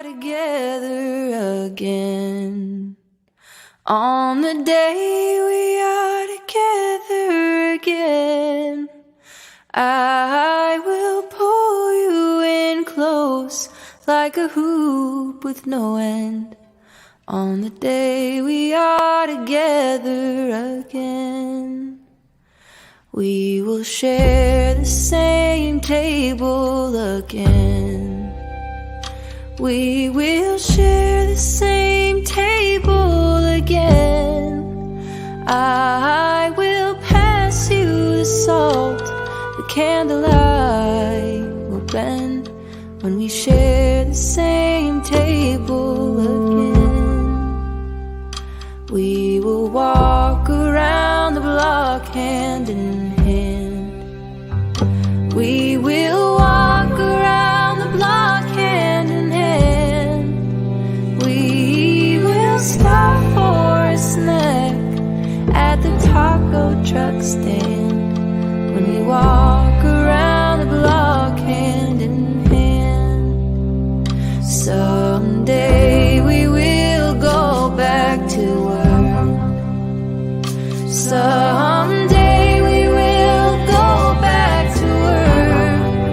together again. On the day we are together again, I will pull you in close like a hoop with no end. On the day we are together again, we will share the same table again. We will share the same table again. I will pass you the salt, the candlelight will bend when we share the same table again. We will walk around the block hand in hand. We will walk around the block hand in hand. We will stop for a snack at the taco truck stand when we walk around the block hand in hand. Someday we will go back to work. Someday we will go back to work.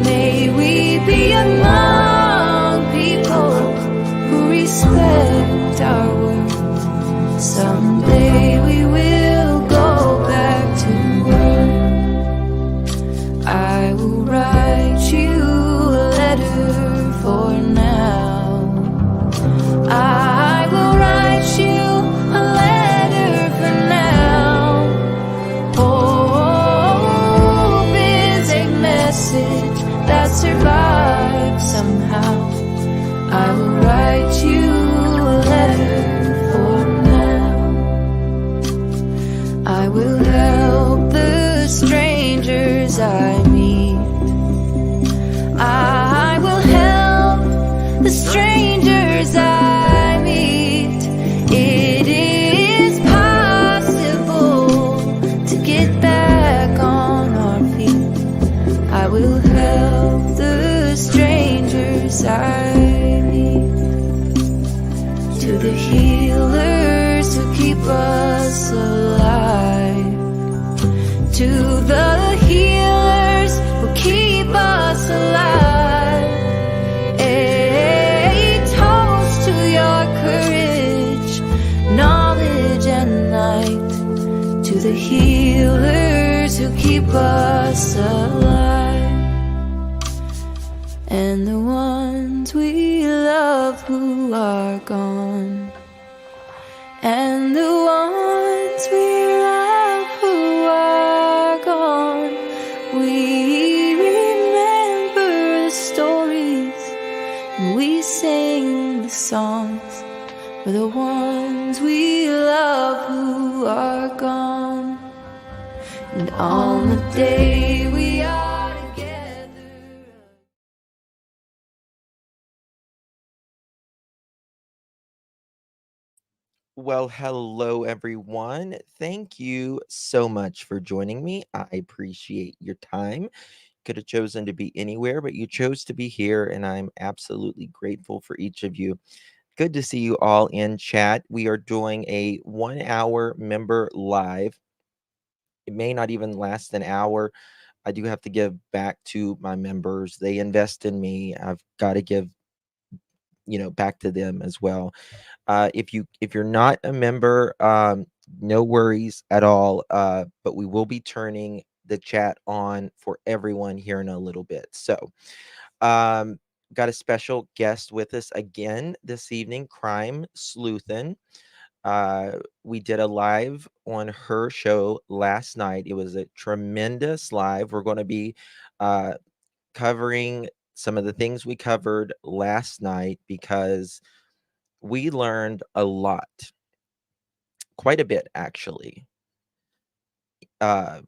May we be among people who respect our work. Someday we will go back to work. I will write you a letter for now. I will write you a letter for now. Hope is a message that survives somehow. I will write you a letter for now. I will help the strangers I meet. I will help the strangers I meet. It is possible to get back on our feet. I will help the strangers I meet. To the healers who keep us alive. To the healers who keep us alive. A toast to your courage, knowledge and light. To the healers who keep us alive. And the ones we love who are gone. And the ones we love who are gone. We remember the stories and we sing the songs for the ones we love who are gone. And on the day we are together. Well, hello everyone. Thank you so much for joining me. I appreciate your time. Could have chosen to be anywhere, but you chose to be here, and I'm absolutely grateful for each of you. Good to see you all in chat. We are doing a 1 hour member live. It may not even last an hour. I do have to give back to my members. They invest in me. I've got to give, back to them as well. If you're not a member, no worries at all. But we will be turning the chat on for everyone here in a little bit. So, um, got a special guest with us again this evening, Crime Sleuthin. We did a live on her show last night. It was a tremendous live. We're going to be uh, covering some of the things we covered last night because we learned a lot, quite a bit actually. Uh,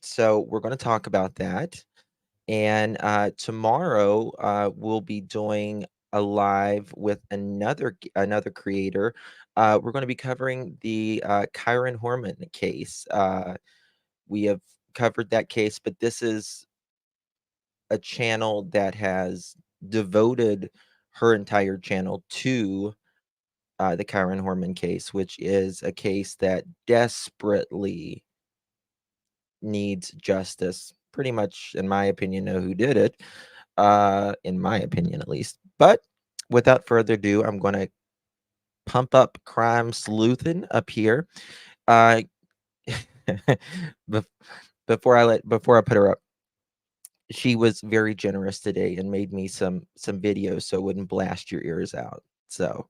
so we're going to talk about that. And tomorrow we'll be doing a live with another creator. We're going to be covering the Kyron Horman case. We have covered that case, but this is a channel that has devoted her entire channel to the Kyron Horman case, which is a case that desperately needs justice. Pretty much, in my opinion, know who did it. In my opinion, at least. But without further ado, I'm going to pump up Crime Sleuthin up here. Uh, before I put her up, she was very generous today and made me some videos so it wouldn't blast your ears out. So,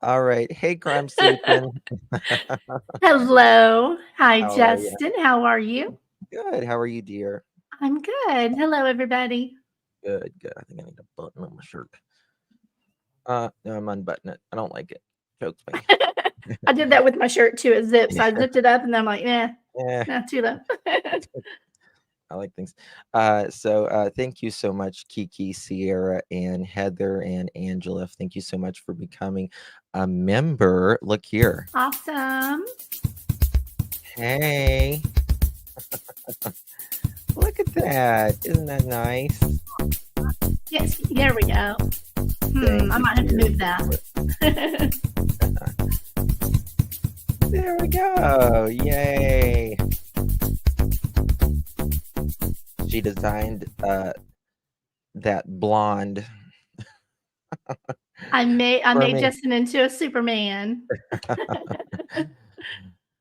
all right. Hey, Crime Sleuthin. Hello. Hi, How are you? Justin. How are you? Good. How are you, dear? I'm good. Hello, everybody. Good, good. I think I need a button on my shirt. No, I'm unbuttoning it. I don't like it. Chokes me. I did that with my shirt too. It zips. I zipped it up and then I'm like, Yeah, not too low. I like things. So thank you so much, Kiki, Sierra, and Heather, and Angela. Thank you so much for becoming a member. Look here. Awesome. Hey. Look at that. Isn't that nice? Yes, there we go. I might have to move that. There we go. Yay. She designed that blonde. I made me. Justin into a Superman.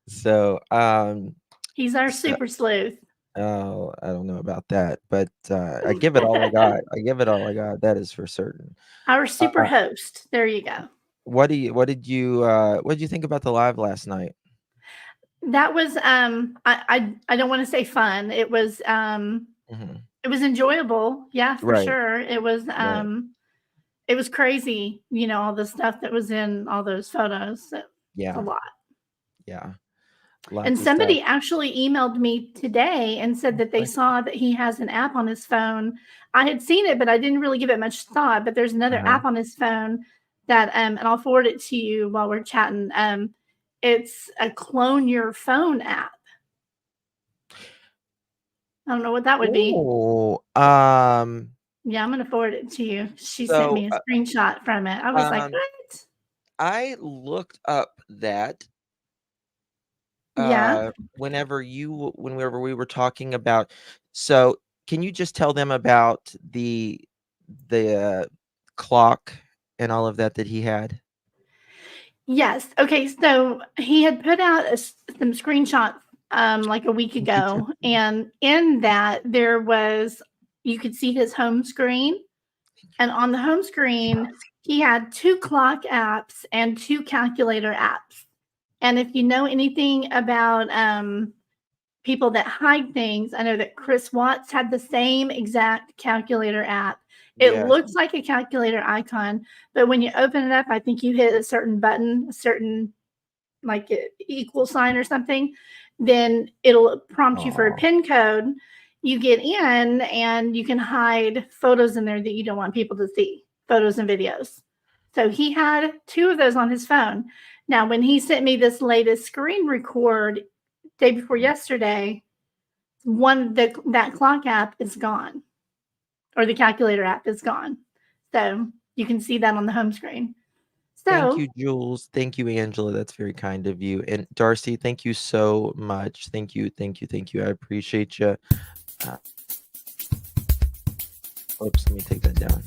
So He's our super sleuth. oh, I don't know about that, but I give it all I got. I give it all I got. That is for certain. Our super host. There you go. What did you think about the live last night? That was I don't want to say fun. It was it was enjoyable. Yeah, for Right. sure. It was it was crazy, you know, all the stuff that was in all those photos. Yeah. A lot. Yeah. And somebody actually emailed me today and said that they saw that he has an app on his phone. I had seen it, but I didn't really give it much thought. But there's another app on his phone that and I'll forward it to you while we're chatting. It's a clone your phone app. I don't know what that would be. Oh, yeah, I'm gonna forward it to you. She so, sent me a screenshot from it. I was like, what? I looked up that Yeah. whenever we were talking about. So can you just tell them about the clock and all of that he had? Yes. Okay. So he had put out some screenshots like a week ago, and in that there was you could see his home screen, and on the home screen he had 2 clock apps and 2 calculator apps. And if you know anything about people that hide things, I know that Chris Watts had the same exact calculator app. It looks like a calculator icon, but when you open it up, I think you hit a certain button, a certain like equal sign or something, then it'll prompt you for a PIN code. You get in and you can hide photos in there that you don't want people to see, photos and videos. So he had 2 of those on his phone. Now, when he sent me this latest screen record day before yesterday, that clock app is gone, or the calculator app is gone. So you can see that on the home screen. Thank you, Jules. Thank you, Angela. That's very kind of you. And Darcy, thank you so much. Thank you. I appreciate you. Oops, let me take that down.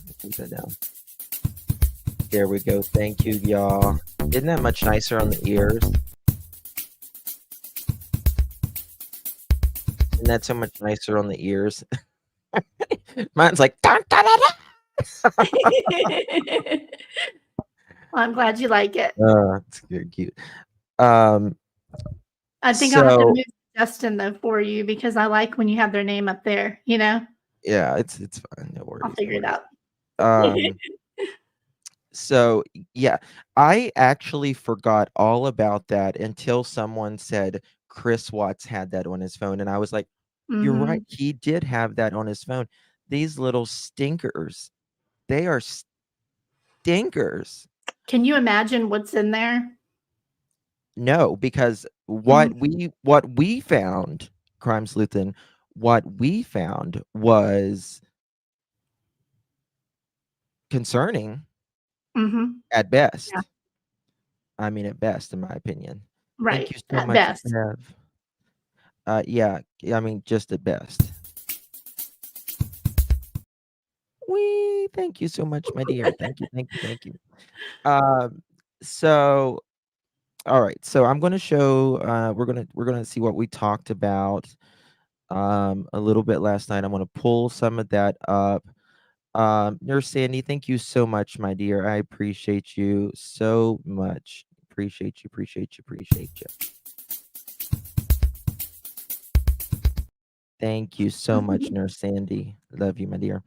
There we go. Thank you, y'all. Isn't that much nicer on the ears? Isn't that so much nicer on the ears? Mine's like, dun, dun, dun, dun. Well, I'm glad you like it. It's very cute. I think I'll have to move Justin though for you because I like when you have their name up there, you know? Yeah, it's fine. No worries. I'll figure it out. So yeah, I actually forgot all about that until someone said Chris Watts had that on his phone, and I was like, you're right, he did have that on his phone. These little stinkers, they are stinkers. Can you imagine what's in there? No, because what we found, Crime Sleuthin, what we found was concerning Mhm. at Yeah. best. I mean, at best, in my opinion. Thank Right. you so At much, best. Bev. Yeah, I mean, just at best. Thank you so much, my dear. Thank you, thank you, thank you. So, all right. So I'm gonna show. We're gonna see what we talked about a little bit last night. I'm gonna pull some of that up. Nurse Sandy, thank you so much, my dear. I appreciate you so much. Appreciate you. Appreciate you. Appreciate you. Thank you so much, Nurse Sandy. Love you, my dear.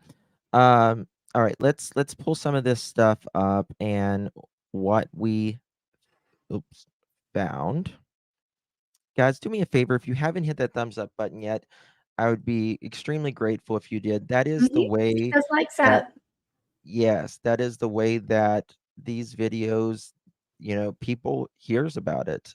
All right, let's pull some of this stuff up and what we found. Guys, do me a favor, if you haven't hit that thumbs up button yet, I would be extremely grateful if you did. That is the Mhm. way Just like that that. yes, that is the way that these videos, people hears about it.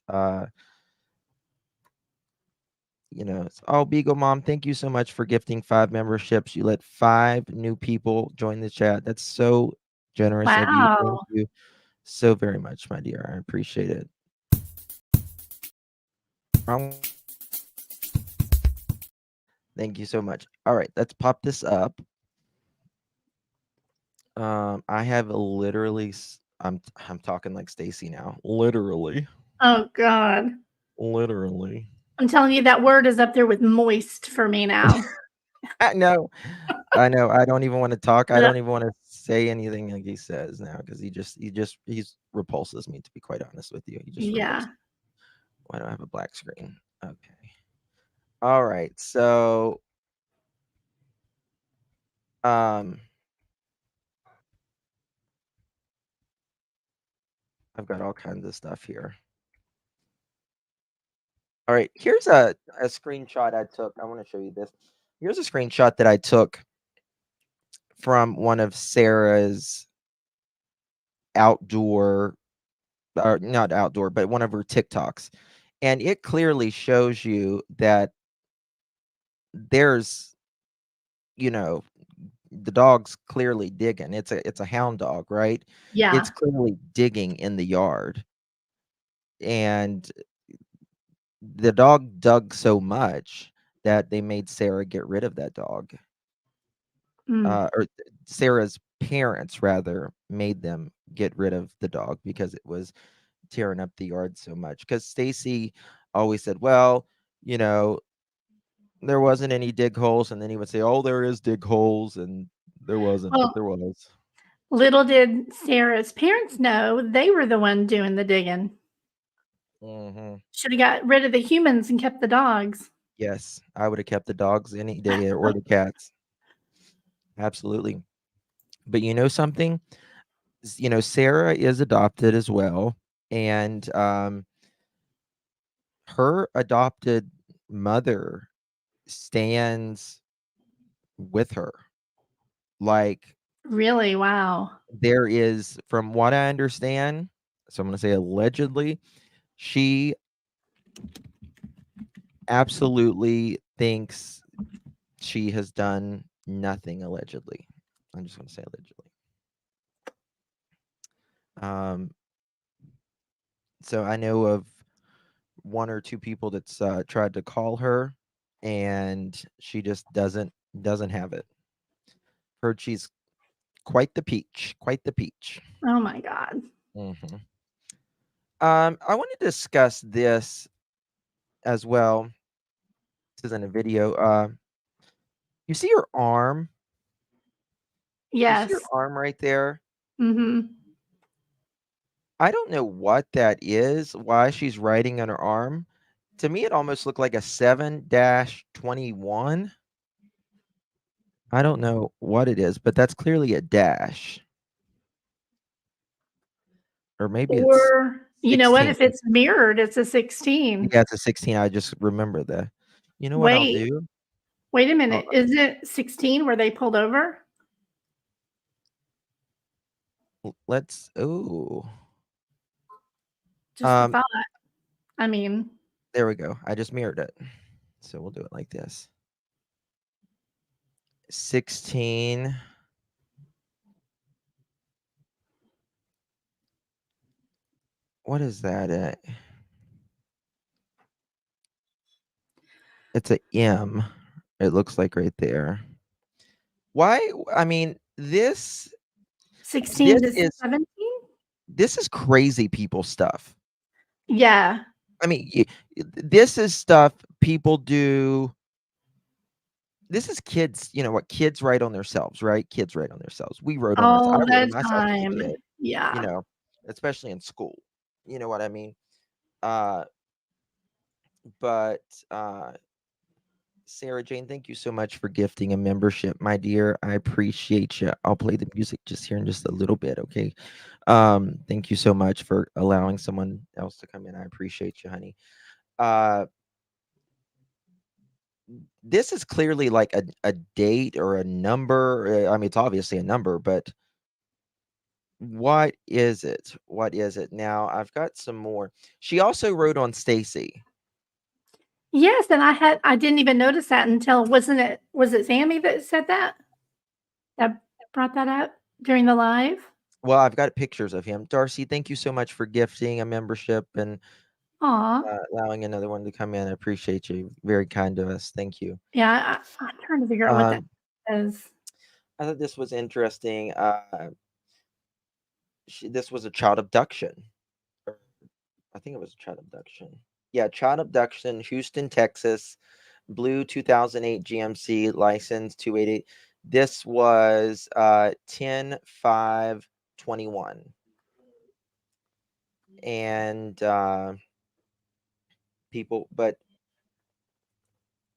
Oh, Beagle Mom, thank you so much for gifting 5 memberships. You let 5 new people join the chat. That's so generous of you. Thank Wow. you so very much, my dear. I appreciate it. Thank you so much. All right, let's pop this up. I have literally I'm talking like Stacy now. Literally. Oh god. Literally. I'm telling you that word is up there with moist for me now. I know. I know. I don't even want to talk. I don't even want to say anything like he says now because he's repulses me, to be quite honest with you. He just repulses. Yeah. Why do I have a black screen? Okay. All right. So I've got all kinds of stuff here. All right, here's a screenshot I took. I want to show you this. Here's a screenshot that I took from one of Sarah's outdoor, or not outdoor, but one of her TikToks. And it clearly shows you that there's, the dog's clearly digging. It's a hound dog, right? Yeah. It's clearly digging in the yard. And the dog dug so much that they made Sarah get rid of that dog. Mm. Or Sarah's parents rather made them get rid of the dog because it was tearing up the yard so much. Because Stacy always said, well, you know, there wasn't any dig holes, and then he would say, oh, there is dig holes, and there wasn't, but Well, there was. little did Sarah's parents know they were the one doing the digging. Hmm. Should have got rid of the humans and kept the dogs. Yes, I would have kept the dogs any day or the cats. Absolutely. But you know something? Sarah is adopted as well, and her adopted mother stands with her. Like, Really? Wow. there is, from what I understand, so I'm going to say allegedly, she absolutely thinks she has done nothing allegedly. I'm just going to say allegedly. So I know of 1 or 2 people that's tried to call her, and she just doesn't have it. Heard she's quite the peach, quite the peach. Oh my god. Hmm. I want to discuss this as well. This isn't a video. You see her arm? You see her Yes. arm right there? Mhm. I don't know what that is, why she's writing on her arm. To me, it almost looked like a 7-21. I don't know what it is, but that's clearly a dash. Or maybe it's Or you know what? 16. If it's mirrored, it's a 16. Yeah, it's a 16. I just remember that. You know what I'll Wait. do? Wait a I'll, minute. Is it 16 where they pulled over? let's. Oh, Just a thought. I mean, there we go. I just mirrored it. So we'll do it like this. 16. what is that? It's a M. It looks like right there. Why? I mean, this 16 to is 17? crazy people stuff. Yeah. I mean, this is stuff people do. This is kids, what kids write on themselves, right? Kids write on themselves. We wrote on ourselves. I All wrote on the myself as a time. kid, Yeah. especially in school. You know what I mean? But Sarah Jane, thank you so much for gifting a membership, my dear. I appreciate you. I'll play the music just here in just a little bit, okay? Thank you so much for allowing someone else to come in. I appreciate you, honey. This is clearly like a date or a number. I mean, it's obviously a number, but what is it? What is it? Now, I've got some more. She also wrote on Stacy. Yes, and I didn't even notice that until was it Sammy that said that? That brought that up during the live? Well, I've got pictures of him. Darcy, thank you so much for gifting a membership and Aw. allowing another one to come in. I appreciate you. Very kind to us. Thank you. Yeah, I'm trying to figure out what that is. I thought this was interesting. This was a child abduction. I think it was a child abduction. Yeah, child abduction, Houston, Texas, blue 2008 GMC, license 288. This was 10/5/21. And but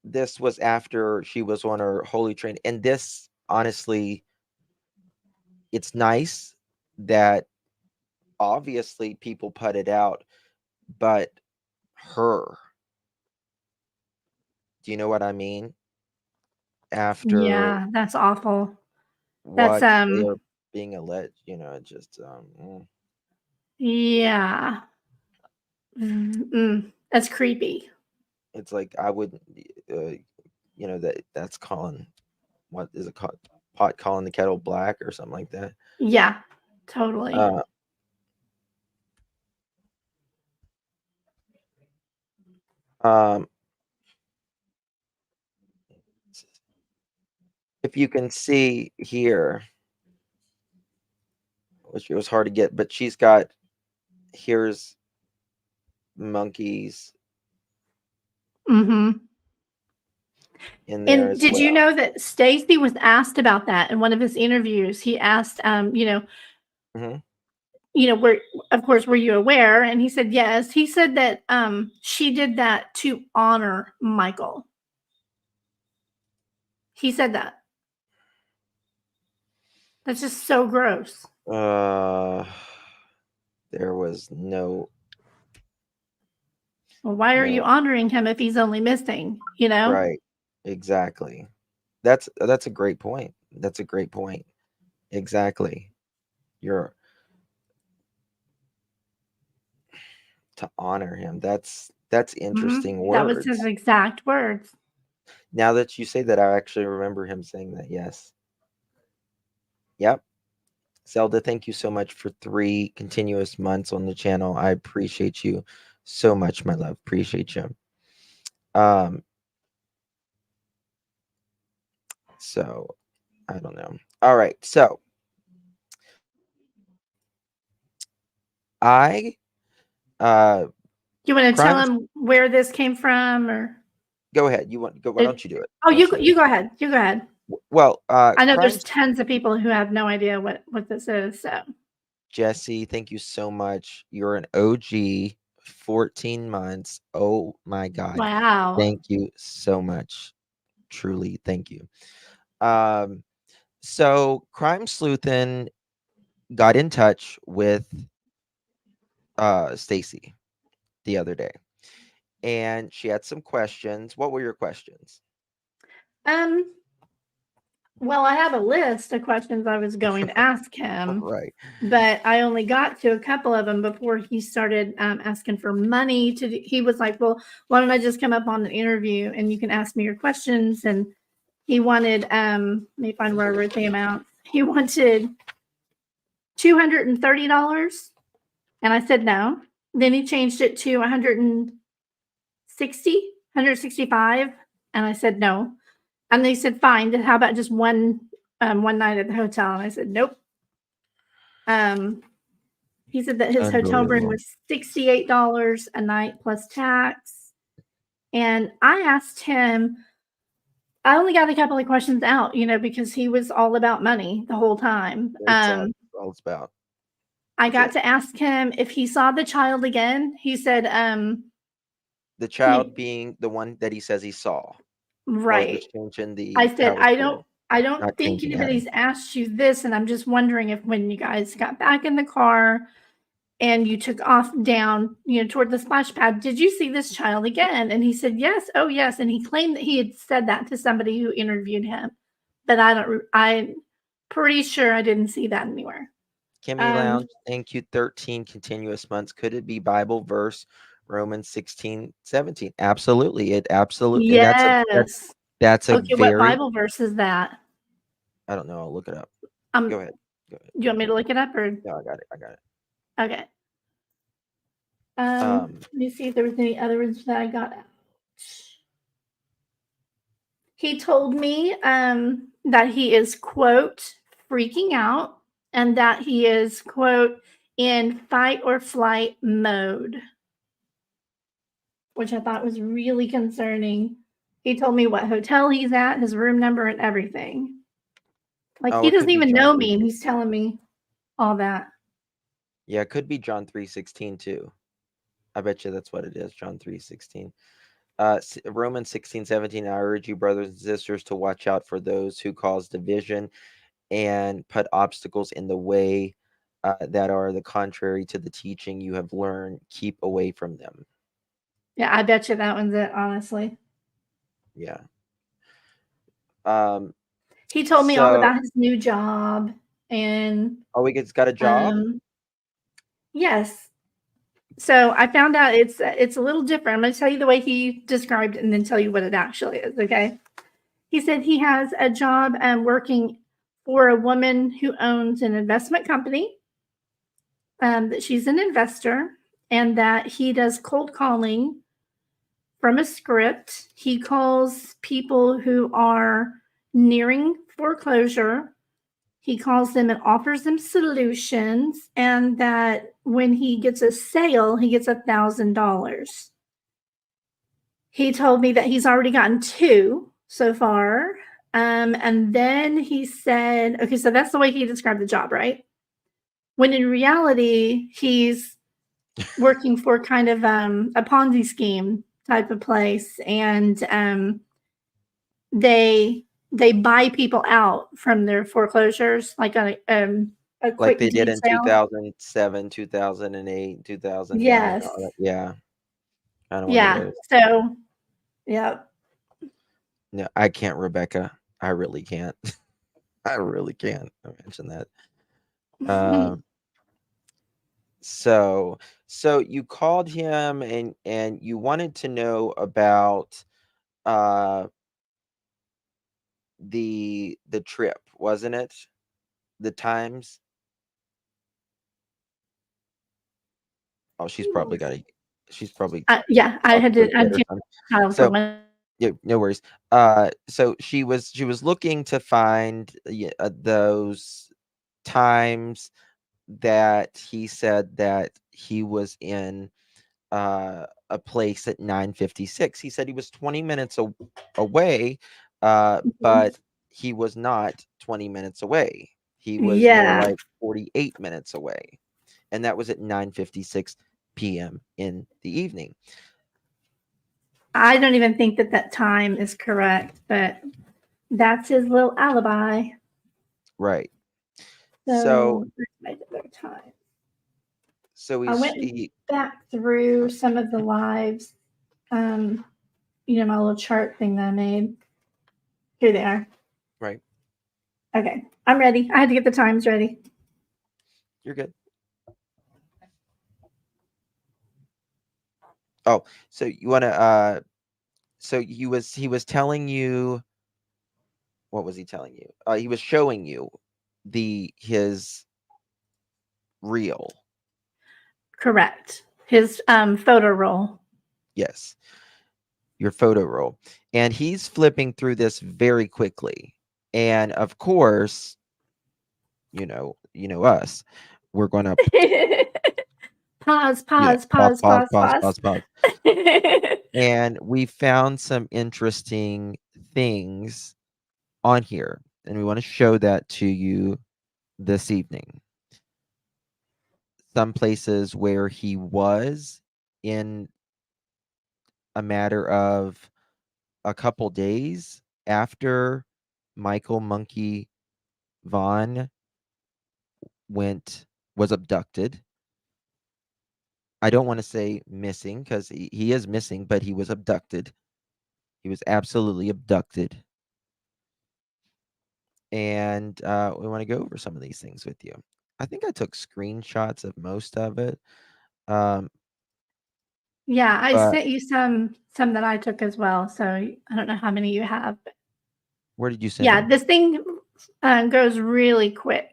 this was after she was on her holy train. And this, honestly, it's nice that obviously people put it out, but her, do you know what I mean? After Yeah, that's awful. That's, what they are being alleged, it just, yeah. That's creepy. it's like I wouldn't, that's calling, what is it called? Pot calling the kettle black or something like that. Yeah, totally. If you can see here, which it was hard to get, but here's monkeys Mhm. in there as Did you well. know that Stacy was asked about that in one of his interviews? He asked, Mhm. were of course, were you aware? And he said, yes. He said that she did that to honor Michael. He said that. That's just so gross. There was no. Well, why are you honoring him if he's only missing? Right. Exactly. That's a great point. That's a great point. Exactly. You're to honor him. That's interesting That was words. his exact words. Now that you say that, I actually remember him saying that. Yes. Yep. Zelda, thank you so much for 3 continuous months on the channel. I appreciate you so much, my love. Appreciate you. So I don't know. All right. So I You want to tell him where this came from, or go ahead. You want go? Why don't you do it? Oh, you go ahead. You go ahead. Well, I know there's tons of people who have no idea what this is. So Jesse, thank you so much. You're an OG, 14 months. Oh my God. wow. Thank you so much. Truly, thank you. So Crime Sleuthin got in touch with Stacy the other day, and she had some questions. What were your questions? Well, I have a list of questions I was going to ask him, Right. but I only got to a couple of them before he started asking for money. He was like, "Well, why don't I just come up on an interview and you can ask me your questions?" And he wanted, let me find where I wrote the amount. He wanted $230, and I said no. Then he changed it to 165, and I said no. And they said, fine. Then how about just one night at the hotel? And I said, nope. He said that his hotel room Unbelievable. was $68 a night plus tax. And I asked him, I only got a couple of questions out, because he was all about money the whole time. That's all it's about. I That's got it. to ask him if he saw the child again. He said, The child being the one that he says he saw. Or right. just changing the I said, power tool. I don't Not think changing anybody's Adam. asked you this, and I'm just wondering if when you guys got back in the car and you took off down, toward the splash pad, did you see this child again? And he said, yes. Oh, yes. And he claimed that he had said that to somebody who interviewed him, but I'm pretty sure I didn't see that anywhere. Kimmy Lounge, thank you. 13 continuous months. Could it be Bible verse Romans 16:17? Absolutely. It absolutely. Yes. That's a Okay, what very. Bible verse is that? I don't know. I'll look it up. Go ahead. You want me to look it up or? No, I got it. Okay. Let me see if there was any other ones that I got out. He told me that he is, quote, freaking out, and that he is, quote, in fight or flight mode, which I thought was really concerning. He told me what hotel he's at, his room number, and everything. Like, he it could doesn't be even John know 3:16. me, and he's telling me all that. Yeah, it could be John 3:16 too. I bet you that's what it is. John 3:16. Romans 16:17. I urge you, brothers and sisters, to watch out for those who cause division and put obstacles in the way that are the contrary to the teaching you have learned. Keep away from them. Yeah, I bet you that one's it, honestly. Yeah. He told me all about his new job, and he's got a job? Yes. So I found out it's a little different. I'm going to tell you the way he described it and then tell you what it actually is, okay? He said he has a job working for a woman who owns an investment company, that she's an investor, and that he does cold calling from a script. He calls people who are nearing foreclosure. He calls them and offers them solutions, and that when he gets a sale, he gets $1,000. He told me that he's already gotten 2 so far. And then he said, okay, so that's the way he described the job, right? When in reality, he's working for kind of a Ponzi scheme type of place, and they buy people out from their foreclosures, like a Like quick they did deed in sale. 2007, 2008, 2009. Yes. Yeah. I don't Yeah. want those. So, yeah. No, I can't, Rebecca. I really can't. I really can't. I mentioned that. So you called him and you wanted to know about the trip, wasn't it? The times. Oh, she's probably Yeah, I had to. So yeah, no worries. So she was looking to find those times that he said that he was in a place at 9:56. He said he was 20 minutes away, but he was not 20 minutes away. He was more like 48 minutes away, and that was at 9:56 p.m. in the evening. I don't even think that time is correct, but that's his little alibi. Right. So I went back through some of the lives, my little chart thing that I made. Here they are. Right. Okay, I'm ready. I had to get the times ready. You're good. Oh, so you want to so he was telling you, what was he telling you? He was showing you his reel. Correct. His photo roll. Yes, your photo roll. And he's flipping through this very quickly. And of course, us. We're going to Pause, yeah, pause, pause, pause, pause, pause, pause, pause. pause, pause. And we found some interesting things on here, and we want to show that to you this evening. Some places where he was in a matter of a couple days after Michael Monkey Vaughn was abducted. I don't want to say missing because he is missing, but he was abducted. He was absolutely abducted. And we want to go over some of these things with you. I think I took screenshots of most of it. Yeah, I But sent you some that I took as well. So I don't know how many you have. But where did you send yeah, them? this thing goes really quick.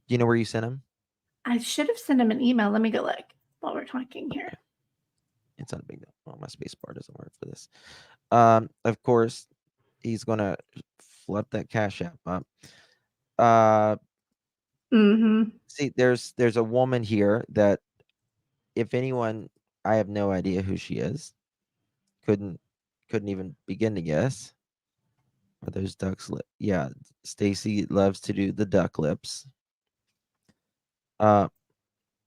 Do you know where you sent them? I should have sent him an email. Let me go look while we're talking here. It's not a big deal. Oh, my space bar doesn't work for this. Of course, he's gonna flip that Cash App up. See, there's a woman here that, if anyone, I have no idea who she is. Couldn't even begin to guess. Are those ducks lip? Yeah, Stacy loves to do the duck lips.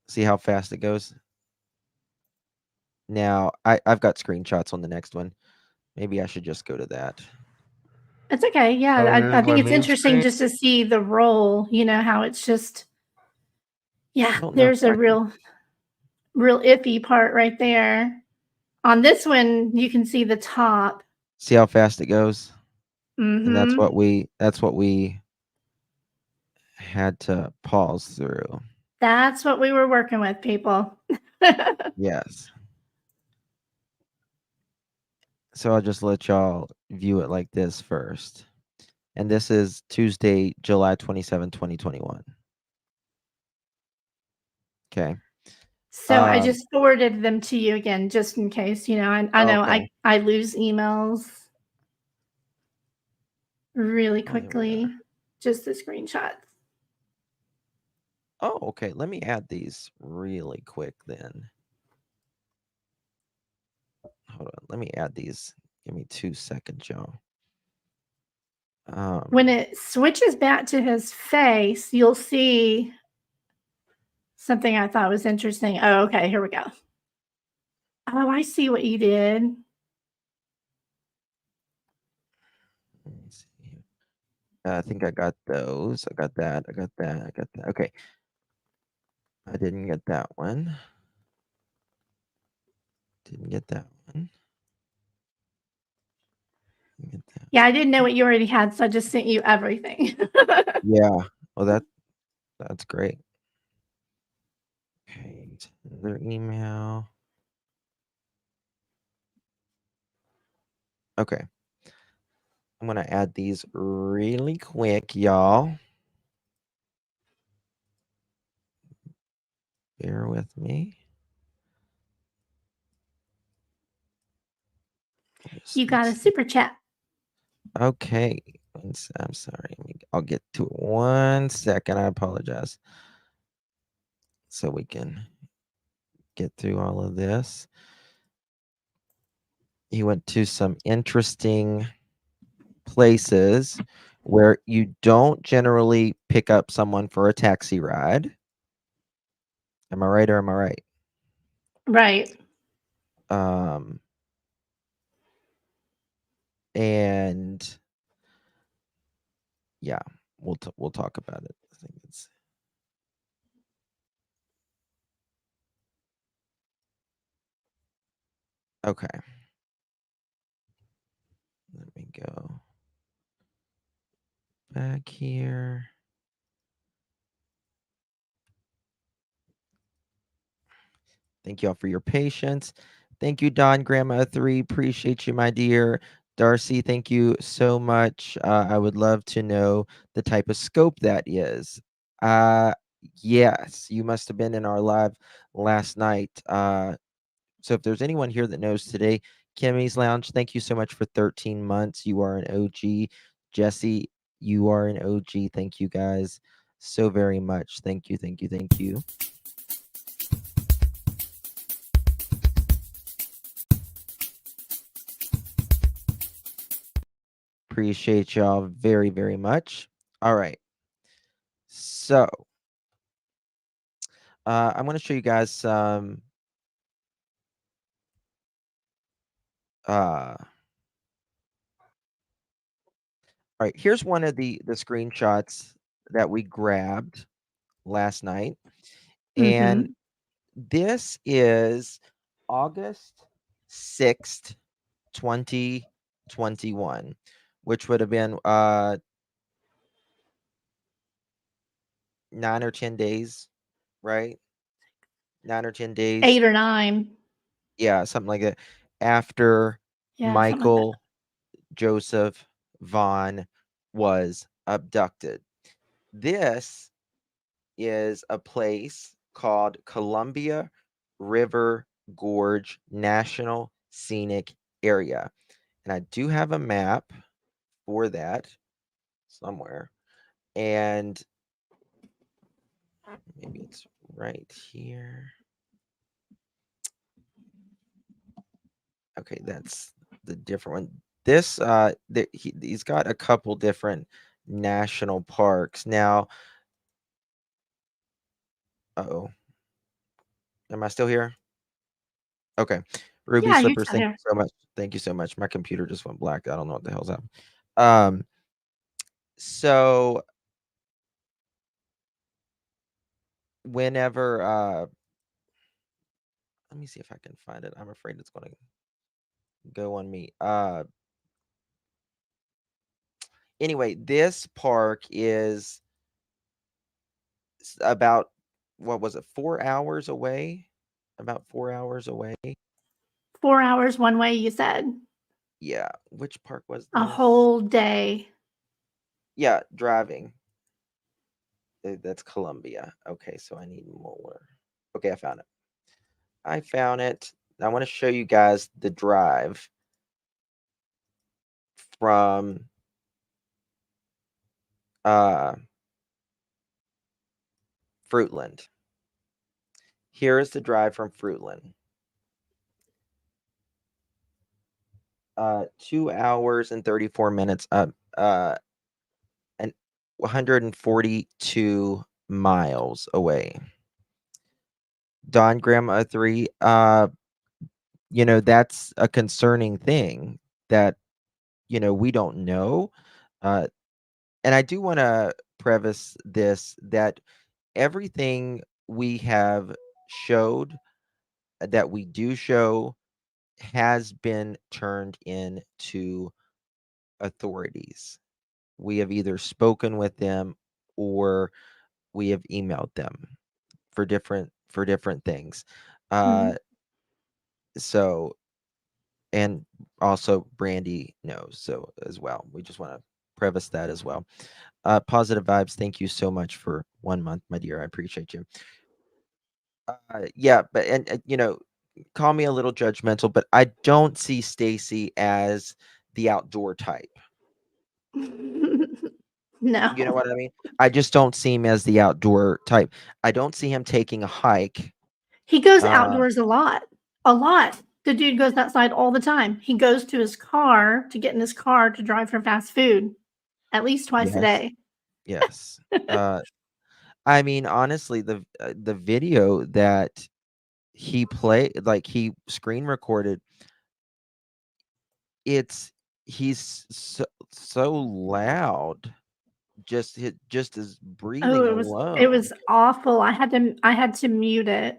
See how fast it goes. Now I've got screenshots on the next one. Maybe I should just go to that. It's okay. Yeah, Oh, I think my it's main interesting screen. just to see the role. You know how it's just. Yeah, I don't know if there's a I can. real iffy part right there. On this one, you can see the top. See how fast it goes. And that's Mm-hmm. what we had to pause through. That's what we were working with, people. Yes. So I'll just let y'all view it like this first. And this is Tuesday, July 27, 2021. Okay. So I just forwarded them to you again, just in case. You know, I know Okay. I lose emails really Oh, here we quickly. are. Just the screenshots. Oh, okay. Let me add these really quick then. Hold on. Let me add these. Give me 2 seconds, y'all. When it switches back to his face, you'll see something I thought was interesting. Oh, okay, here we go. Oh, I see what you did. Let me see here. I think I got those. I got that. I got that. I got that. Okay. I didn't get that one. Didn't get that one. Didn't get that. Yeah, I didn't know what you already had, so I just sent you everything. Yeah. Well, that's great. Okay. Another email. Okay. I'm gonna add these really quick, y'all. Bear with me. You got a super chat. Okay. I'm sorry. I'll get to it 1 second. I apologize. So we can get through all of this. He went to some interesting places where you don't generally pick up someone for a taxi ride. Am I right or am I right? Right. And yeah, we'll talk about it. I think it's okay. Let me go back here. Thank y'all for your patience. Thank you, Don Grandma 3. Appreciate you, my dear. Darcy, thank you so much. I would love to know the type of scope that is. Yes, you must have been in our live last night. So if there's anyone here that knows today, Kimmy's Lounge, thank you so much for 13 months. You are an OG. Jesse, you are an OG. Thank you guys so very much. Thank you, thank you, thank you. Appreciate y'all very, very much. All right. So I'm going to show you guys some all right, here's one of the screenshots that we grabbed last night. And Mm-hmm. this is August 6th, 2021, which would have been 9 or 10 days, right? 9 or 10 days. 8 or 9. Yeah, something like that. After Yeah, something like that. Michael Joseph Vaughn was abducted. This is a place called Columbia River Gorge National Scenic Area. And I do have a map for that somewhere. And maybe it's right here. Okay, that's the different one. This he's got a couple different national parks. Now, uh-oh. Am I still here? Okay. Ruby Yeah, you're Slippers, still thank you here. so much. Thank you so much. My computer just went black. I don't know what the hell's happening. So whenever let me see if I can find it. I'm afraid it's gonna go on me. Anyway, this park is about, what was it, 4 hours away? About 4 hours away. 4 hours one way, you said? Yeah. Which park was A this? whole day. Yeah, driving. That's Columbia. Okay, so I need more. Okay, I found it. I found it. I want to show you guys the drive from Fruitland. Here is the drive from Fruitland. 2 hours and 34 minutes and 142 miles away. Don Grandma 3, that's a concerning thing that, we don't know. And I do want to preface this that everything we have showed, that we do show, has been turned into authorities. We have either spoken with them or we have emailed them for different things. Mhm. So, and also Brandy knows so as well. We just want to preface that as well. Positive vibes. Thank you so much for 1 month, my dear. I appreciate you. Yeah, but and call me a little judgmental, but I don't see Stacy as the outdoor type. You know No. what I mean? I just don't see him as the outdoor type. I don't see him taking a hike. He goes Uh, outdoors a lot. A lot. The dude goes outside all the time. He goes to his car to get in his car to drive for fast food at least twice a yes, day. yes. Uh, I mean, honestly, the video that he played, like he screen recorded, it's he's so loud. Just his Oh, breathing it alone. was awful. I had to mute it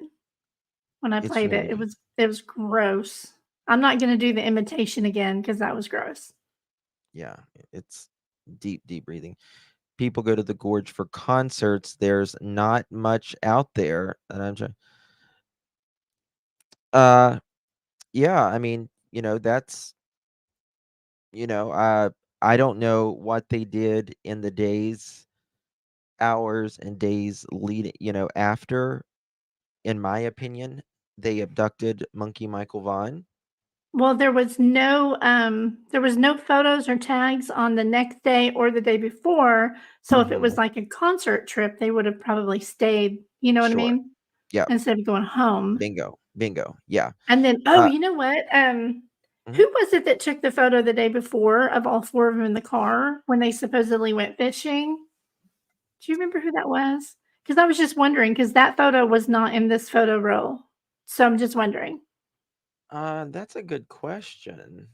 when I It's played it. It really, was it was gross. I'm not gonna do the imitation again because that was gross. yeah, it's deep breathing. People go to the gorge for concerts. There's not much out there, and I'm trying. Uh, yeah, I mean, that's I don't know what they did in the days hours and days after, in my opinion, they abducted Monkey Michael Vaughn. Well, there was no photos or tags on the next day or the day before, so if it Mhm. was like a concert trip, they would have probably stayed, you know what I Sure. mean? Yep. Instead of going home. Bingo. Bingo. Yeah. And then Uh, you know what? mhm. Who was it that took the photo the day before of all 4 of them in the car when they supposedly went fishing? Do you remember who that was? Because I was just wondering, because that photo was not in this photo roll. So I'm just wondering. That's a good question.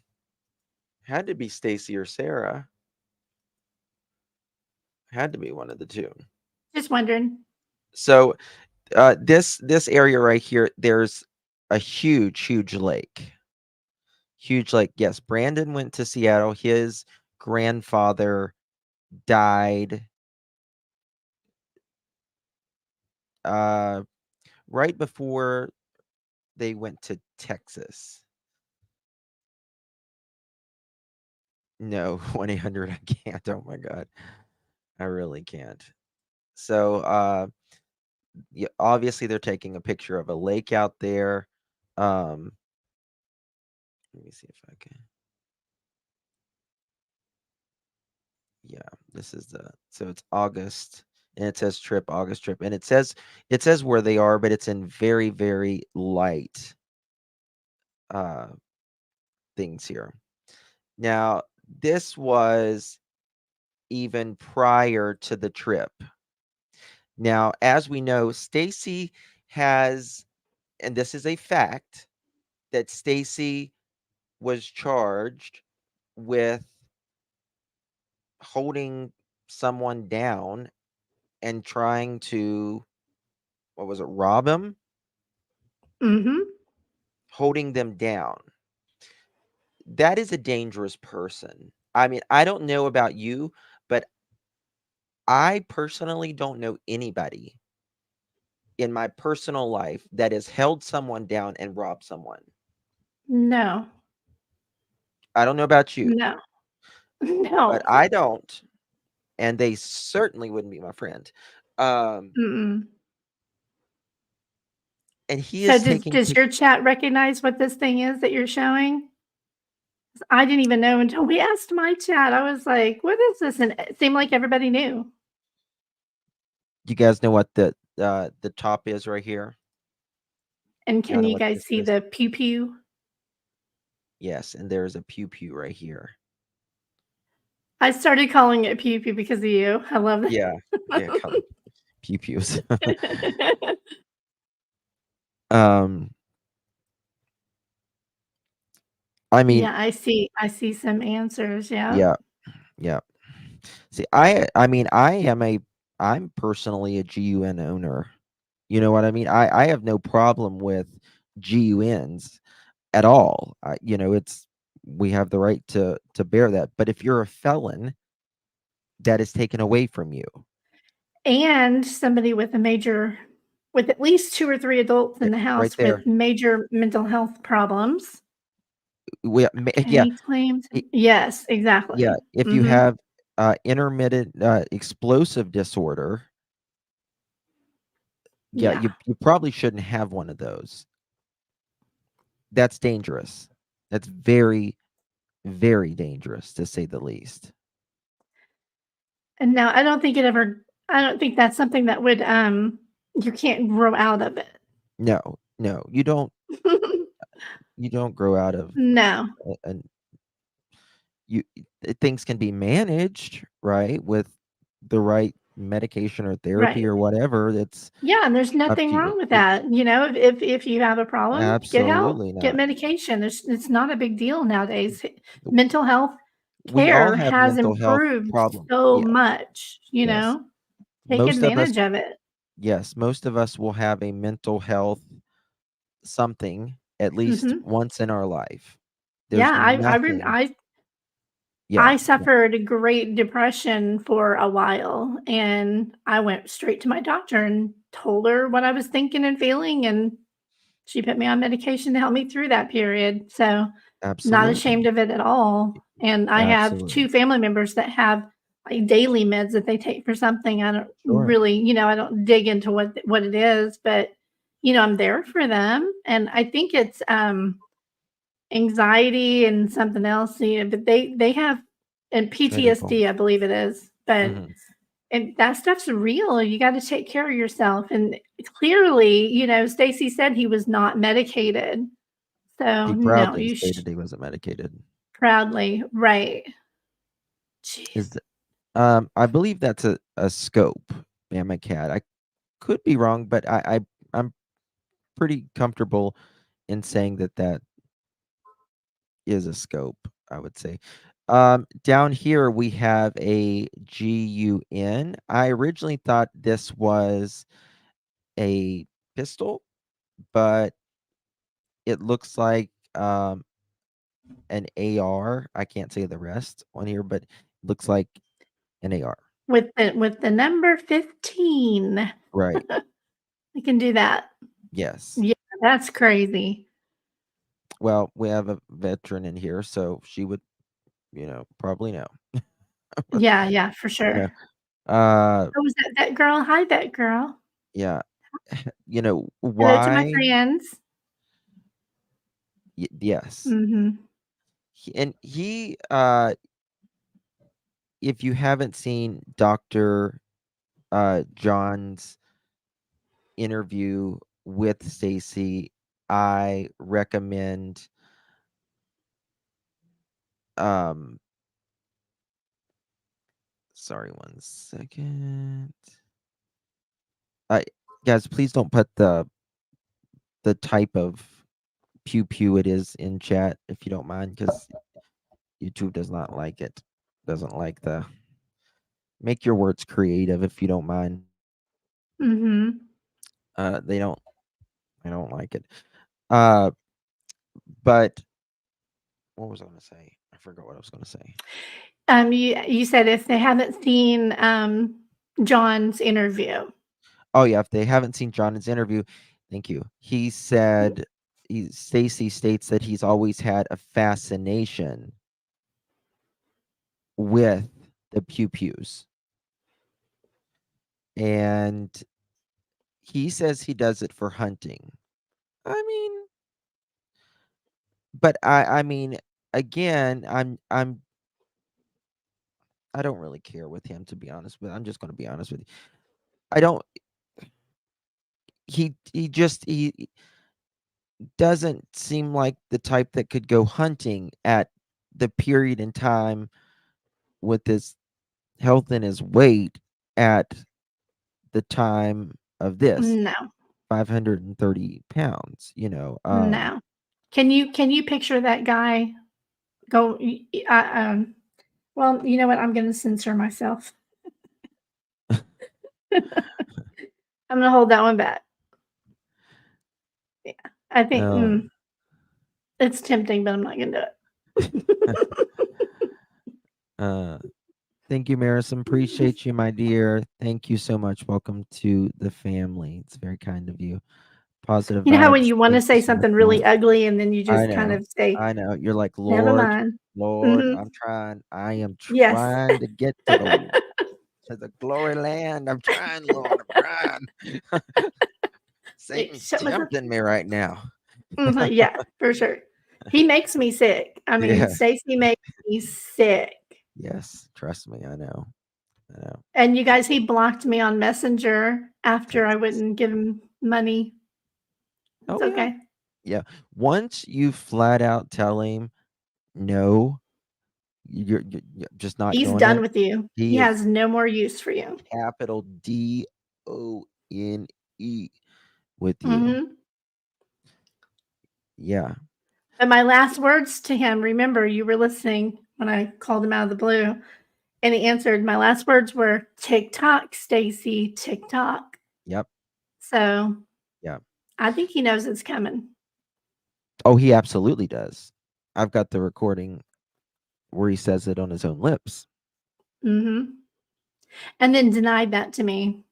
Had to be Stacy or Sarah. Had to be one of the two. Just wondering. So, this area right here, there's a huge lake. Huge lake. Yes, Brandon went to Seattle. His grandfather died uh right before they went to Texas. No, 1-800 I can't. Oh my god. I really can't. So, yeah, obviously they're taking a picture of a lake out there. Um, let me see if I can. Yeah, this is so it's August, and it says trip, August trip, and it says where they are, but it's in very light uh things here. Now, this was even prior to the trip. Now, as we know, Stacy has, and this is a fact, that Stacy was charged with holding someone down and trying to, what was it, rob him? Mhm. Holding them down. That is a dangerous person. I mean, I don't know about you, but I personally don't know anybody in my personal life that has held someone down and robbed someone. No. I don't know about you, No. but No. I don't, and they certainly wouldn't be my friend. Um, Mm-mm. and he So is does taking does your chat recognize what this thing is that you're showing? I didn't even know until we asked my chat. I was like, "What is this?" And it seemed like everybody knew. You guys know what the top is right here? And Y'all can know you what guys this see is? the pew pew? Yes, and there's a pew pew right here. I started calling it pew pew because of you. I love Yeah, yeah, that. call them pew pews. um, I mean, Yeah, I see some answers, yeah. yeah, yeah. See, I'm personally a GUN owner. You know what I mean? I have no problem with GUNs at all. It's we have the right to bear that. But if you're a felon, that is taken away from you. And somebody with at least 2 or 3 adults Yeah, in the right house there. with major mental health problems. Yeah, Okay, claims yes, yeah. exactly. If you Mhm. have intermittent explosive disorder, yeah, Yeah. you probably shouldn't have one of those. That's dangerous. That's very dangerous to say the least. And now I don't think that's something that would, you can't grow out of it. No, no, you don't grow out of No. and you things can be managed, right, with the right medication or therapy Right. or whatever. That's Yeah, and there's up nothing to you. wrong with that, you know, if you have a problem, get help, Absolutely get not. medication. It's not a big deal nowadays. W- Mental health We all care have has mental health improved problem. so Yeah, much, you yes. know? Take Most of us, advantage of it. yes, most of us will have a mental health something at least Mhm. once in our life. Yeah, There's nothing. Yeah, I suffered great depression for a while, and I went straight to my doctor and told her what I was thinking and feeling, and she put me on medication to help me through that period, so not absolutely. ashamed of it at all, and I have 2 Absolutely. family members that have like daily meds that they take for something. I don't Sure. really, I don't dig into what it is, but I'm there for them, and I think it's anxiety and something else. But they have and Medical. PTSD, I believe it is, but. Mhm. And that stuff's real. You got to take care of yourself. And clearly, Stacy said he was not medicated. So He no, proudly stated he wasn't medicated. proudly, right. Is Jeez. I believe that's a scope, Bama Cat. I could be wrong, but I'm pretty comfortable in saying that is a scope, I would say. Down here we have a GUN. I originally thought this was a pistol, but it looks like an AR. I can't say the rest on here, but it looks like an AR. With the number 15. Right. I can do that. Yes. Yeah, that's crazy. Well, we have a veteran in here, so she would, probably know. Yeah, for Yeah. sure. Uh, Oh, was that girl? Hi, that girl. yeah. Hello to my Why? friends. Yes. Mm-hmm. And he, if you haven't seen Dr. John's interview with Stacy, I recommend um sorry, 1 second. I guys, please don't put the type of pew pew it is in chat if you don't mind, because YouTube does not like it. Doesn't like the make your words creative if you don't mind. Mm-hmm. They don't like it. Uh but what was I gonna say? I forgot what I was gonna say. You said if they haven't seen John's interview. Oh yeah, if they haven't seen John's interview, thank you. He said Stacy states that he's always had a fascination with the pew pews. And he says he does it for hunting. I mean, but I mean, again, I don't really care with him, to be honest, but I'm just going to be honest with you. I don't he doesn't seem like the type that could go hunting at the period in time with his health and his weight at the time of this No, 530 pounds, no. Can you picture that guy go? Well, you know what? I'm going to censor myself. I'm going to hold that one back. Yeah, I think no. it's tempting, but I'm not going to do it. Thank you, Marison. Appreciate you, my dear. Thank you so much. Welcome to the family. It's very kind of you. Positive You know how when vibes. you want to Thank you say so much, something really Lord. ugly and then you I just kind know. of say, I know. You're like, never Lord, mind. Lord, Mhm. I'm trying. I am Yes. trying to get to the glory land. I'm trying, Lord. I'm trying. Satan's Shut myself. tempting me right now. Yeah, for sure. He makes me sick. I mean, Yeah. Stacy makes me sick. Yes. Trust me. I know. I know. And you guys, he blocked me on Messenger after I Texas. wouldn't give him money. It's Oh yeah. okay. Yeah. Once you flat out tell him no, you're just not He's doing done it. with you. He He is has no more use for you. capital DONE with you. Mhm. Yeah. But my last words to him, remember, you were listening when I called him out of the blue, and he answered. My last words were TikTok, Stacy, TikTok. Yep. So Yeah. I think he knows it's coming. Oh, he absolutely does. I've got the recording where he says it on his own lips. Mm-hmm. And then denied that to me.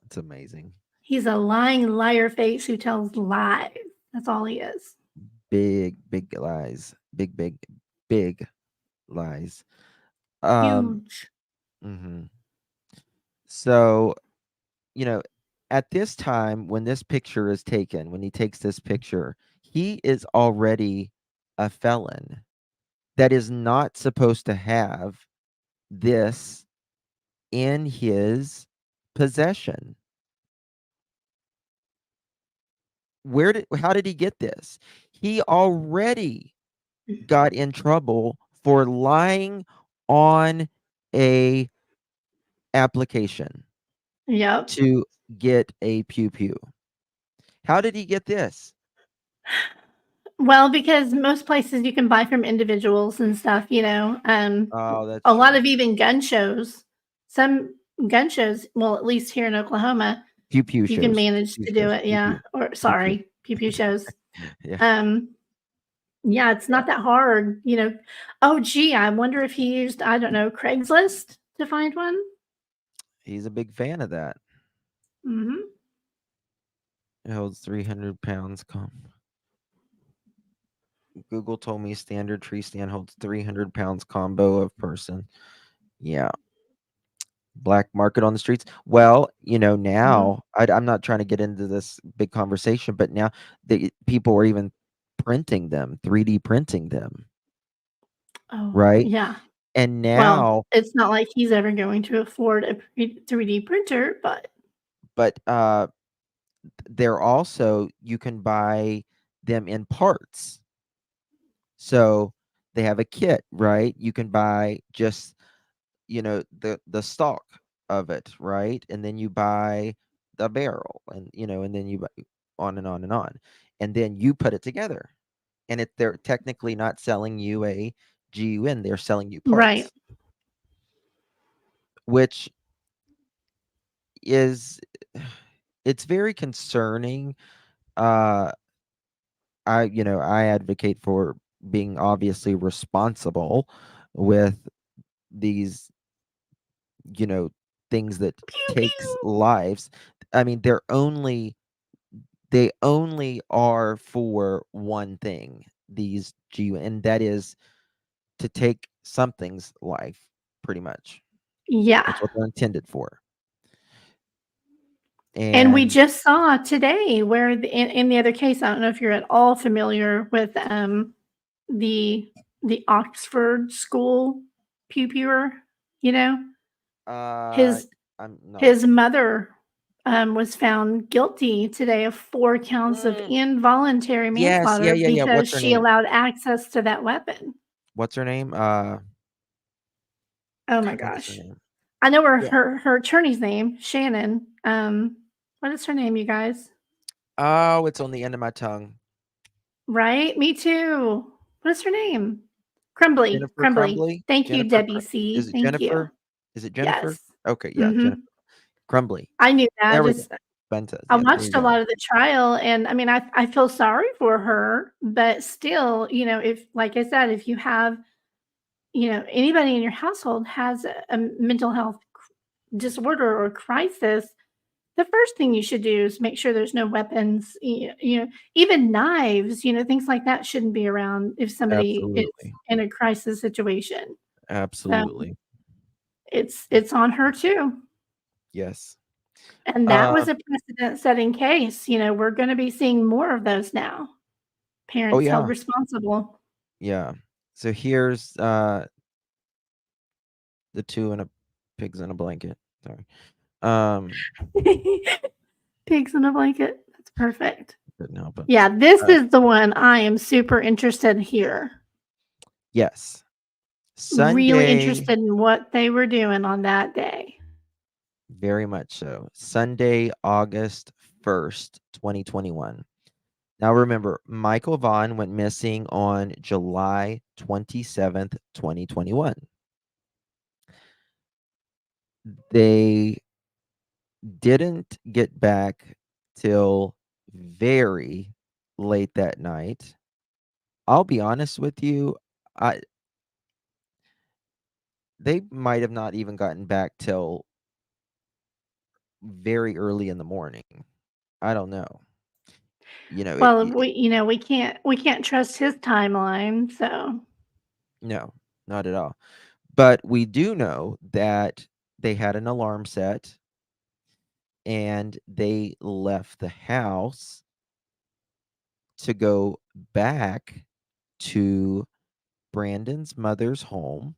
It's amazing. He's a lying liar face who tells lies. That's all he is. Big, big lies. Big, big, big lies. Um, Huge. mhm. So, you know, at this time when this picture is taken, when he takes this picture, he is already a felon that is not supposed to have this in his possession. How did he get this? He already got in trouble for lying on a application Yep. to get a pew pew. How did he get this? Well, because most places you can buy from individuals and stuff, Oh, that's a lot true. of even gun shows, some gun shows, well, at least here in Oklahoma, Pew pew you can shows. manage Pew to do shows. it, Pew yeah, pew. or Pew pew. sorry, pew pew shows. Yeah. Um, yeah, it's Yeah. not that hard, you know. Oh, gee, I wonder if he used, I don't know, Craigslist to find one? He's a big fan of that. Mhm. It holds 300 pounds. Google told me standard tree stand holds 300 pounds combo of person. Yeah. Black market on the streets. Well, Mhm. now I'm not trying to get into this big conversation, but now the people are even printing them, 3D printing them, Oh, right? yeah. And Well, now, it's not like he's ever going to afford a 3D printer, but but they're also you can buy them in parts. So they have a kit, right? You can buy just the stalk of it, right? And then you buy the barrel, and then you buy on and on and on, and then you put it together. And they're technically not selling you a GUN, they're selling you right. parts, which is it's very concerning. uh I advocate for being obviously responsible with these you know things that Pew takes pew. lives. I mean, they only are for one thing, these G, and that is to take something's life, pretty much. Yeah. That's what they're intended for. And we And just saw today where in the other case, I don't know if you're at all familiar with the the Oxford school pew pewer, you know? uh His I'm not. his mother was found guilty today of 4 counts of Mm, involuntary yes, yeah, manslaughter yeah, yeah. because What's her she name? allowed access to that weapon. What's her name? Oh my What's her gosh. name? I know Yeah. her attorney's name, Shannon. What is her name, you guys? Oh, it's on the end of my tongue. Right? Me too. What is her name? Crumbly, Jennifer Crumbly. Crumbly. Thank you, Jennifer. Debbie Is C. it Thank you. Jennifer? Is it Jennifer? Yes. Okay, yeah, Jennifer Mhm. Crumbly. I knew that. There we go. Benta. I Yeah, there you watched a go. lot of the trial, and I mean, I feel sorry for her, but still, if like I said, if you have, anybody in your household has a mental health disorder or crisis, the first thing you should do is make sure there's no weapons, even knives, things like that shouldn't be around if somebody is Absolutely. in a crisis situation. So Absolutely. it's on her too. Yes. And that Uh, was a precedent setting case. We're going to be seeing more of those now. oh, Parents held yeah. responsible. Yeah. So here's, the 2 and a pigs in a blanket. Sorry. Um, Pigs in a blanket. That's perfect. couldn't help it. Yeah, this Uh, is the one I am super interested here. yes. Really Sunday, interested in what they were doing on that day. very much so. Sunday, August 1st, 2021. Now remember, Michael Vaughn went missing on July 27th, 2021. They didn't get back till very late that night. I'll be honest with you, I they might have not even gotten back till very early in the morning. I don't know. Well, It we can't trust his timeline, so no, not at all. But we do know that they had an alarm set and they left the house to go back to Brandon's mother's home,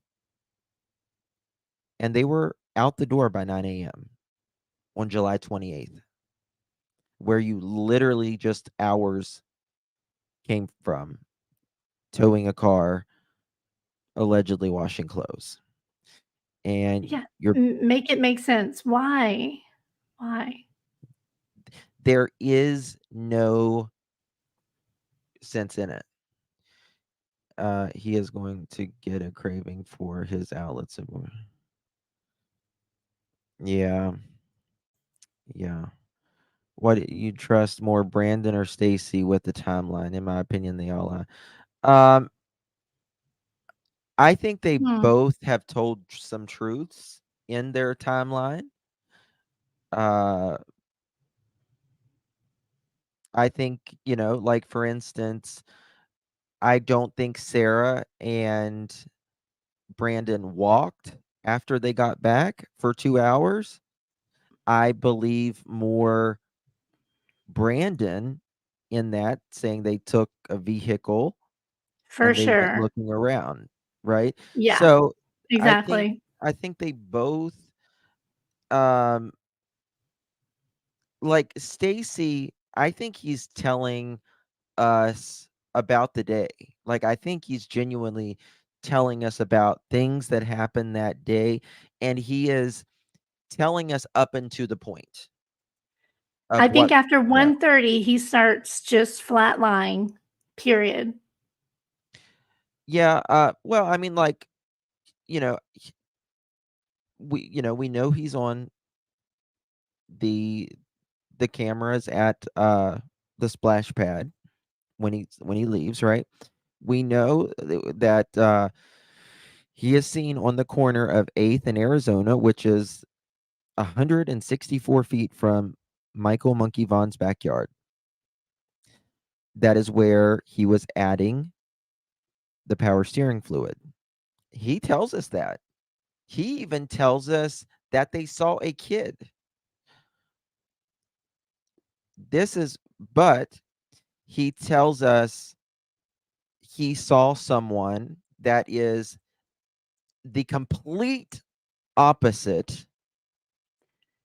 and they were out the door by 9 a.m. on July 28th, where you literally just hours came from towing a car, allegedly washing clothes. And Yeah. you're Make it make sense. Why? Why? there is no sense in it. He is going to get a craving for his outlets. Yeah, yeah. What do you trust more, Brandon or Stacy with the timeline? In my opinion, they all are. I think they Hmm. both have told some truths in their timeline. Uh, I think, like for instance, I don't think Sarah and Brandon walked after they got back for 2 hours. I believe more Brandon in that, saying they took a vehicle For and they went sure. looking around, right? Yeah, So I think exactly. I think they both um like Stacy, I think he's telling us about the day. Like I think he's genuinely telling us about things that happened that day, and he is telling us up into the point I of think what. after Yeah. 1:30, he starts just flat lying, period. Yeah, well, I mean, like, you know, we know he's on the the cameras at the splash pad when he leaves, right? We know that he is seen on the corner of 8th and Arizona, which is 164 feet from Michael Monkey Vaughn's backyard. That is where he was adding the power steering fluid. He tells us that. He even tells us that they saw a kid. This is, but he tells us he saw someone that is the complete opposite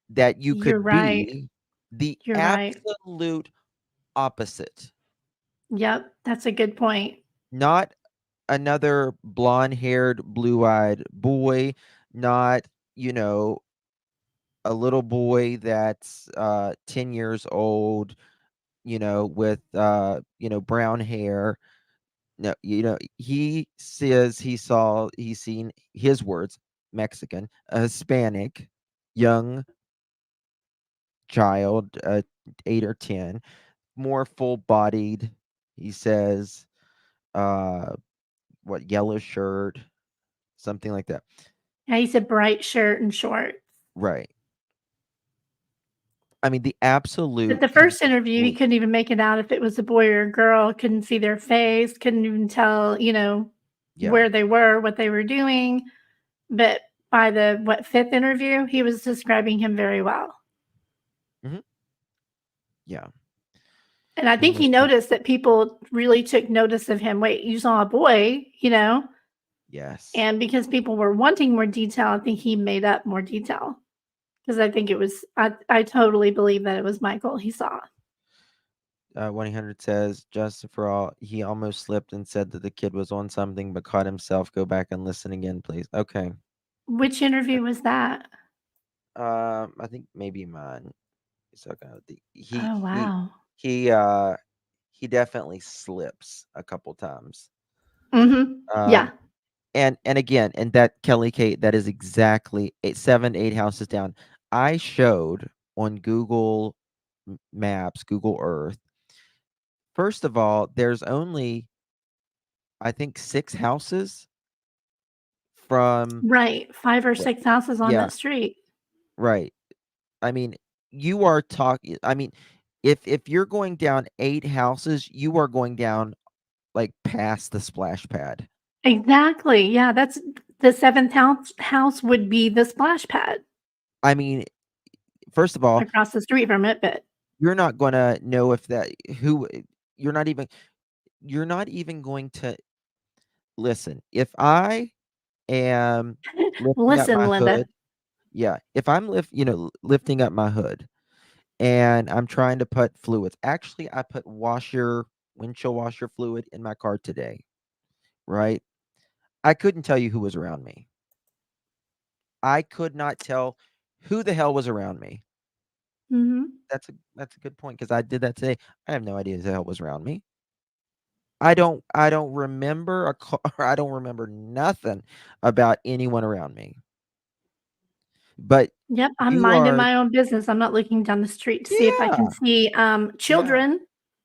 that you You're could right. be, the You're right. absolute opposite. Yep, that's a good point. Not another blonde-haired, blue-eyed boy, not, you know, a little boy that's 10 years old, with brown hair. No, he says he's seen, his words, Mexican, a Hispanic young child, 8 or 10, more full-bodied. He says, uh, what, yellow shirt, something like that. Yeah, he's a bright shirt and shorts. Right. I mean, the But absolute the first interview, he complete. couldn't even make it out if it was a boy or a girl, couldn't see their face, couldn't even tell, Yeah. where they were, what they were doing. But by the fifth interview, he was describing him very well. Mhm. Yeah. And I He think he most def noticed that people really took notice of him. Wait, you saw a boy. Yes. And because people were wanting more detail, I think he made up more detail. Because I think it was, I totally believe that it was Michael he saw. 1-800 says, Justin for all, he almost slipped and said that the kid was on something, but caught himself. Go back and listen again, please. Okay. Which interview was that? I think maybe mine. So he Oh, he wow. he uh he definitely slips a couple times. Mhm. Um Yeah. and again, and that Kelly Kate, that is exactly 8 houses down. I showed on Google Maps, Google Earth. First of all, there's only, I think, 6 houses from Right. 5 or what. 6 houses on Yeah, that street. right. I mean, you are talking, I mean, if you're going down 8 houses, you are going down like past the splash pad. Exactly. Yeah, that's the seventh house would be the splash pad I mean, first of all, across the street from it, but you're not gonna know if that who you're not even going to listen. If I am lifting up listen, my Linda. hood, yeah, if I'm lifting up my hood and I'm trying to put fluids. Actually, I put windshield washer fluid in my car today, right? I couldn't tell you who was around me. I could not tell who the hell was around me. Mhm. That's a good point because I did that today. I have no idea who the hell was around me. I don't remember a car. I don't remember nothing about anyone around me. But Yep, I'm you minding are, my own business. I'm not looking down the street to see if I can yeah, see, yeah, children.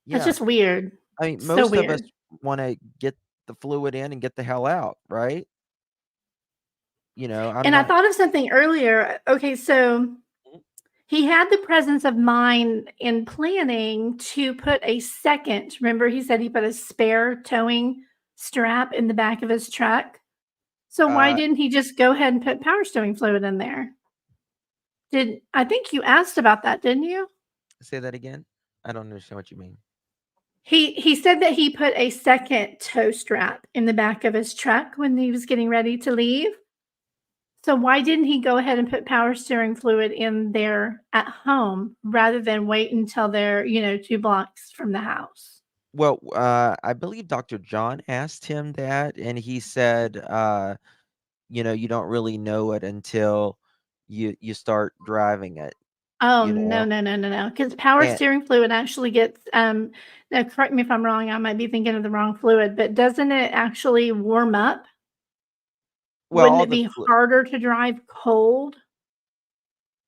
That's yeah. just weird. I mean, So most of us weird. want to get the fluid in and get the hell out, right? I'm And I not. thought of something earlier. Okay, so he had the presence of mind in planning to put a second, remember he said he put a spare towing strap in the back of his truck? So why Uh, didn't he just go ahead and put power steering fluid in there? I think you asked about that, didn't you? say that again. I don't understand what you mean. He said that he put a second tow strap in the back of his truck when he was getting ready to leave. So why didn't he go ahead and put power steering fluid in there at home rather than wait until they're, 2 blocks from the house? Well, I believe Dr. John asked him that, and he said, you don't really know it until you start driving it, Oh, you no, know. no, no, no, no. Because power And steering fluid actually gets, now correct me if I'm wrong, I might be thinking of the wrong fluid, but doesn't it actually warm up? well, Wouldn't all it be harder to drive cold?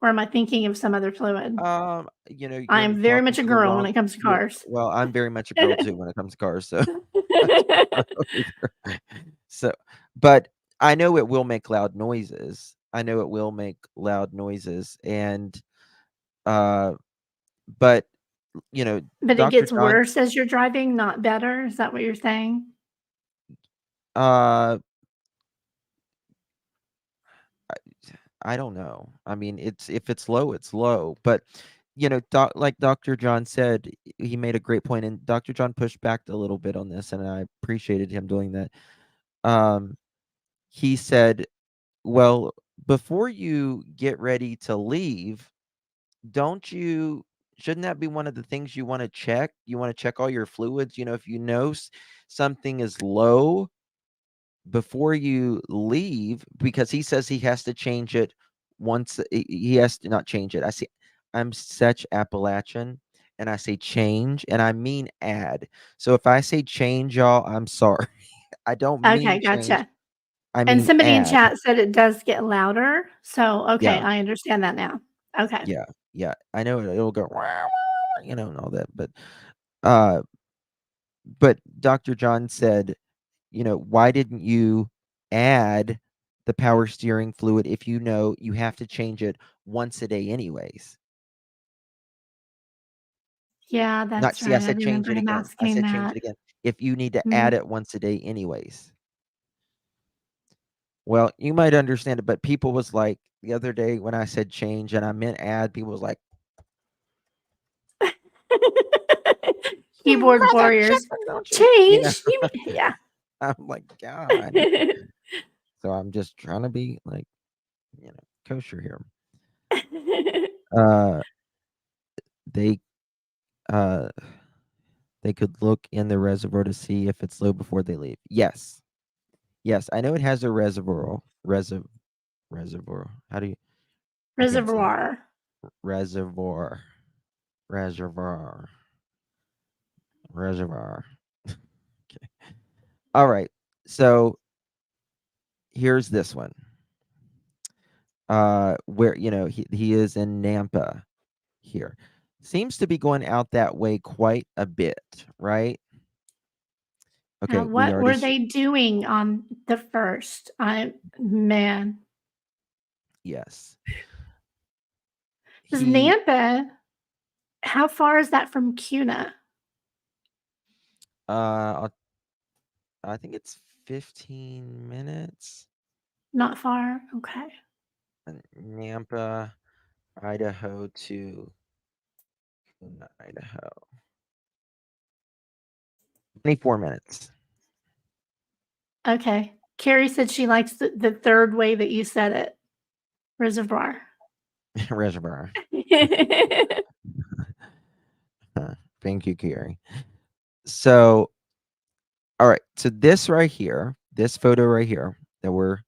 Or am I thinking of some other fluid? I you're am very talking much a to the girl when wrong. it comes to You're cars. well, I'm very much a girl too when it comes to cars, so that's I don't either. So, but I know it will make loud noises. I know it will make loud noises, and uh, but you know, But it Dr. gets John, worse as you're driving, not better? Is that what you're saying? uh, I, I don't know. I mean, it's if it's low, it's low. But like Dr. John said, he made a great point, and Dr. John pushed back a little bit on this, and I appreciated him doing that. Um, he said, "Well, before you get ready to leave, don't you? Shouldn't that be one of the things you want to check? You want to check all your fluids. If you know something is low." Before you leave, because he says he has to change it once he has to not change it. I'm such Appalachian and I say change and I mean add. So if I say change, y'all, I'm sorry. I don't Okay, mean change. gotcha. I And mean somebody in add. chat said it does get louder. So, okay, Yeah, I understand that now. Okay. yeah, yeah. I know it'll go, and all that, uh, but Dr. John said, why didn't you add the power steering fluid if you know you have to change it once a day anyways? Yeah, Not that's see, I right. I said change remember it him again. I asking said change that. it again. If you need to add Mhm. it once a day anyways. Well, you might understand it, but people was like the other day when I said change and I meant add, people was like, "You Keyboard gotta check warriors. it, don't you?" Change. Yeah. I'm like, God. So I'm just trying to be like, kosher here. Uh, they uh they could look in the reservoir to see if it's low before they leave. Yes. Yes, I know it has a reservoir. How do you I can't say it. Reservoir. Reservoir. Reservoir. Reservoir. Okay. All right. So here's this one. Where he is in Nampa here. Seems to be going out that way quite a bit, right? Now, Okay, we what already were they doing on the first? Man, yes. because He Nampa, how far is that from Cuna? I think it's 15 minutes. Not far. Okay. Nampa, Idaho to Kuna, Idaho. 24 minutes. Okay. Carrie said she likes the third way that you said it. Reservoir. Reservoir. Thank you, Carrie. So, all right. So this right here, this photo right here that we're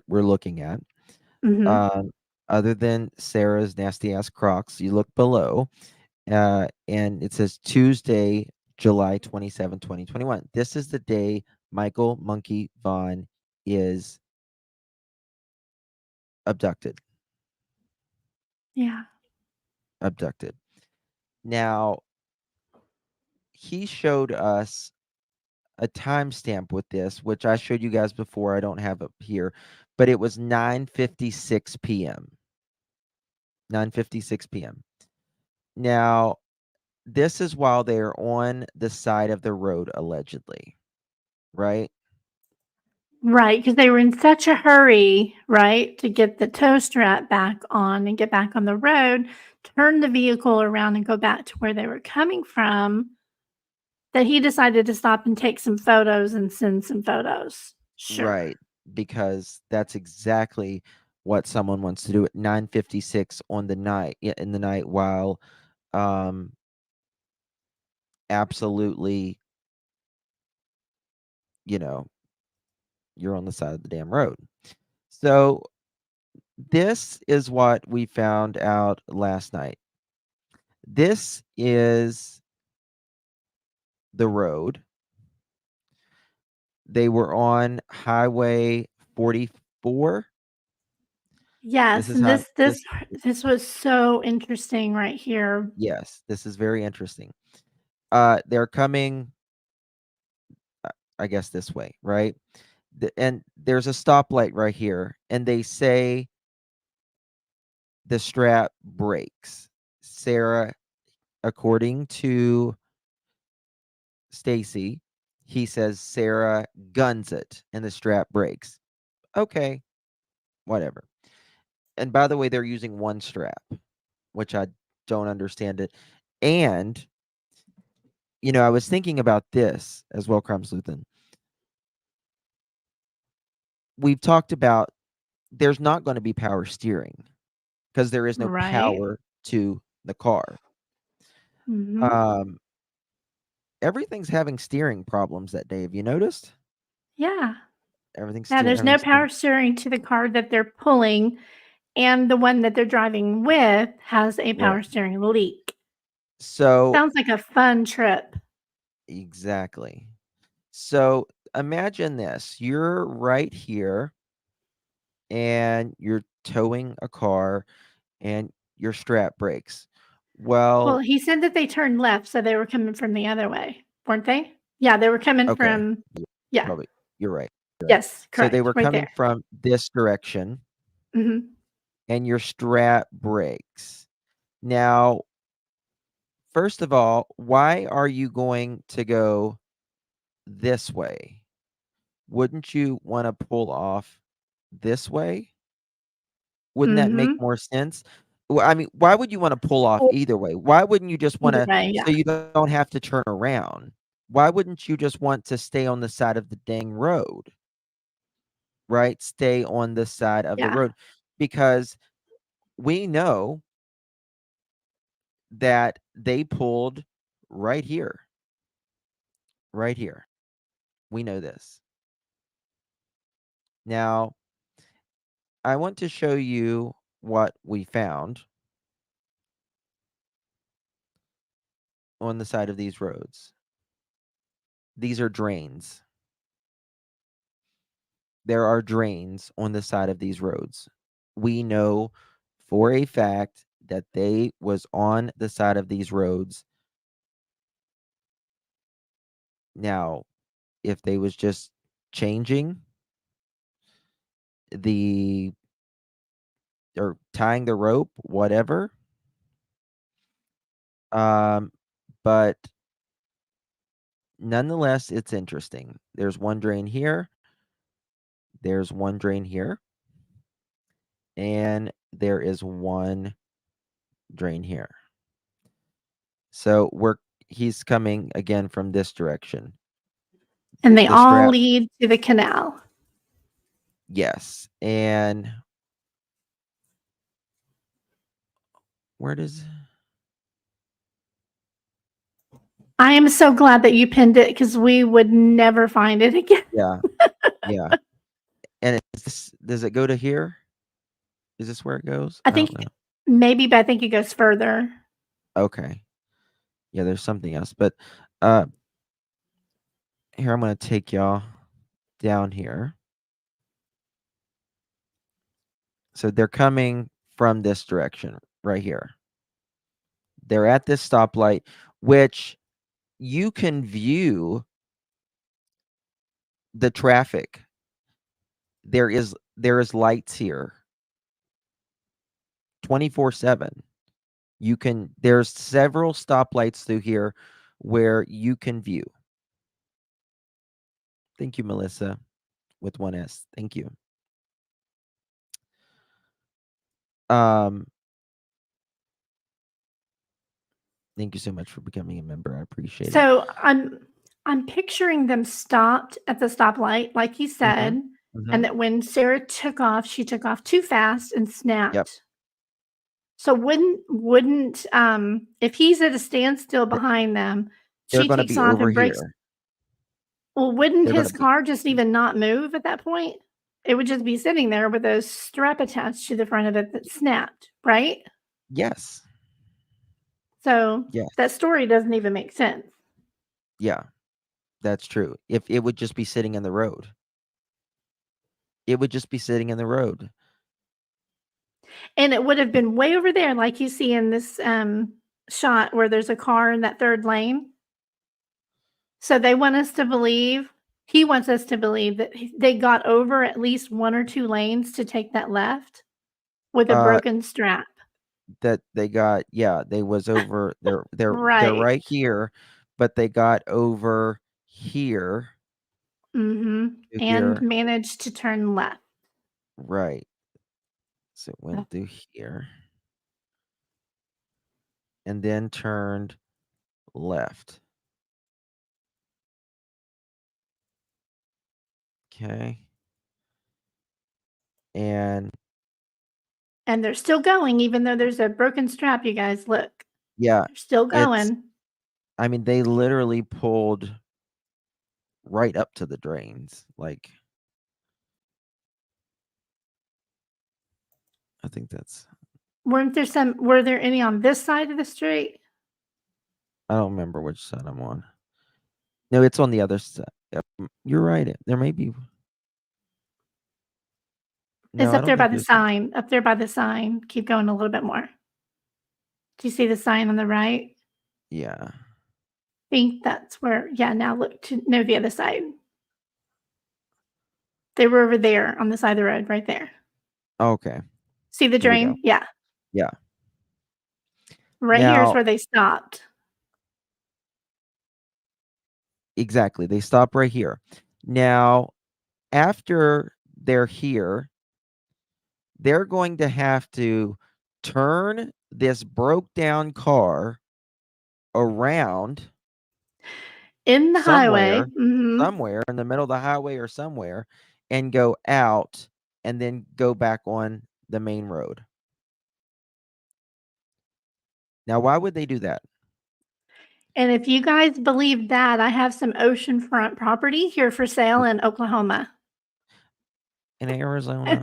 looking at, Mhm. other than Sarah's nasty ass Crocs, you look below, and it says Tuesday, July 27, 2021. This is the day Michael Monkey Vaughn is abducted. Yeah. Abducted. Now, he showed us a timestamp with this, which I showed you guys before. I don't have it here, but it was 9:56 p.m. 9:56 p.m. Now, this is while they're on the side of the road, allegedly, right? Right, because they were in such a hurry, right, to get the tow strap back on and get back on the road, turn the vehicle around and go back to where they were coming from, that he decided to stop and take some photos and send some photos. Sure. Right, because that's exactly what someone wants to do at 9:56 on the night in the night while um absolutely, you know, you're on the side of the damn road. So this is what we found out last night. This is the road. They were on Highway 44. This Yes, is and how this was so interesting right here. yes, this is very interesting. They're coming, I guess, this way, right? And there's a stoplight right here, and they say the strap breaks. Sarah, according to Stacy, he says Sarah guns it and the strap breaks. Okay, whatever. And by the way, they're using one strap, which I don't understand it. And, I was thinking about this as well, Crime Sleuth. We've talked about there's not going to be power steering because there is no Right? power to the car. Mhm. Um, everything's having steering problems that day. Have you noticed? Yeah. Everything's Yeah, steering. there's no Everything's steering. power steering to the car that they're pulling, and the one that they're driving with has a Right. power steering leak. So Sounds like a fun trip. exactly. So imagine this: you're right here, and you're towing a car, and your strap breaks. Well, Well, he said that they turned left, so they were coming from the other way, weren't they? Yeah, they were coming okay, from yeah. probably you're right. You're right. Yes, So they correct, were right coming there. from this direction, Mhm. and your strap breaks. Now, first of all, why are you going to go this way? Wouldn't you want to pull off this way? Wouldn't that make Mhm. more sense? Well, I mean, why would you want to pull off Well, either way? Why wouldn't you just want either to way, so yeah. you don't have to turn around? Why wouldn't you just want to stay on the side of the dang road? Right? Stay on the side of the Yeah. road because we know that they pulled right here. Right here. We know this. Now, I want to show you what we found on the side of these roads. These are drains. There are drains on the side of these roads. We know for a fact that they was on the side of these roads. Now, if they was just changing the or tying the rope, whatever. But nonetheless, it's interesting. There's one drain here, There's one drain here. And there is one drain here. So he's coming again from this direction. And they The all strap, lead to the canal. yes. And where does I am so glad that you pinned it because we would never find it again. yeah. And does it go to here? Is this where it goes? I I think don't know. maybe, but I think it goes further. Okay. Yeah, there's something else. But here, I'm gonna take y'all down here. So they're coming from this direction right here. They're at this stoplight, which you can view the traffic. There is lights here 24/7. There's several stoplights through here where you can view. Thank you, Melissa, with one S. Thank you. Thank you so much for becoming a member. I appreciate it. So I'm picturing them stopped at the stoplight, like you said, and that when Sarah took off, she took off too fast and snapped. Yep. So wouldn't if he's at a standstill behind them, They're she gonna takes be off over and brakes. here. Well, wouldn't They're his gonna be- car just even not move at that point? It would just be sitting there with a strap attached to the front of it that snapped, right? Yes. So Yes. that story doesn't even make sense. Yeah, that's true. If it would just be sitting in the road. It would just be sitting in the road. And it would have been way over there, like you see in this shot where there's a car in that third lane. So they want us to believe, he wants us to believe that they got over at least one or two lanes to take that left with a broken strap. That they got, they was over they're Right. right here, but they got over here. And Here. managed to turn left. Right. So it went through here. And then turned left. Okay. And they're still going, even though there's a broken strap, you guys, look. yeah, They're still going. I mean, they literally pulled right up to the drains. Like, I think that's. Were there any on this side of the street? I don't remember which side I'm on. No, it's on the other side. You're right. There may be. No, It's I up don't there by think the sign. Up there by the sign. Keep going a little bit more. Do you see the sign on the right? Yeah. I think that's where, now look to no, the other side. They were over there on the side of the road, right there. Okay. See the Here we go. drain? Yeah. Yeah. Right here is where they stopped. Exactly. They stop right here. Now, after they're here, they're going to have to turn this broke down car around in the highway, somewhere in the middle of the highway or somewhere, and go out and then go back on the main road. Now, why would they do that? And if you guys believe that, I have some oceanfront property here for sale in Oklahoma. In Arizona?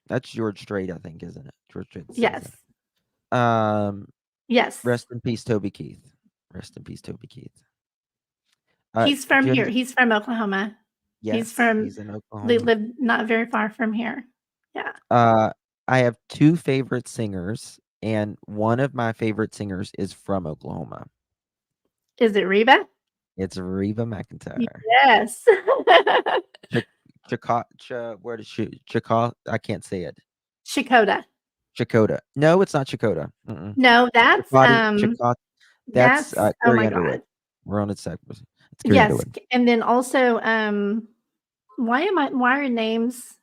That's George Strait, I think, isn't it? George Strait. Yes. Yes. Rest in peace, Toby Keith. Rest in peace, Toby Keith. He's from here. He's from Oklahoma. Yes, he's in Oklahoma. They live not very far from here. Yeah. I have two favorite singers, and one of my favorite singers is from Oklahoma. Is it Reba? It's Reba McEntire. Yes. Where does she? Chakotah? I can't say it. Chakotah. No, it's not Chakotah. No, that's Chakotah. That's oh my God. We're on its side. Yes, and then also Why are names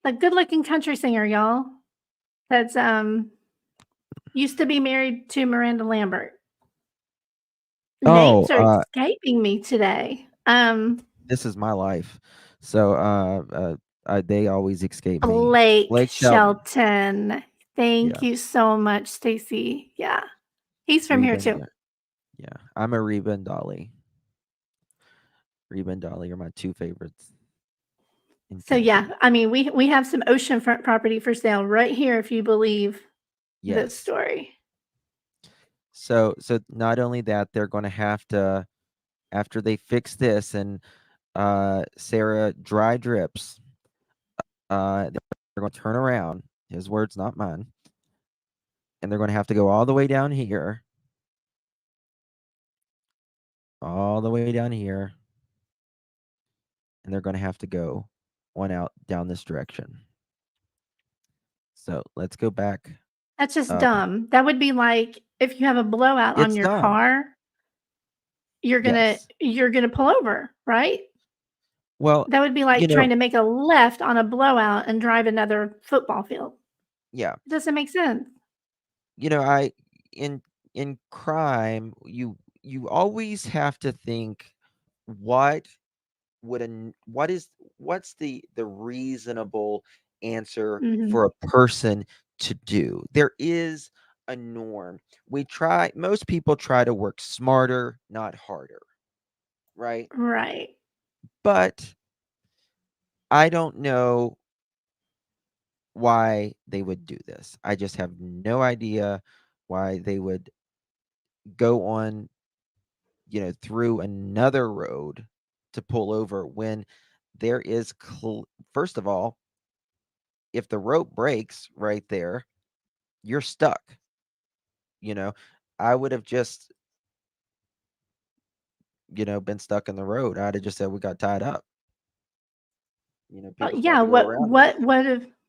the good-looking country singer, y'all, that's, used to be married to Miranda Lambert. Oh, Names are escaping me today. This Is My Life. So they always escape me. Blake Shelton. Shelton. Thank Yeah. you so much, Stacy. Yeah. He's from here Reba and too. yeah. I'm a Reba and Dolly. Reba and Dolly are my two favorites in So yeah, country. I mean, we have some oceanfront property for sale right here if you believe this Yes. story. So not only that, they're going to have to, after they fix this and Sarah dry drips, they're going to turn around. His words, not mine. And they're going to have to go all the way down here. All the way down here. And they're going to have to go on out down this direction. So let's go back. That's just dumb. That would be like if you have a blowout on It's your dumb. car, you're gonna pull over, right? Well, That would be like trying to make a left on a blowout and drive another football field. Yeah. It doesn't make sense. I in crime, you always have to think what's the reasonable answer for a person to do. There is a norm. Most people try to work smarter, not harder. Right? Right. But I don't know why they would do this. I just have no idea why they would go on, through another road to pull over when there is, first of all, if the rope breaks right there, you're stuck. I would have just, been stuck in the road. I'd have just said we got tied up. People Yeah, start to go around us.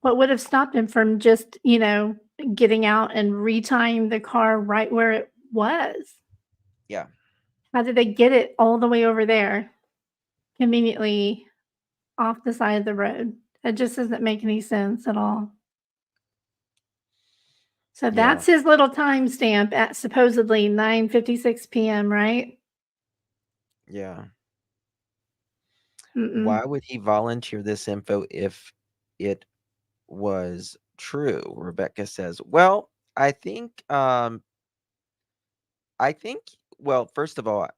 what would have stopped him from just, getting out and retying the car right where it was? Yeah. How did they get it all the way over there conveniently off the side of the road? That just doesn't make any sense at all. So that's his little timestamp at supposedly 9:56 PM, right? Yeah. Mm-mm. Why would he volunteer this info if it was true? Rebecca says, well, I think, well, first of all,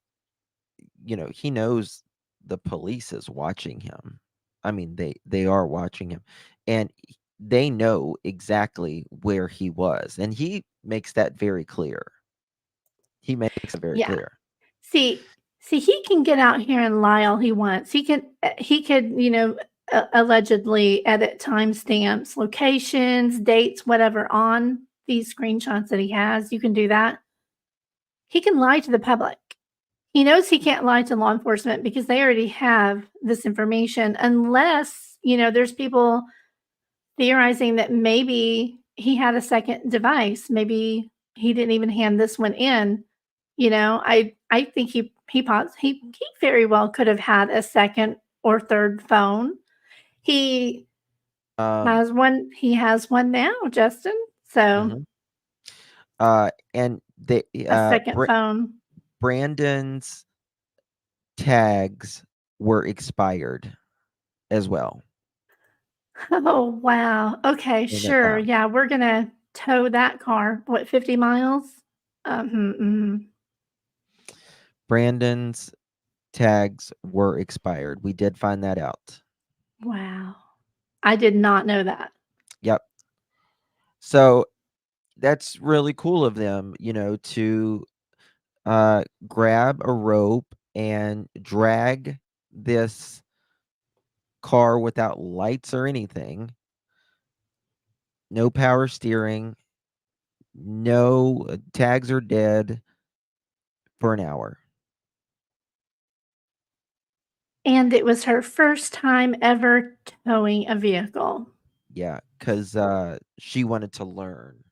he knows the police is watching him. I mean, they are watching him, and they know exactly where he was, and he makes that very clear. He makes it very clear. See, he can get out here and lie all he wants. He could, allegedly edit timestamps, locations, dates, whatever on these screenshots that he has. You can do that. He can lie to the public. He knows he can't lie to law enforcement because they already have this information, unless, there's people theorizing that maybe he had a second device. Maybe he didn't even hand this one in. I think he very well could have had a second or third phone. He has one. He has one now, Justin. So and the a second phone. Brandon's tags were expired as well. Oh wow. Okay, sure. Yeah, we're gonna tow that car. What, 50 miles? Brandon's tags were expired. We did find that out. Wow. I did not know that. Yep. So that's really cool of them, to grab a rope and drag this car without lights or anything. No power steering. No tags are dead for an hour. And it was her first time ever towing a vehicle. Yeah, because she wanted to learn.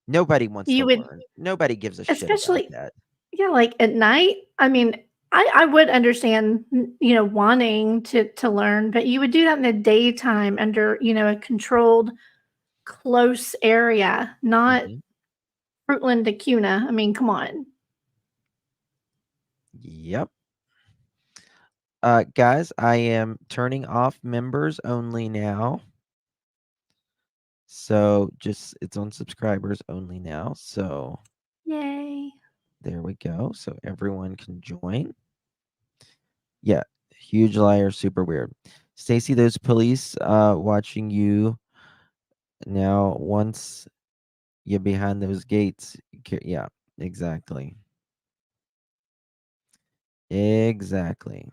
Nobody wants to learn. Nobody gives a shit about that. Yeah, like at night. I mean, I would understand, wanting to learn, but you would do that in the daytime under, a controlled, close area, not Mhm. Fruitland to Cuna. I mean, come on. Yep. Guys, I am turning off members only now. So just it's on subscribers only now. So Yay. there we go. So everyone can join. Yeah, huge liar, super weird. Stacy, those police watching you now once you're behind those gates. Yeah, exactly. Exactly.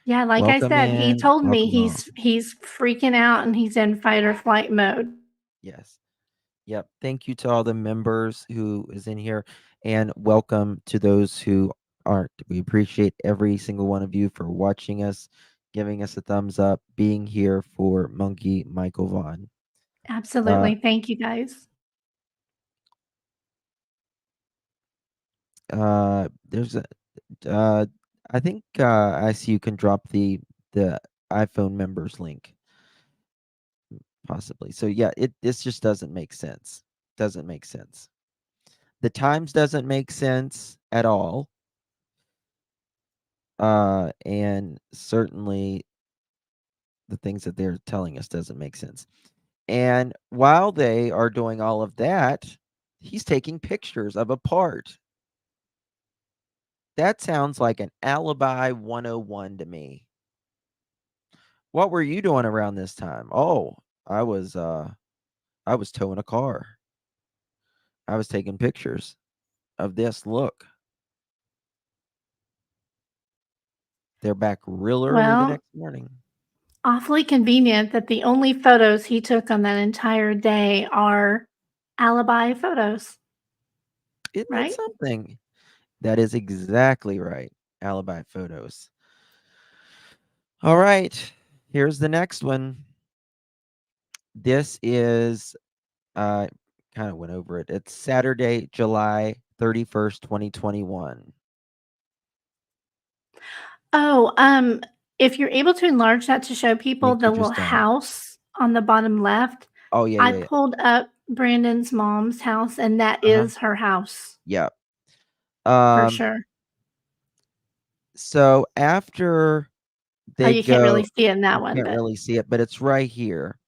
Yeah, like I Welcome said, he in. told me Welcome off. he's freaking out and he's in fight or flight mode. Yes. Yep. Thank you to all the members who is in here, and welcome to those who aren't. We appreciate every single one of you for watching us, giving us a thumbs up, being here for Monkey Michael Vaughn. Absolutely. Thank you guys. There's a I think I see you can drop the iPhone members link possibly. So yeah, this just doesn't make sense. Doesn't make sense. The times doesn't make sense at all. And certainly the things that they're telling us doesn't make sense. And while they are doing all of that, he's taking pictures of a part. That sounds like an Alibi 101 to me. What were you doing around this time? Oh, I was towing a car. I was taking pictures of this. Look. They're back real early the Well, next morning. awfully convenient that the only photos he took on that entire day are alibi photos, Isn't that right? something? That is exactly right. Alibi photos. All right. Here's the next one. This is kind of went over it. It's Saturday, July 31st, 2021. Oh, if you're able to enlarge that to show people Thank the you, little Justine. house on the bottom left, Oh, yeah, I yeah, yeah. pulled up Brandon's mom's house, and that Uh-huh. is her house Yeah. for sure. So after Oh, they you can't really go, see it in that you one, can't but really see it, but it's right here.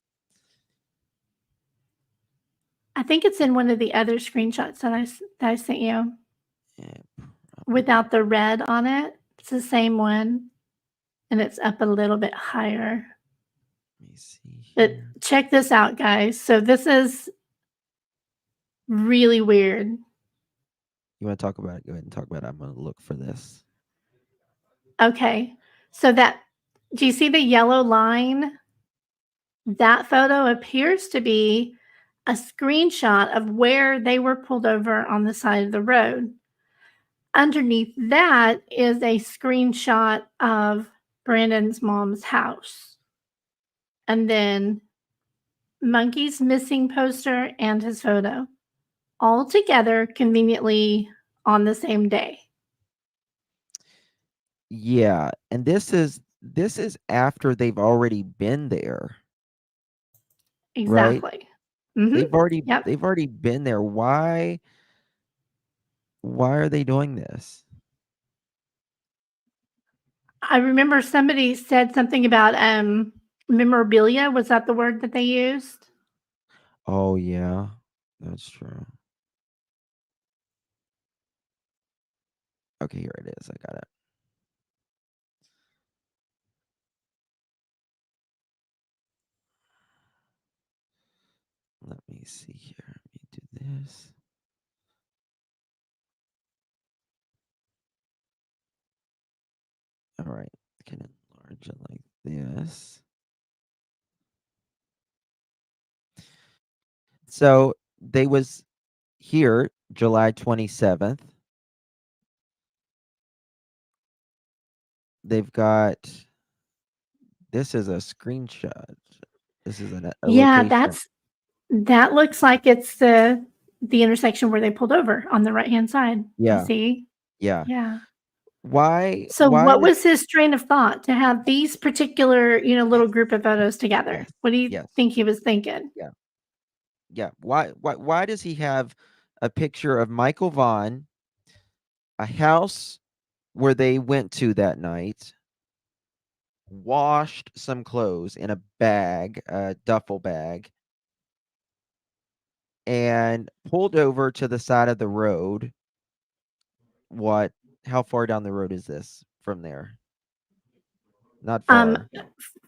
I think it's in one of the other screenshots that I sent you Yeah, without the red on it. It's the same one, and it's up a little bit higher. let me see But here. check this out, guys. So this is really weird. You want to talk about it? Go ahead and talk about it. I'm going to look for this. Okay. So do you see the yellow line? That photo appears to be a screenshot of where they were pulled over on the side of the road. Underneath that is a screenshot of Brandon's mom's house. And then Monkey's missing poster and his photo, all together conveniently on the same day. Yeah, and this is after they've already been there, right? Exactly. Mm-hmm. Yep. They've already been there. Why are they doing this? I remember somebody said something about memorabilia. Was that the word that they used? Oh yeah, that's true. Okay, here it is. I got it. Let me see here. Let me do this. All right, can enlarge it like this. So they was here July 27th. They've got this is a screenshot. This is a Yeah, location. that looks like it's the intersection where they pulled over on the right-hand side. You Yeah, see? yeah. Yeah. Why So why what did was his train of thought to have these particular, little group of photos together? yes, What do you yes, think he was thinking? yeah, yeah. Why does he have a picture of Michael Vaughn, a house where they went to that night, washed some clothes in a bag, a duffel bag, and pulled over to the side of the road? What How far down the road is this from there? Not Um, far.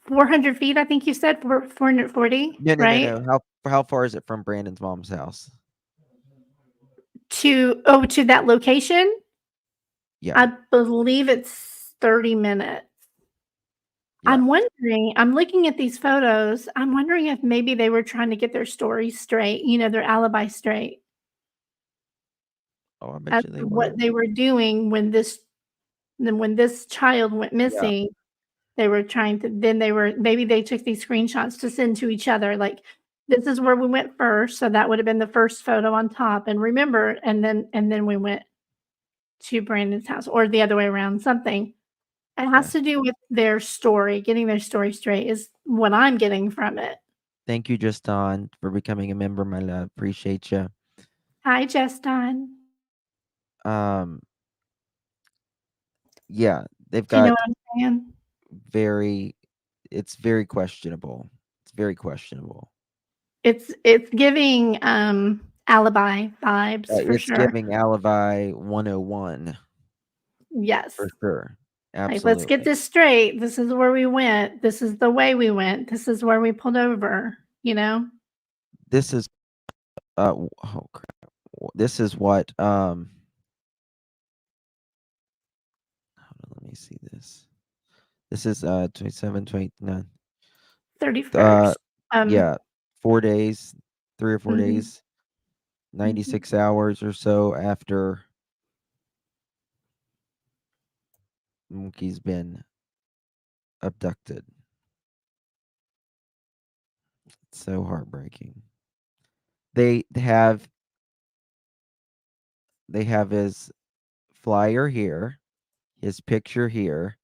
400 feet, I think you said, 440, No, no, no, right? no. How far is it from Brandon's mom's house? To that location? Yeah. I believe it's 30 minutes. Yeah. I'm looking at these photos, I'm wondering if maybe they were trying to get their story straight, their alibi straight Oh, I as bet you they to what were. they were doing when this child went Yeah. missing. They were trying to then they were maybe they took these screenshots to send to each other, like, "This is where we went first," so that would have been the first photo on top, and remember and then we went to Brandon's house, or the other way around, something. It has Yeah. to do with their story, getting their story straight is what I'm getting from it. Thank you, Justin, for becoming a member, my love. Appreciate you. Hi, Justin. Um, yeah, they've Do you know got what I'm saying? very it's very questionable. It's very questionable. It's giving, Alibi vibes for It's sure. giving Alibi 101 Yes. for sure. Like, "Let's get Absolutely. this straight. This is where we went. This is the way we went. This is where we pulled over," you know? This is oh crap. This is what hold on, let me see this. This is 27, 29. Uh 31st. yeah, 4 days, 3 or 4 Mhm, days, mhm. 96 hours or so after Monkey's been abducted. It's so heartbreaking. They have his flyer here, his picture here.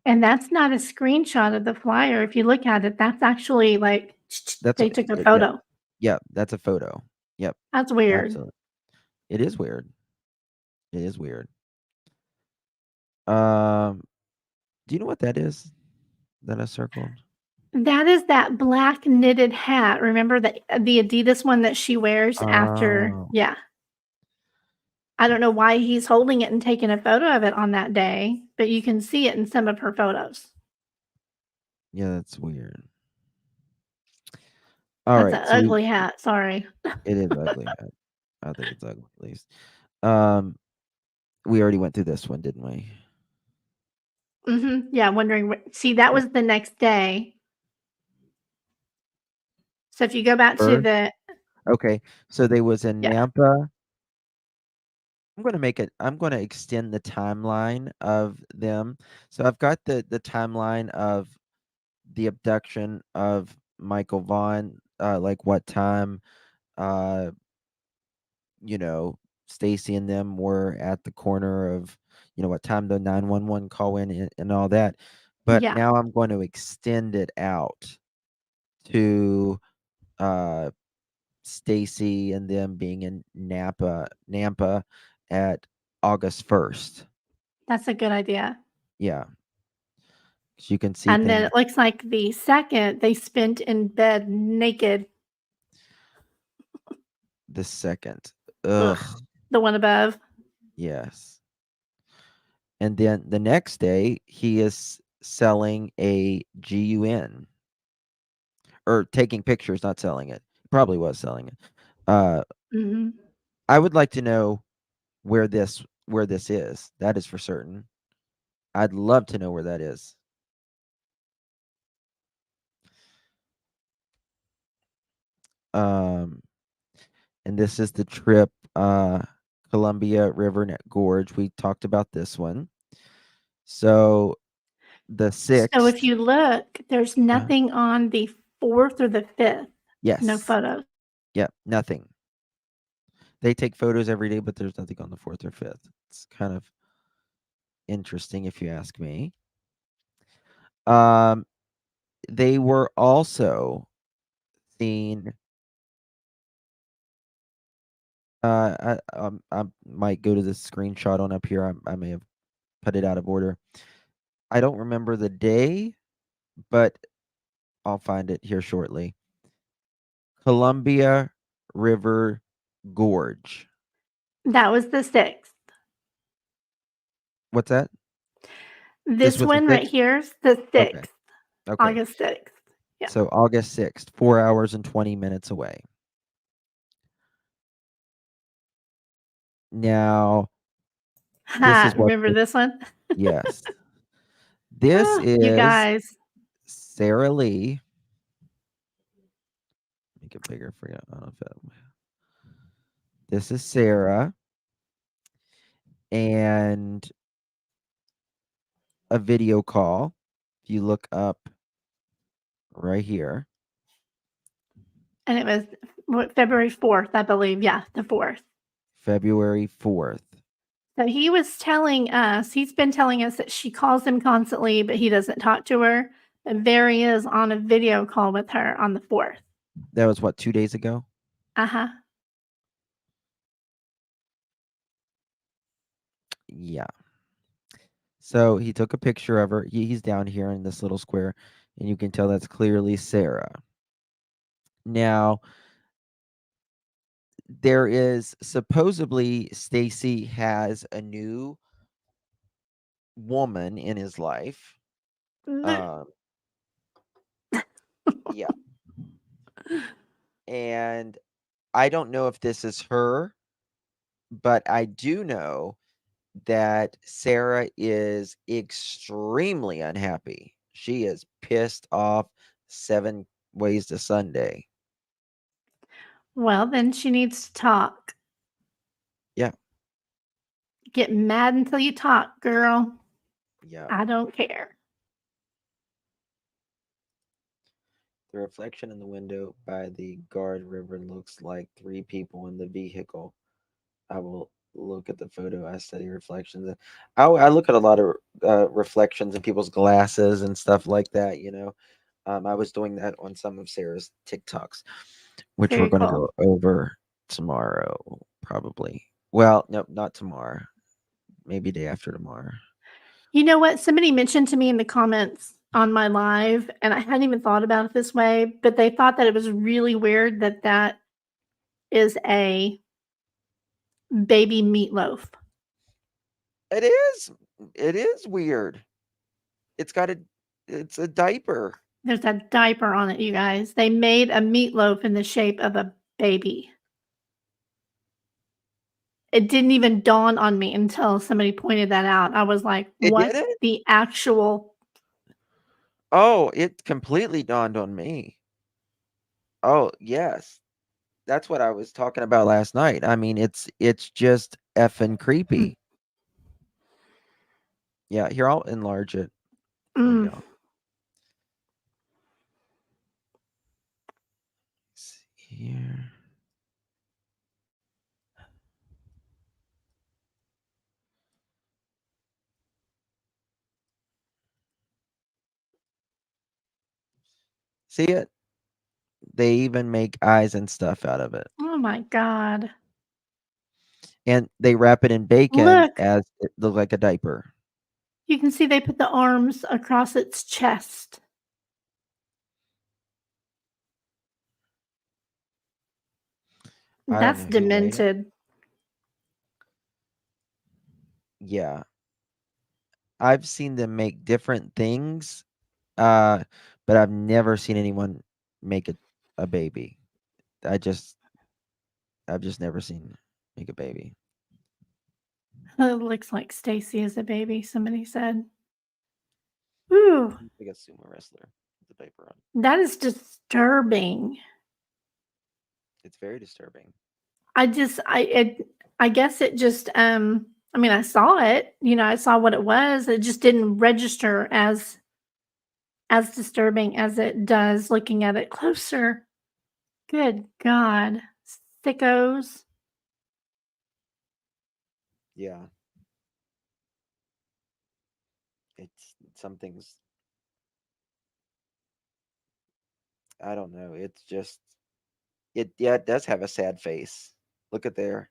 And that's not a screenshot of the flyer. If you look at it, that's actually, like, That's they took a yeah, photo. yeah, that's a photo. Yep, That's weird. absolutely. It is weird. It is weird. Um, do you know what that is that I circled? That is that black knitted hat. Remember the Adidas one that she wears after Oh, yeah. I don't know why he's holding it and taking a photo of it on that day, but you can see it in some of her photos. yeah, that's weird. All That's an right, so ugly hat, sorry. it is ugly. I think it's ugly at least. Um, we already went through this one, didn't we? Mhm, yeah, wondering what see, that Yeah. was the next day. So if you go back to First, the okay. So they was in yeah, Nampa. I'm gonna extend the timeline of them. So I've got the timeline of the abduction of Michael Vaughn, like what time uh, you know, Stacy and them were at the corner of, what time the 911 call in and all that. But yeah, now I'm going to extend it out to uh Stacy and them being in Nampa at August 1st. that's a good idea. Yeah. 'Cause you can see And then things it looks like the second they spent in bed naked. the second. Ugh, Ugh. the one above. Yes. And then the next day he is selling a GUN, or taking pictures, not selling it. Probably was selling it. Uh, Mhm. I would like to know where this is. That is for certain. I'd love to know where that is. Um, and this is the trip, Columbia River Neck Gorge. We talked about this one. So the So if 6th, you look, there's uh, nothing on the 4th or the 5th. No yes, photos. yep, nothing. They take photos every day, but there's nothing on the 4th or 5th. It's kind of interesting if you ask me. They were also seen. I might go to the screenshot on up here. I may have put it out of order. I don't remember the day, but I'll find it here shortly. Columbia River Gorge. That was the 6th. What's that? This was the one right 6th? here is the 6th, Okay. Okay. August 6th. Yeah. So August 6th, 4 hours and 20 minutes away. Now, this is what Remember this one? yes. This You is guys. Sarah Lee. Make it bigger for you. I don't know if that. This is Sarah. And a video call. If you look up right here. And it was February 4th, I believe. Yeah, the 4th. February 4th. So he was telling us, he's been telling us that she calls him constantly, but he doesn't talk to her. And there he is on a video call with her on the 4th. That was what, 2 days ago? Uh-huh. Yeah. So he took a picture of her. He's down here in this little square, and you can tell that's clearly Sarah. Now, there is supposedly Stacy has a new woman in his life. Yeah. And I don't know if this is her, but I do know that Sarah is extremely unhappy. She is pissed off 7 ways to Sunday. Well, then she needs to talk. Yeah. Get mad until you talk, girl. Yeah. I don't care. The reflection in the window by the guard river looks like 3 people in the vehicle. I will look at the photo. I study reflections. I look at a lot of reflections in people's glasses and stuff like that, you know. I was doing that on some of Sarah's TikToks, which we're Very going to cool. go over tomorrow, probably. Well, no, not tomorrow. Maybe day after tomorrow. You know what? Somebody mentioned to me in the comments on my live, and I hadn't even thought about it this way, but they thought that it was really weird that that is a baby meatloaf. It is. It is weird. It's a diaper. There's a diaper on it, you guys. They made a meatloaf in the shape of a baby. It didn't even dawn on me until somebody pointed that out. I was like, It what didn't? the actual. Oh, it completely dawned on me. Oh, yes. That's what I was talking about last night. I mean, it's just effing creepy. Yeah, here, I'll enlarge it for Mm. y'all. Let's see here. See it? They even make eyes and stuff out of it. Oh my God. And they wrap it in bacon Look. as it looks like a diaper. You can see they put the arms across its chest. I That's don't know who made it. demented. Yeah. I've seen them make different things, but I've never seen anyone make a baby. I've just never seen make a baby. It looks like Stacy is a baby, somebody said. Ooh, Like a sumo wrestler with a diaper on. that is disturbing. It's very disturbing. I guess it just I mean I saw it, I saw what it was. It just didn't register as disturbing as it does looking at it closer. Good God. Sickos. Yeah. It's something's, I don't know. It's just it does have a sad face. Look at there.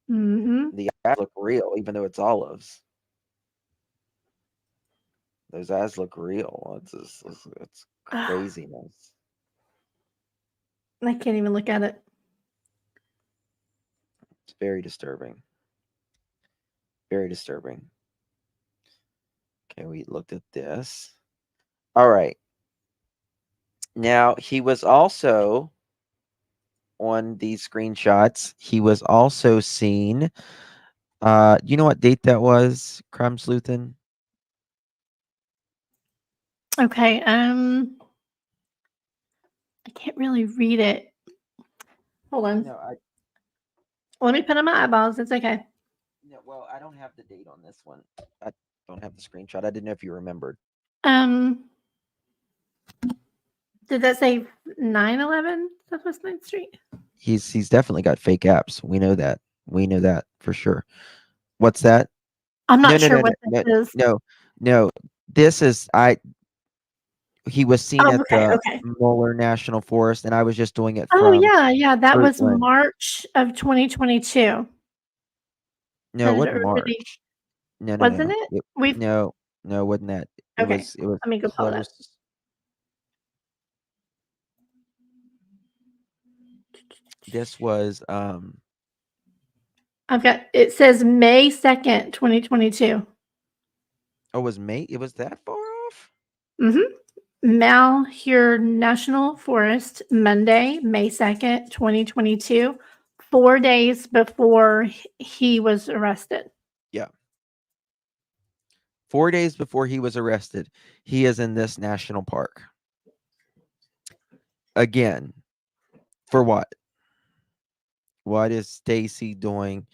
Mm-hmm. The eyes look real, even though it's olives. Those eyes look real. It's craziness. I can't even look at it. It's very disturbing. Very disturbing. Okay, we looked at this. All right. Now, he was also on these screenshots. He was also seen. You know what date that was, Crime Sleuthin? Okay. I can't really read it. Hold on. No, Let me put on my eyeballs. It's okay. no. Well, I don't have the date on this one. I don't have the screenshot. I didn't know if you remembered. Did that say 911 Southwest 9th Street? He's definitely got fake apps. We know that. We know that for sure. What's that? I'm No, not no, sure no, what no, this is. no, no. This is he was seen Oh, at okay, the okay. Mueller National Forest, and I was just doing it Oh, from yeah. That was Fruitland. March of 2022. No, it Had wasn't already, March. No, no, wasn't no. it? We've No, no, it wasn't that. It okay. was Let me go pull it up. close. This was I've got it says May 2nd, 2022. oh, was May? It was that far off? Malheur National Forest, Monday, May 2nd, 2022, 4 days before he was arrested. Yeah. 4 days before he was arrested, he is in this national park. Again, for what? What is Stacy doing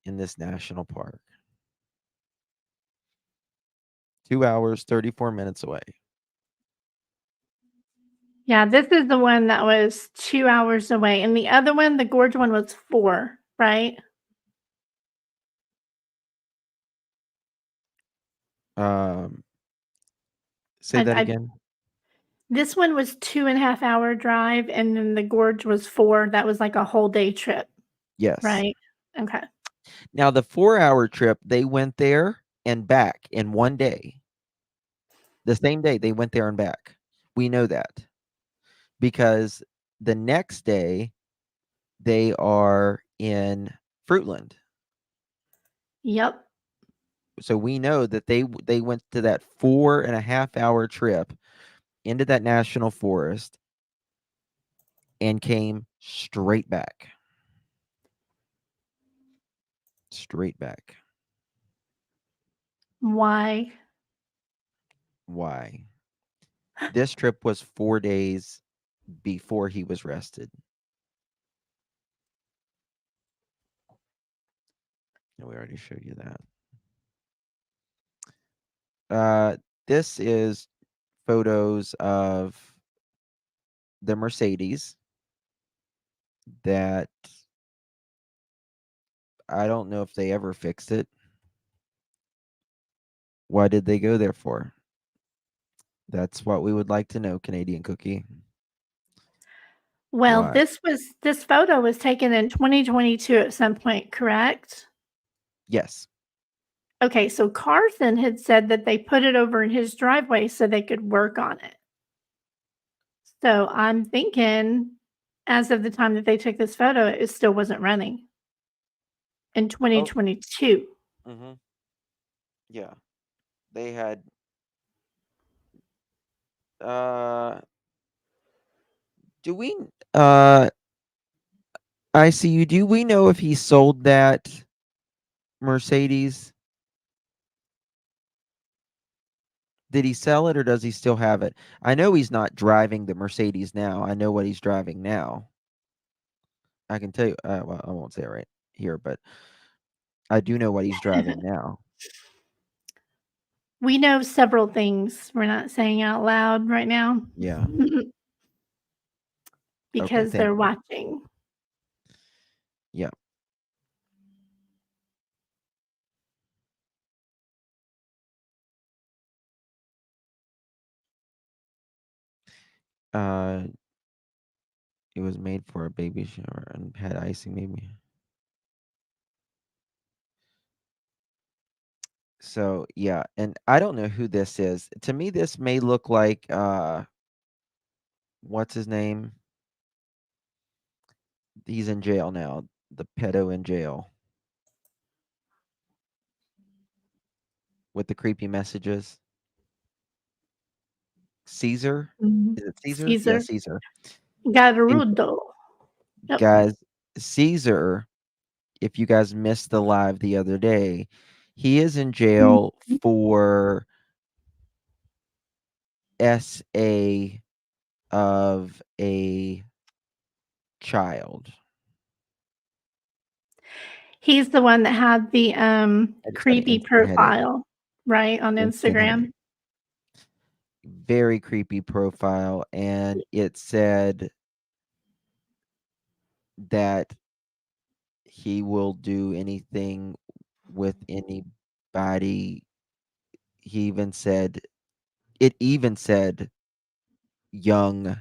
in this national park? 2 hours, 34 minutes away. Yeah, this is the one that was 2 hours away, and the other one, the gorge one, was 4, right? Say that again. This one was 2.5 hour drive, and then the gorge was 4. That was like a whole day trip, Yes. right? Okay. Now the 4-hour trip, they went there and back in one day. The same day they went there and back. We know that because the next day they are in Fruitland. Yep. So we know that they went to that 4.5-hour trip into that national forest and came straight back. Straight back. Why? Why? This trip was 4 days before he was arrested. And we already showed you that. This is photos of the Mercedes that I don't know if they ever fixed it. Why did they go there for? That's what we would like to know, Canadian Cookie. Well, Why? this photo was taken in 2022 at some point, correct? Yes. Okay, so Carson had said that they put it over in his driveway so they could work on it. So I'm thinking, as of the time that they took this photo, it still wasn't running in 2022. Mm-hmm. Yeah. They had do we I see you. Do we know if he sold that Mercedes? Did he sell it or does he still have it? I know he's not driving the Mercedes now. I know what he's driving now. I can tell you, well, I won't say it right here, but I do know what he's driving now. We know several things we're not saying out loud right now. Yeah. Because thank they're you. watching. Yeah. Uh, it was made for a baby shower and had icing, maybe. So yeah, and I don't know who this is. To me, this may look like what's his name? He's in jail now. The pedo in jail with the creepy messages. Caesar? Is it Caesar? Yeah, Caesar Caesar. Caesar. Garudo. Yep. Guys, Caesar, if you guys missed the live the other day, he is in jail for SA of a child. He's the one that had the I just got an creepy instant headache. profile, right, on Instant Instagram. headache. Very creepy profile, and it said that he will do anything with anybody. He even said it even said young.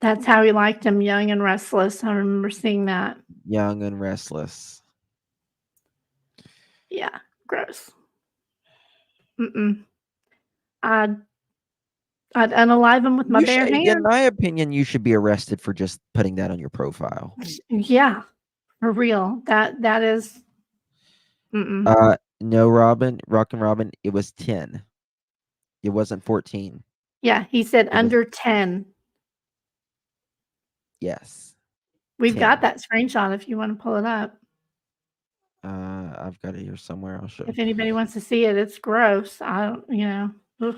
That's how he liked him, young and restless. I remember seeing that. Young and restless. Yeah, gross. I'd unalive him with my You bare should, in hands. my opinion, you should be arrested for just putting that on your profile. Yeah, for real. That is. No, Robin, Rock and Robin, it was 10. It wasn't 14. Yeah, he said It was under 10. yes. We've 10. got that screenshot if you want to pull it up. I've got it here somewhere. I'll show. If anybody wants to see it, it's gross. I don't, ugh.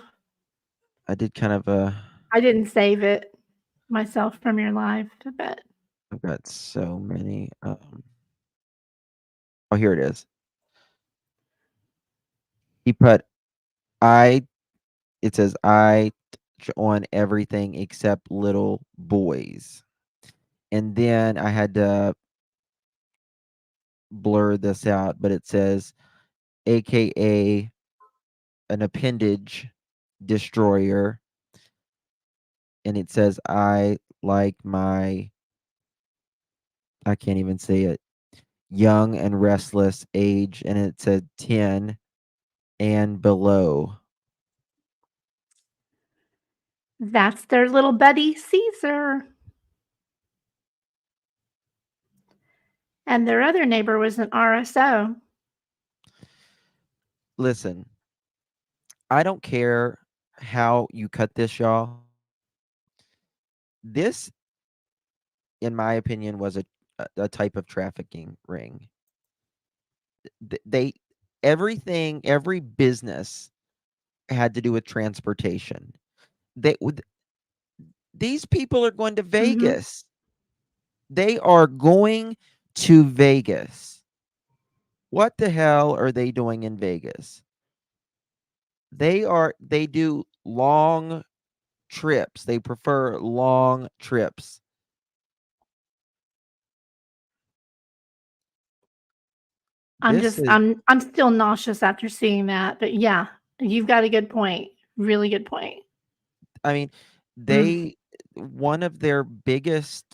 I did kind of I didn't save it myself from your live, but I've got so many. Oh, here it is. He put it says on everything except little boys. And then I had to blur this out, but it says AKA an appendage destroyer. And it says I like my I can't even say it. Young and restless age, and it said 10 and below. that's their little buddy Caesar. And their other neighbor was an RSO. Listen, I don't care how you cut this, y'all. This, in my opinion, was a type of trafficking ring. They every business had to do with transportation. These people are going to Vegas. They are going to Vegas. What the hell are they doing in Vegas? They do long trips. They prefer long trips. This is I'm still nauseous after seeing that, but yeah, you've got a good point. Really good point. I mean, they one of their biggest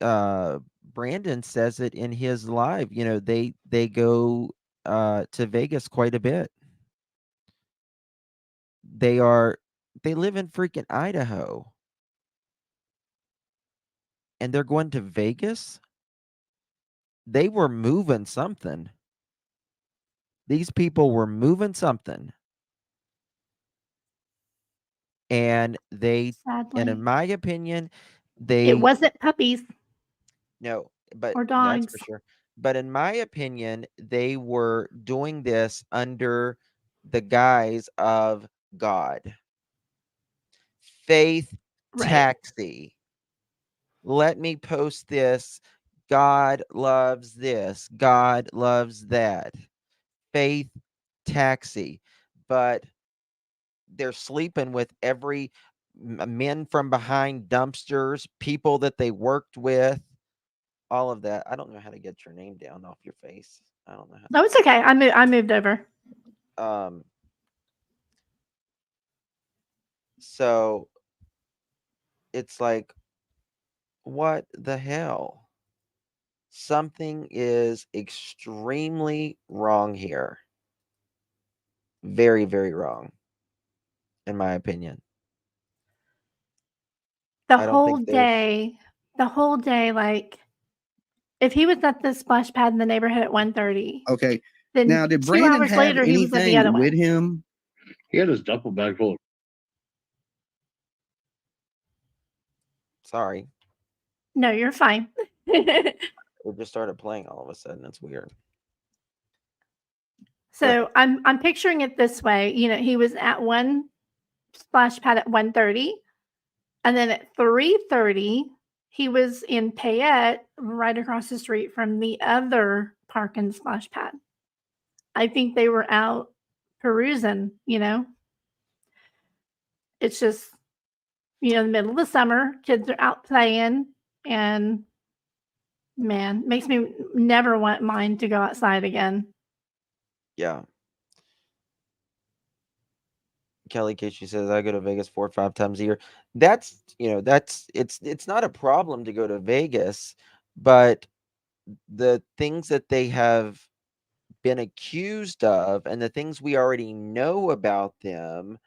Brandon says it in his live, they go to Vegas quite a bit. They live in freaking Idaho and they're going to Vegas. They were moving something. These people were moving something. And Sadly, in my opinion, it wasn't puppies no, but or that's dogs. for sure. But in my opinion, they were doing this under the guise of God. Faith Right. taxi. Let me post this. God loves this. God loves that. Faith taxi. But they're sleeping with every men from behind dumpsters, people that they worked with, all of that. I don't know how to get your name down off your face. I don't know how. No, it's okay. I moved over. Um, So it's like, what the hell? Something is extremely wrong here. Very, very wrong, in my opinion. The I don't whole think there's. day, like, if he was at the splash pad in the neighborhood at 1:30, Okay. then Now, did 2 Brandon hours have later, he was at the other anything with one. him? He had his duffel bag full of. Sorry, No, you're fine. it just started playing all of a sudden. It's weird. So I'm picturing it this way. You know, he was at one splash pad at 1:30, and then at 3:30, he was in Payette, right across the street from the other park and splash pad. I think they were out perusing, you know? It's just, you know, the middle of the summer, kids are out playing, and man, makes me never want mine to go outside again. Yeah. Kelly Casey says I go to Vegas 4 or 5 times a year. That's it's not a problem to go to Vegas, but the things that they have been accused of and the things we already know about them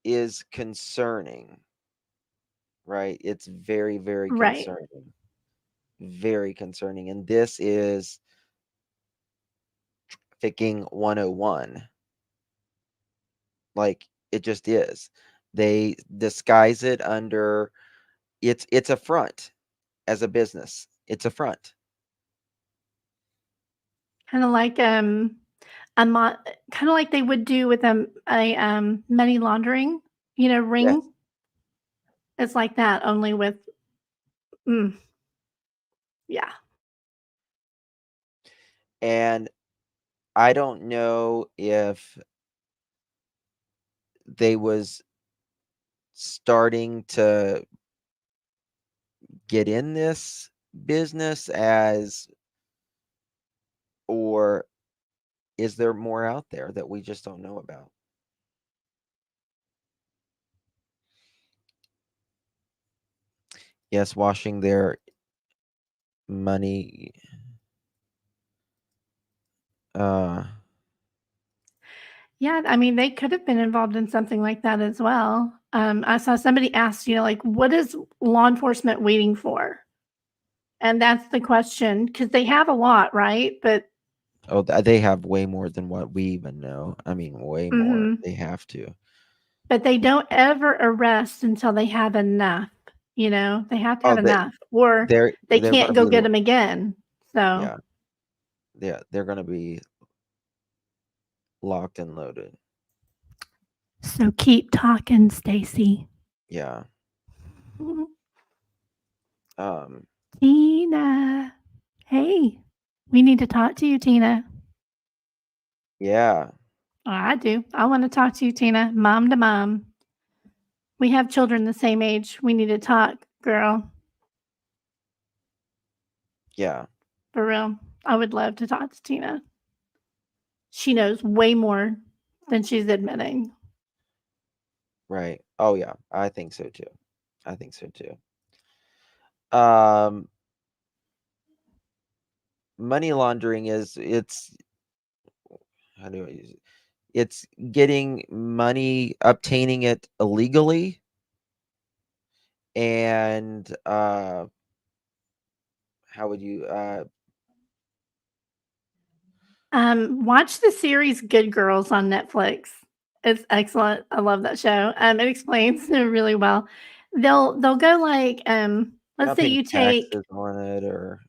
is concerning, right? It's very, very Right. concerning. Very concerning. And this is trafficking 101. Like, it just is. They disguise it under it's a front as a business. It's a front. Kinda like, kinda like they would do with, money laundering, you know, Yes. ring. It's like that, only with yeah. And I don't know if they was starting to get in this business or is there more out there that we just don't know about? Yes, washing their money. Yeah, I mean, they could have been involved in something like that as well. I saw somebody asked, you know, like, "What is law enforcement waiting for?" And that's the question because they have a lot, right? But Oh, they have way more than what we even know. I mean, way more. mhm, They have to. but they don't ever arrest until they have enough, you know? They have to Oh, have enough, or they they're can't gonna go be get them again. So yeah, yeah, they're gonna be locked and loaded. so keep talking, Stacy. Yeah. Um, Tina. Hey, we need to talk to you, Tina. yeah, Oh, I do. I want to talk to you, Tina, mom to mom. We have children the same age. We need to talk, girl. yeah, For real. I would love to talk to Tina. She knows way more than she's admitting. right. Oh yeah, I think so too. I think so too. Um, money laundering it's how do I use it? It's getting money, obtaining it illegally, and how would you Watch the series Good Girls on Netflix. It's excellent. I love that show. It explains it really well. They'll go like, let's not say paying you take taxes on it or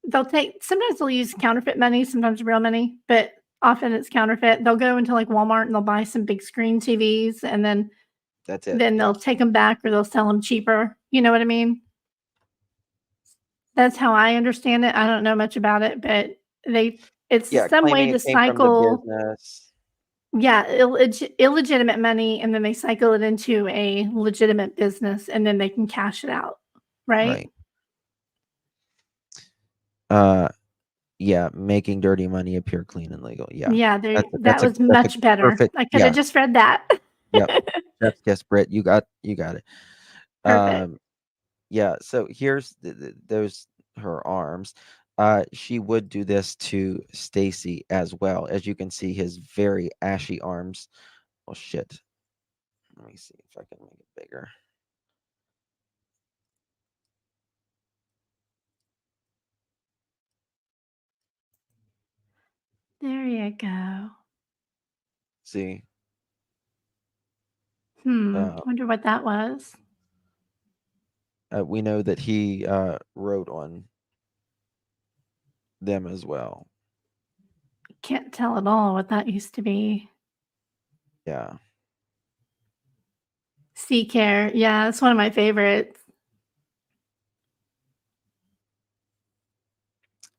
they'll take sometimes they'll use counterfeit money, sometimes real money, but often it's counterfeit. They'll go into like Walmart and they'll buy some big screen TVs and that's it. then Yeah. they'll take them back or they'll sell them cheaper. You know what I mean? That's how I understand it. I don't know much about it, but it's Yeah, some way claiming to it came from the cycle business. yeah, illegitimate money, and then they cycle it into a legitimate business, and then they can cash it out, right? Right. Yeah, making dirty money appear clean and legal. Yeah. Yeah, That's that was a much better. perfect I coulda yeah, just read that. Yep. Chef's kiss, Britt. You got it. Perfect. Yeah. So here's those her arms. She would do this to Stacy as well. As you can see, his very ashy arms. Oh shit. Let me see if I can make it bigger. There you go. See. Wonder what that was. We know that he wrote on them as well. Can't tell at all what that used to be. Yeah. Sea Care. Yeah, it's one of my favorites.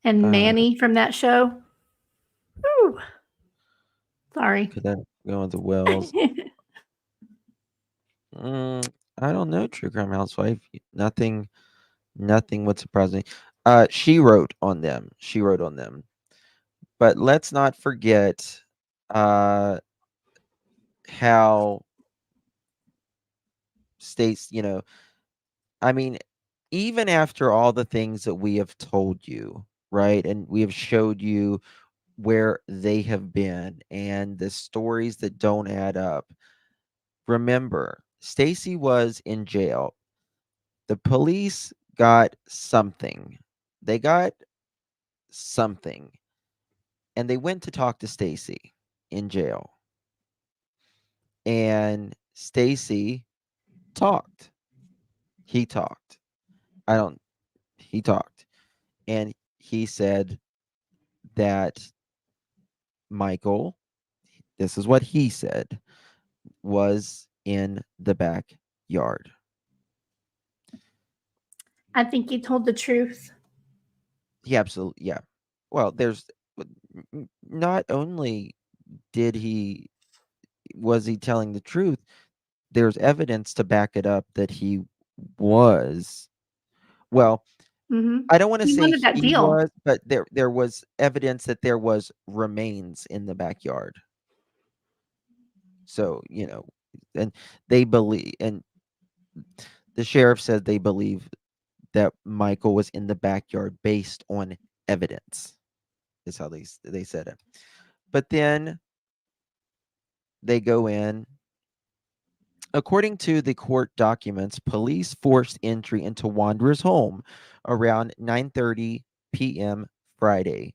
And Manny from that show. Whew. Sorry. Could that go into Wells? I don't know. True Crime Housewife. Nothing would surprise me. She wrote on them. But let's not forget how States, I mean, even after all the things that we have told you, right? And we have showed you where they have been and the stories that don't add up. Remember, Stacy was in jail. The police got something. They got something. And they went to talk to Stacy in jail. And Stacy talked. He talked. He talked. And he said that Michael, this is what he said, was in the backyard. I think he told the truth. He absolutely, yeah. Well, there's not only was he telling the truth, there's evidence to back it up that he was. Well, I don't want to He say wanted that he deal. was, but there was evidence that there was remains in the backyard. So, and they believe, and the sheriff said they believe that Michael was in the backyard based on evidence. Is how they said it. But then they go in. According to the court documents, police forced entry into Wanderer's home around 9:30 p.m. Friday,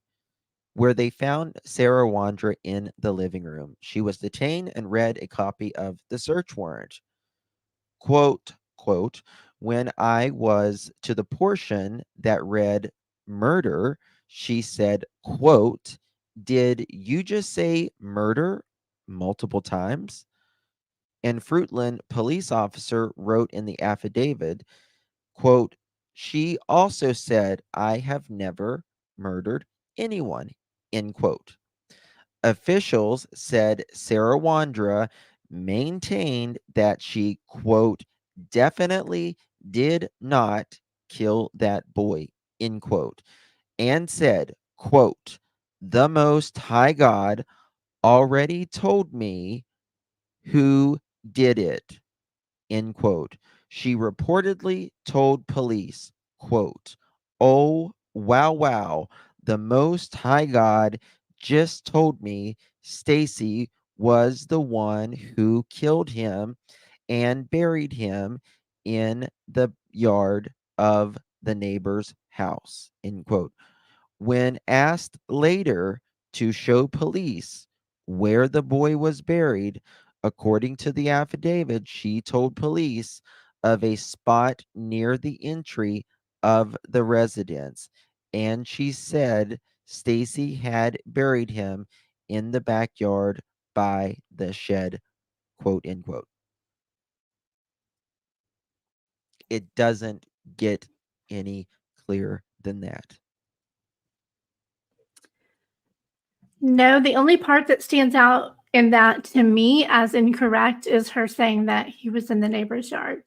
where they found Sarah Wandra in the living room. She was detained and read a copy of the search warrant. Quote, when I was to the portion that read murder, she said, quote, did you just say murder multiple times? And Fruitland police officer wrote in the affidavit, quote, she also said, I have never murdered anyone, end quote. Officials said Sarah Wandra maintained that she, quote, definitely did not kill that boy, end quote, and said, quote, the Most High God already told me who did it, end quote. She reportedly told police, quote, oh, wow, wow, the Most High God just told me Stacy was the one who killed him and buried him in the yard of the neighbor's house, end quote. When asked later to show police where the boy was buried, according to the affidavit, she told police of a spot near the entry of the residence. And she said Stacy had buried him in the backyard by the shed, quote, end quote. It doesn't get any clearer than that. No, the only part that stands out in that to me as incorrect is her saying that he was in the neighbor's yard.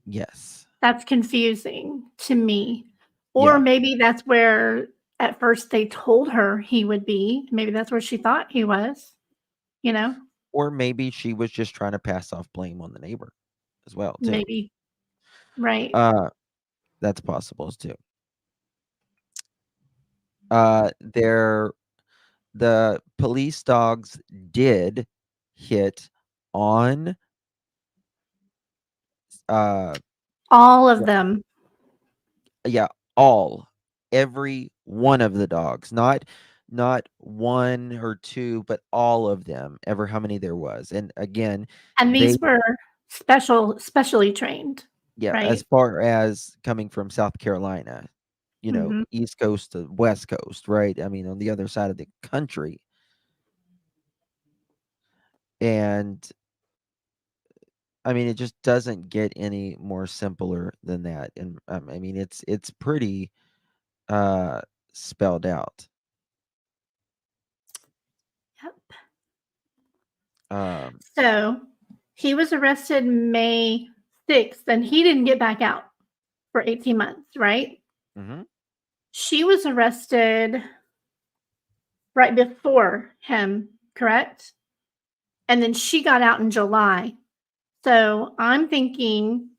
Yes. That's confusing to me. Or Yeah. maybe that's where at first they told her he would be. Maybe that's where she thought he was, you know? Or maybe she was just trying to pass off blame on the neighbor as well, too. Maybe. Right. That's possible too. The police dogs did hit on All of them. yeah, every one of the dogs, not one or two, but all of them, ever how many there was. And again, And they these were specially trained, as right? far as coming from South Carolina, Mhm. East Coast to West Coast, right? I mean, on the other side of the country. And I mean, it just doesn't get any more simpler than that. And I mean, it's pretty spelled out. Yep. Um, So he was arrested May 6th, and he didn't get back out for 18 months, right? mhm. She was arrested right before him, correct? And then she got out in July. So I'm thinking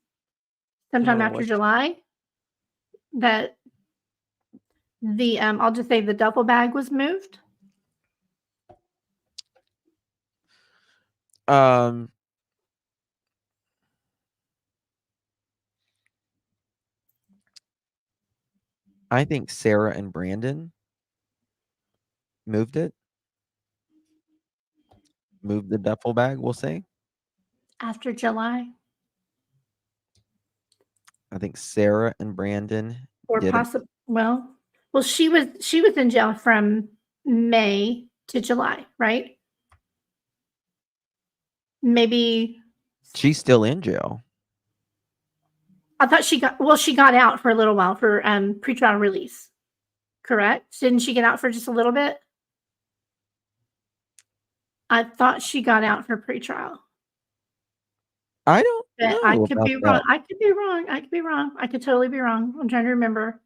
sometime Oh, after what? July that the I'll just say the duffel bag was moved. Um, I think Sarah and Brandon moved it. Moved the duffel bag, we'll say. After July, I think Sarah and Brandon or did. possibly well, she was in jail from May to July, right? Maybe She's still in jail. I thought she got out for a little while for pretrial release. Correct? Didn't she get out for just a little bit? I thought she got out for pretrial. I don't But I know could about be wrong. that. I could be wrong. I could be wrong. I could totally be wrong. I'm trying to remember.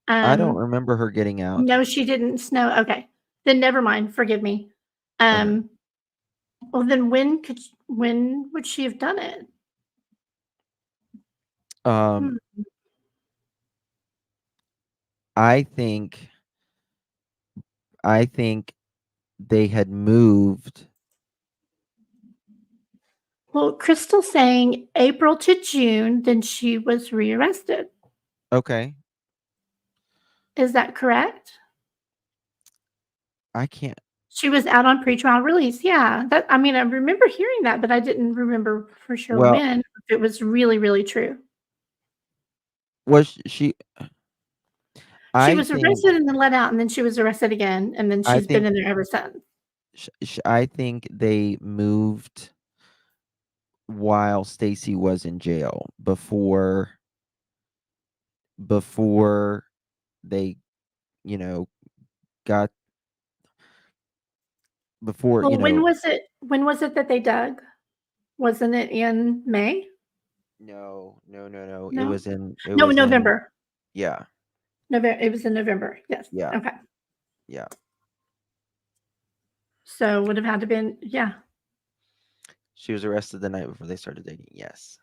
I don't remember her getting out. No, she didn't. Snow. Okay, then never mind. Forgive me. Okay. Well, then when would she have done it? Um, I think they had moved. Well, Crystal's saying April to June, then she was rearrested. Okay. Is that correct? I can't. She was out on pretrial release. Yeah, that I mean, I remember hearing that, but I didn't remember for sure Well, when. If it was really, really true. was she? She I was think. arrested and then let out, and then she was arrested again, and then I she's been think. in there ever since. I think they moved while Stacy was in jail before they, got before, Well, when was it? When was it that they dug? Wasn't it in May? No. It No, was in. no, November. Yeah. November. It was in November. Yes. Yeah. Okay. Yeah. So would have had to been yeah. She was arrested the night before they started dating. Yes.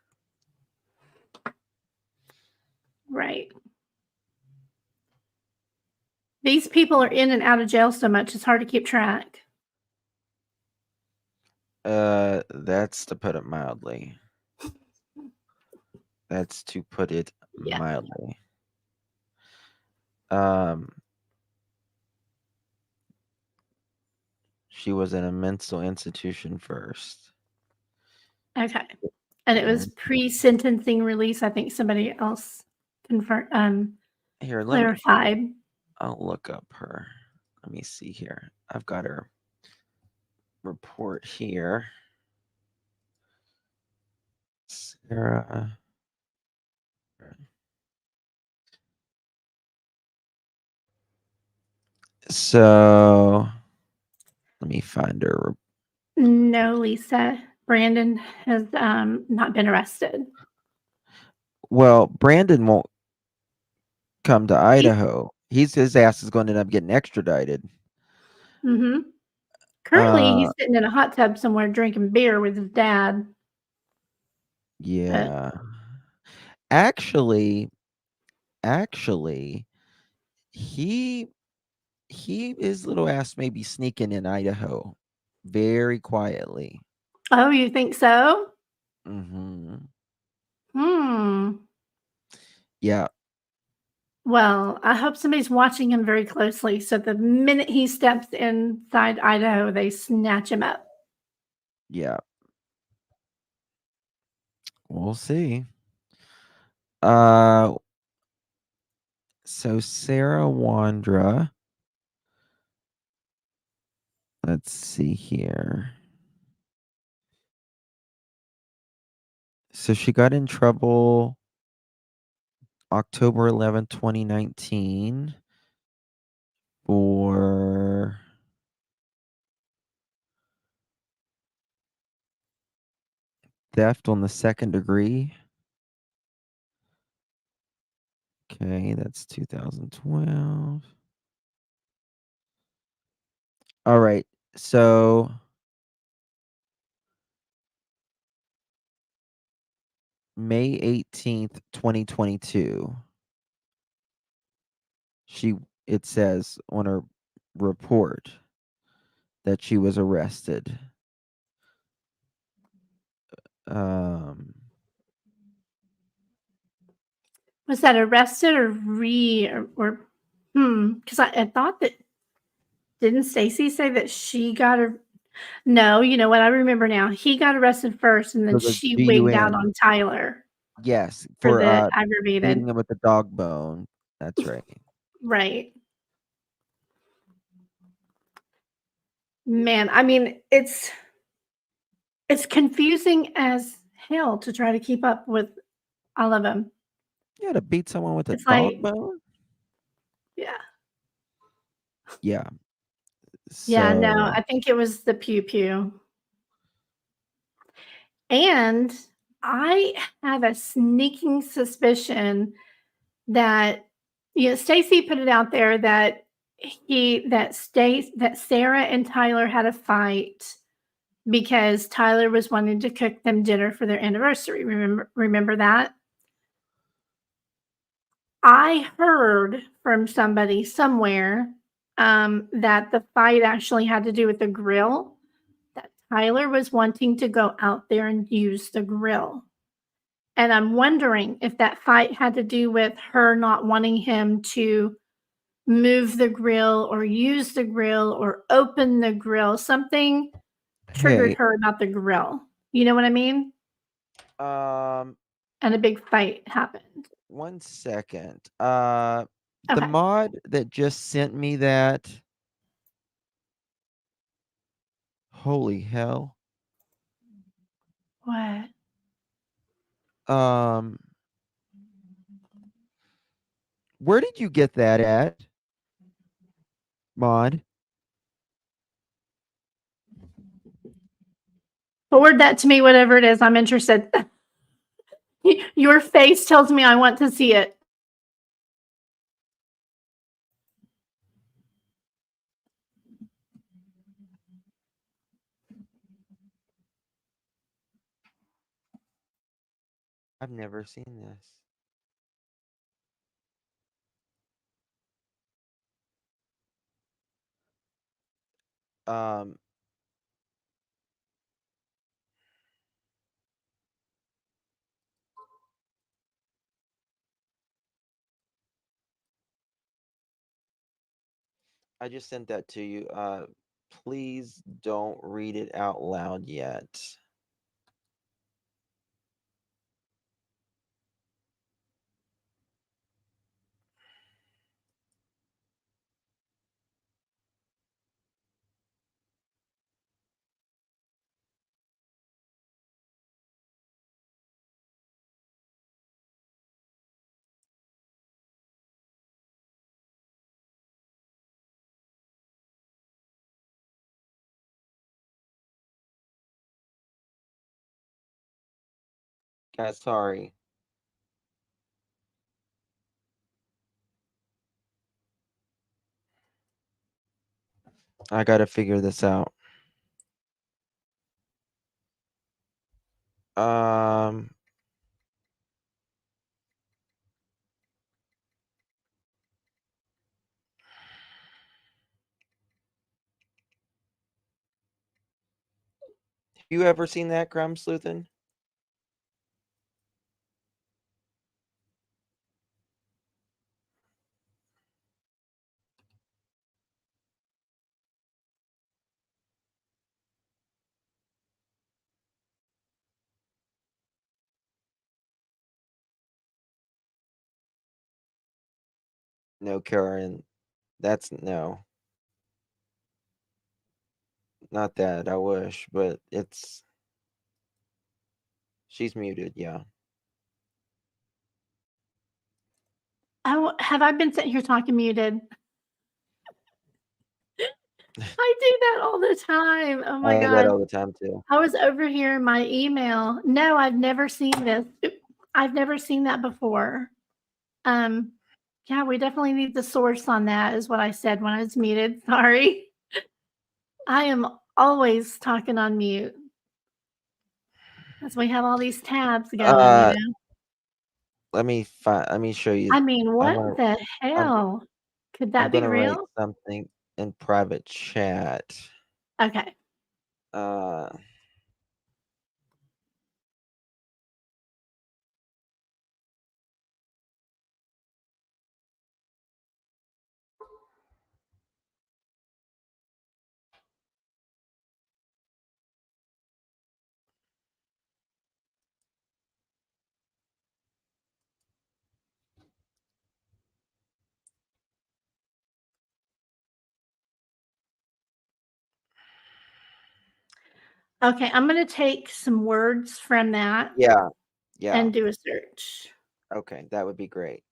Right. These people are in and out of jail so much, it's hard to keep track. That's to put it mildly. That's to put it Yeah. mildly. She was in a mental institution first. Okay. And it was pre-sentencing release. I think somebody else confirmed Here, clarified. I'll look up her. Let me see here. I've got her report here. Sarah. So let me find her. No, Lisa. Brandon has not been arrested. Well, Brandon won't come to Idaho. His ass is going to end up getting extradited. Mm-hmm. Currently, he's sitting in a hot tub somewhere drinking beer with his dad. Yeah. Actually, he his little ass may be sneaking in Idaho very quietly. Oh, you think so? Mm-hmm. Hmm. Yeah. Well, I hope somebody's watching him very closely so the minute he steps inside Idaho, they snatch him up. Yeah. We'll see. So Sarah Wandra. Let's see here. So she got in trouble October 11th, 2019 for theft on the second degree. Okay, that's 2012. All right. So May 18th, 2022. It says on her report that she was arrested. Um Was that arrested or because I thought that didn't Stacy say that she got a no, you know what? I remember now. He got arrested first and then for the she wigged out GUN. on Tyler Yes, for for the beating aggravated. him with the dog bone. That's right. Right. Man, I mean, it's confusing as hell to try to keep up with all of them. Yeah, to beat someone with a It's dog like, bone. yeah. Yeah. Yeah, no, So I think it was the pew pew. And I have a sneaking suspicion that Stacy put it out there that that Sarah and Tyler had a fight because Tyler was wanting to cook them dinner for their anniversary. Remember that? I heard from somebody somewhere that the fight actually had to do with the grill, that Tyler was wanting to go out there and use the grill. And I'm wondering if that fight had to do with her not wanting him to move the grill or use the grill or open the grill. Something triggered hey, her about the grill. You know what I mean? um, And a big fight happened. 1 second. The Okay. mod that just sent me that. Holy hell. What? Um, where did you get that at, mod? Forward that to me, whatever it is. I'm interested. Your face tells me I want to see it. I've never seen this. Um, I just sent that to you. Please don't read it out loud yet. Guys, sorry. I gotta figure this out. Um, have you ever seen that, Crumb Sleuthin? No, Karen. That's no. Not that. I wish, but it's she's muted, yeah. Oh, have I been sitting here talking muted? I do that all the time. Oh my I do that God. all the time too. I was over here in my email. No, I've never seen this. I've never seen that before. Yeah, we definitely need the source on that, is what I said when I was muted. Sorry. I am always talking on mute. As we have all these tabs going, you know. Let me show you. I mean, I'm what gonna the hell? Could I'm that be gonna write real? something in private chat. Okay. Uh Okay, I'm gonna take some words from that yeah. Yeah. and do a search. Okay, that would be great.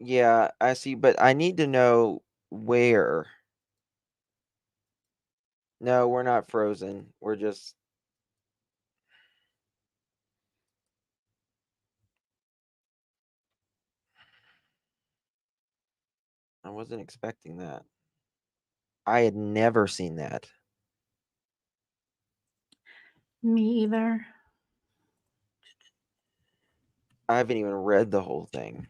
Yeah, I see, but I need to know where. No, we're not frozen. We're just I wasn't expecting that. I had never seen that. Me either. I haven't even read the whole thing.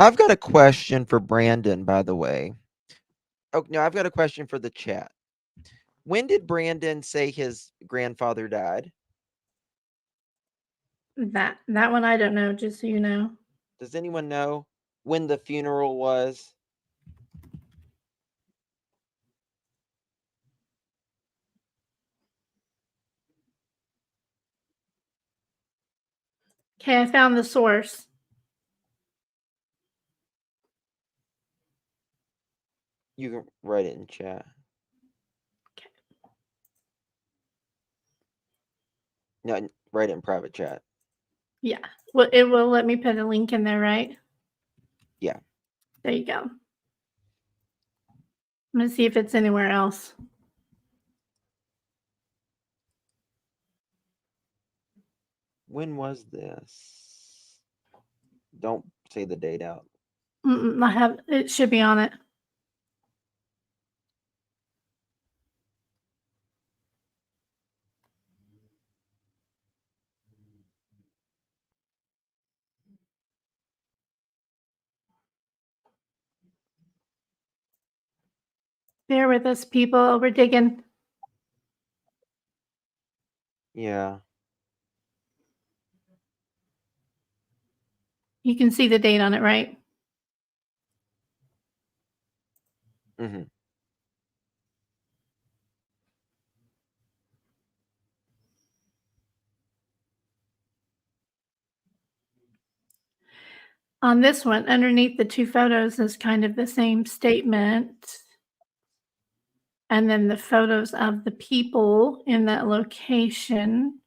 I've got a question for Brandon, by the way. Oh, no, I've got a question for the chat. When did Brandon say his grandfather died? That one I don't know, just so you know. Does anyone know when the funeral was? Okay, I found the source. You can write it in chat. Okay. No, write it in private chat. Yeah. Well, it will let me put a link in there, right? Yeah. There you go. I'm gonna see if it's anywhere else. When was this? Don't say the date out. I have it should be on it. Bear with us, people. We're digging. Yeah. You can see the date on it, right? Mm-hmm. On this one, underneath the two photos is kind of the same statement. And then the photos of the people in that location.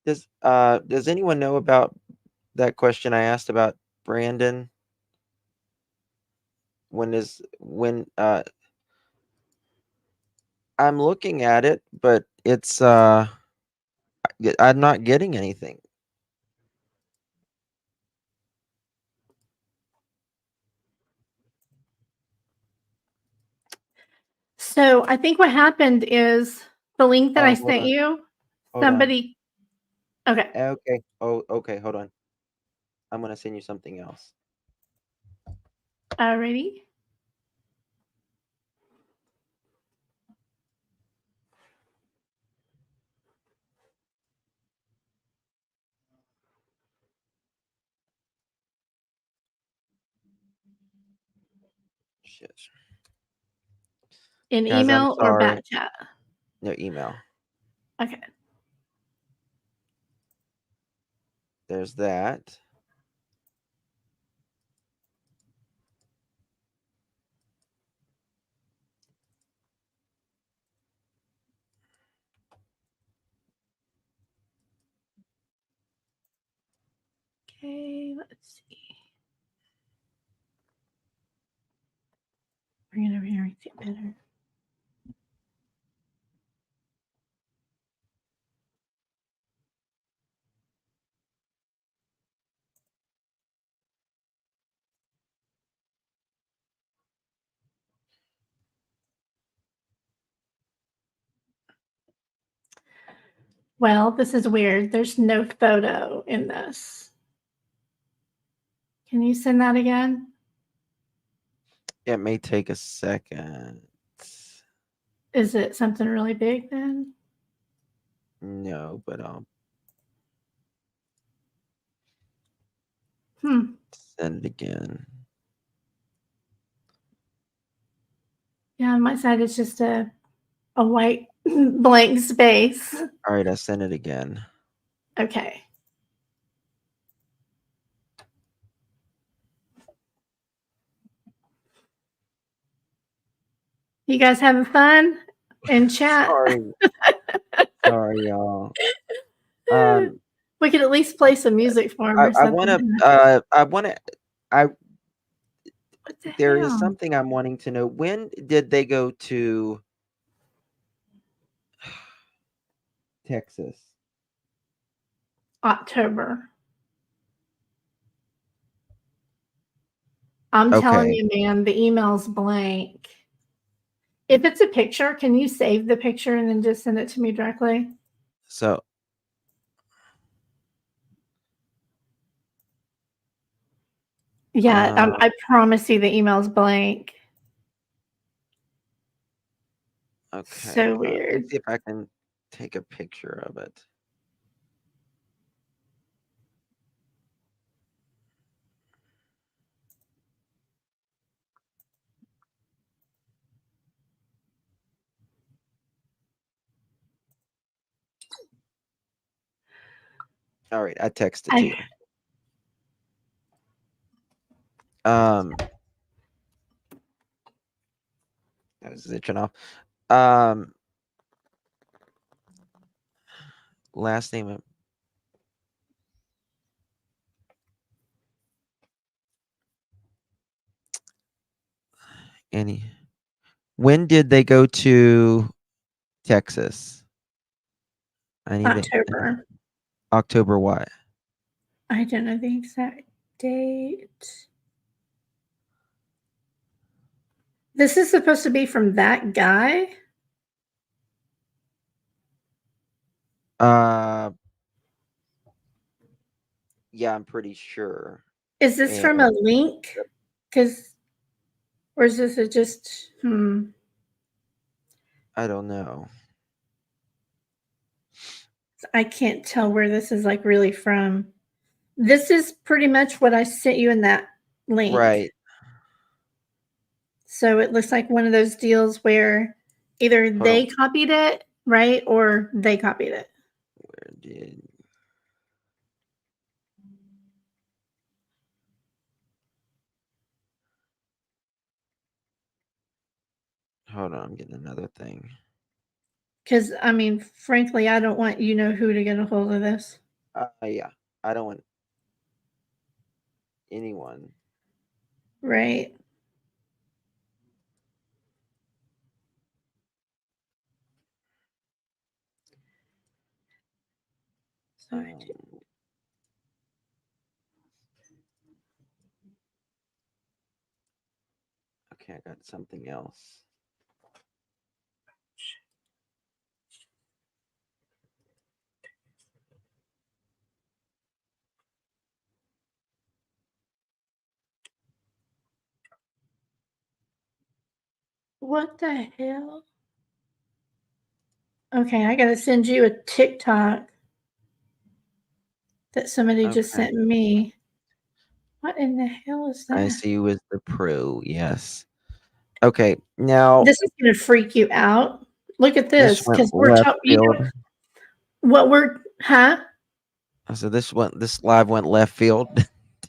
Does anyone know about that question I asked about Brandon? When I'm looking at it, but it's I'm not getting anything. So I think what happened is the link that I Hold sent on. you, Hold on. somebody. Okay. Okay. Oh, okay. Hold on. I'm gonna send you something else. Alrighty. Shit. In Guys, I'm email or sorry. back chat? No email. Okay. There's that. Okay, let's see. Bring it over here. I see it better. Well, this is weird. There's no photo in this. Can you send that again? It may take a second. Is it something really big then? No, but I'll send it again. Yeah, on my side it's just a white blank space. All right, I sent it again. Okay. You guys having fun in chat? Sorry. Sorry, y'all. We could at least play some music for him or I something. wanna What the there is hell? something I'm wanting to know. When did they go to Texas? October. I'm telling Okay. you, man, the email's blank. If it's a picture, can you save the picture and then just send it to me directly? So Yeah, I promise you the email's blank. okay. So Let me weird. see if I can take a picture of it. All right, I texted to you. That was itching off. Last name of Annie. When did they go to Texas? I need October. October what? I don't know the exact date. This is supposed to be from that guy? Yeah, I'm pretty sure. Is this from a link? Or is this just I don't know. I can't tell where this is like really from. This is pretty much what I sent you in that link. Right. So it looks like one of those deals where either they copied it, right? Or they copied it. Where did Hold on, I'm getting another thing. Because, I mean, frankly, I don't want you know who to get a hold of this. Yeah, I don't want anyone. Right. Sorry. Okay, I got something else. What the hell? Okay, I gotta send you a TikTok that somebody just Okay. sent me. What in the hell is I that? see you as the pro. Yes. Okay. Now This is gonna freak you out. Look at this this, went because we're left talking. You field. know what we're? Huh? So this live went left field.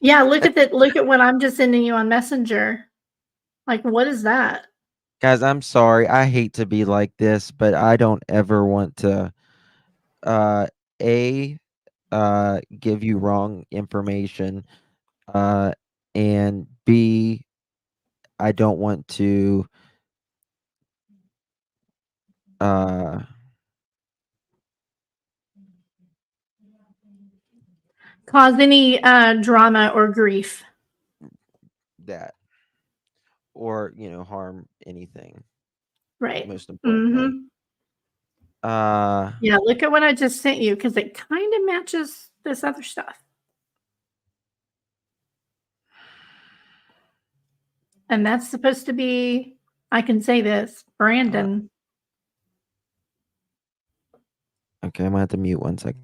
Yeah. Look at that. Look at what I'm just sending you on Messenger. Like, what is that? Guys, I'm sorry. I hate to be like this, but I don't ever want to a give you wrong information, and B, I don't want to uh Cause any drama or grief. that, or harm anything, Right. most importantly. Yeah. Look at what I just sent you, because it kind of matches this other stuff. And that's supposed to be, I can say this, Brandon. Okay, I'm gonna have to mute 1 second.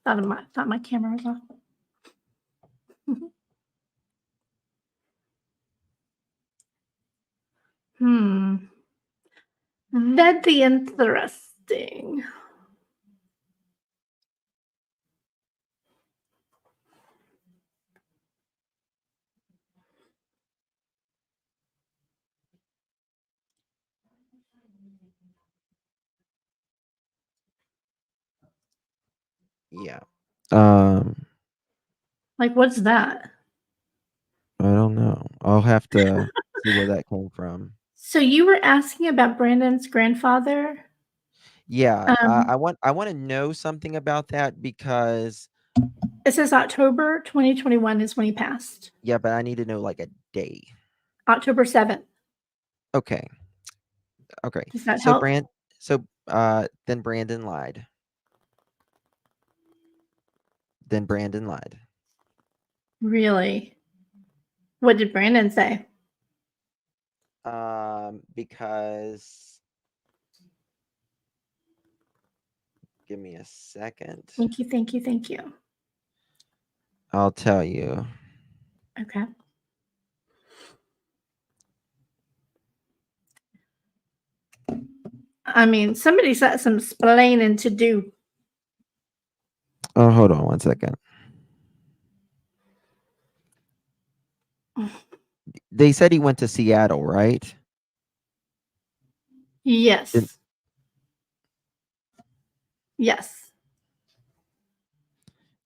Thought my camera was off. That'd be interesting. Yeah. Like, what's that? I don't know. I'll have to see where that came from. So you were asking about Brandon's grandfather? Yeah, Um, I want to know something about that because it says October 2021 is when he passed. yeah, but I need to know like a day. October 7th. Okay. Okay. Does that So help? then Brandon lied. Then Brandon lied. Really? What did Brandon say? Because give me a second. Thank you, thank you, thank you. I'll tell you. Okay. I mean, somebody's got some splaining to do. Oh, hold on 1 second. They said he went to Seattle, right? Yes. Yes.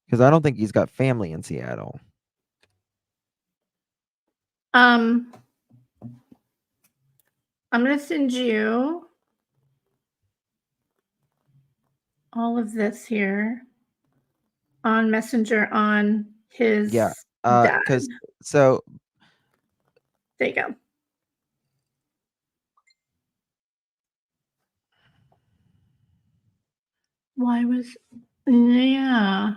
Because I don't think he's got family in Seattle. I'm going to send you all of this here on Messenger on his Yeah. dad. Because so There you go. Why was, yeah.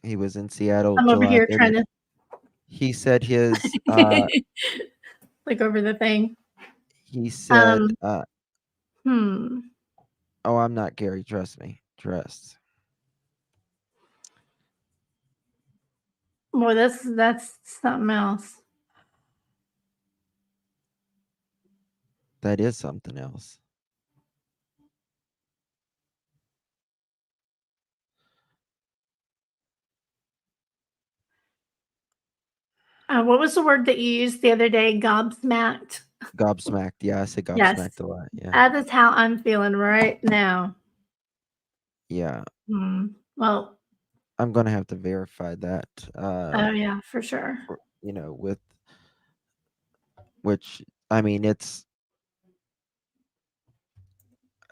he was in Seattle I'm over July here 30th. trying to He said his look over the thing. he said oh, I'm not Gary, trust me. Trust. Well, that's something else. That is something else. What was the word that you used the other day? Gobsmacked. Gobsmacked. Yeah, I say Yes. gobsmacked a lot. Yeah. That is how I'm feeling right now. Yeah. Well, I'm gonna have to verify that. oh yeah, for sure. With which I mean, I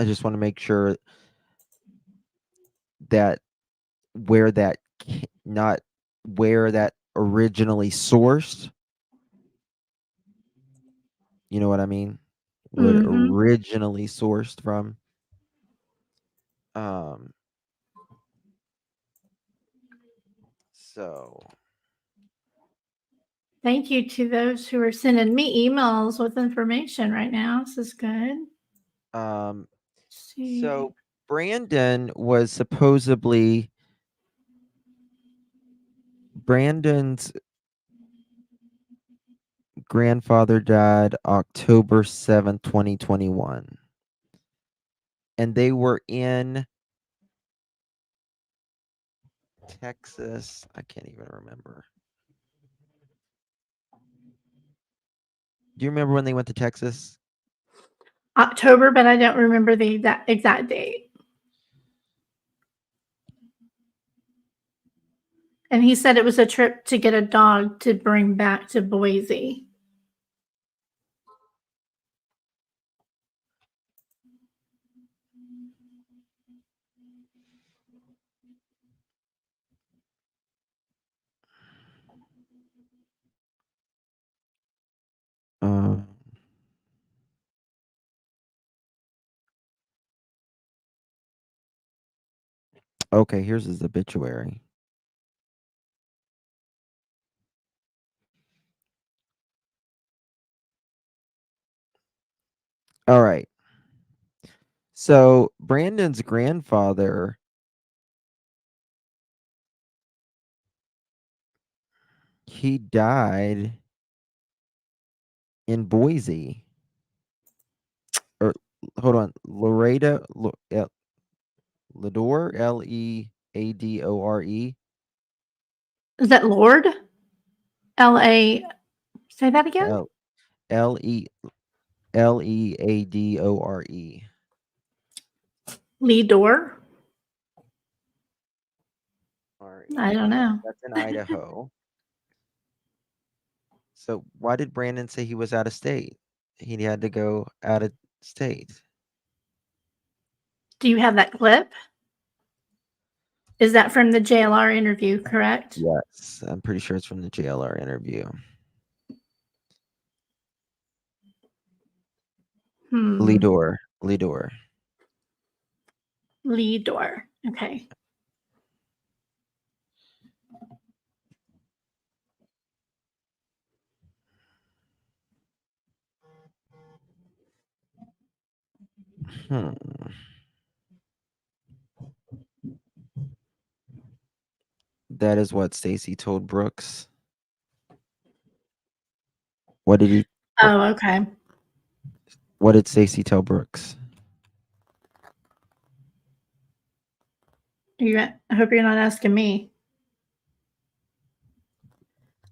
just want to make sure that not where that originally sourced. You know what I mean? Where it Mhm. originally sourced from. So Thank you to those who are sending me emails with information right now. This is good. See. so Brandon was supposedly Brandon's grandfather died October 7th, 2021. And they were in Texas. I can't even remember. Do you remember when they went to Texas? October, but I don't remember the exact date. And he said it was a trip to get a dog to bring back to Boise. Okay, here's his obituary. All right. So Brandon's grandfather, he died in Boise. Or hold on, Laredo, Ledore, Leadore. Is that Lord? L-A. Say that again? Leadore. Lee Door? I don't know. That's in Idaho. So why did Brandon say he was out of state? He had to go out of state. Do you have that clip? Is that from the JLR interview, correct? Yes, I'm pretty sure it's from the JLR interview. Leadore. Lee Door. Okay. That is what Stacy told Brooks. What did he? Oh, okay. What did Stacy tell Brooks? I hope you're not asking me.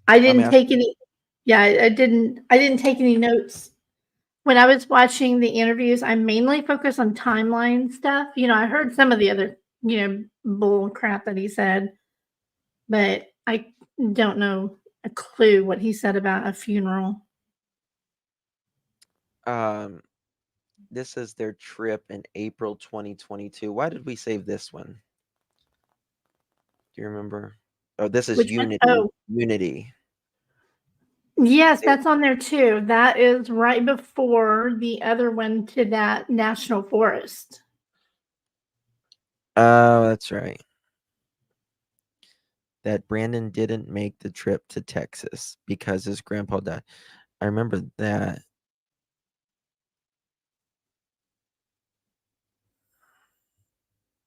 I didn't take any. Yeah, I didn't take any notes. When I was watching the interviews, I mainly focused on timeline stuff. I heard some of the other, bull crap that he said, but I don't know a clue what he said about a funeral. This is their trip in April 2022. Why did we save this one? Do you remember? Oh, this is Which one? Unity. Oh. Unity. Yes, that's on there too. That is right before the other one to that national forest. Oh, that's right. That Brandon didn't make the trip to Texas because his grandpa died. I remember that.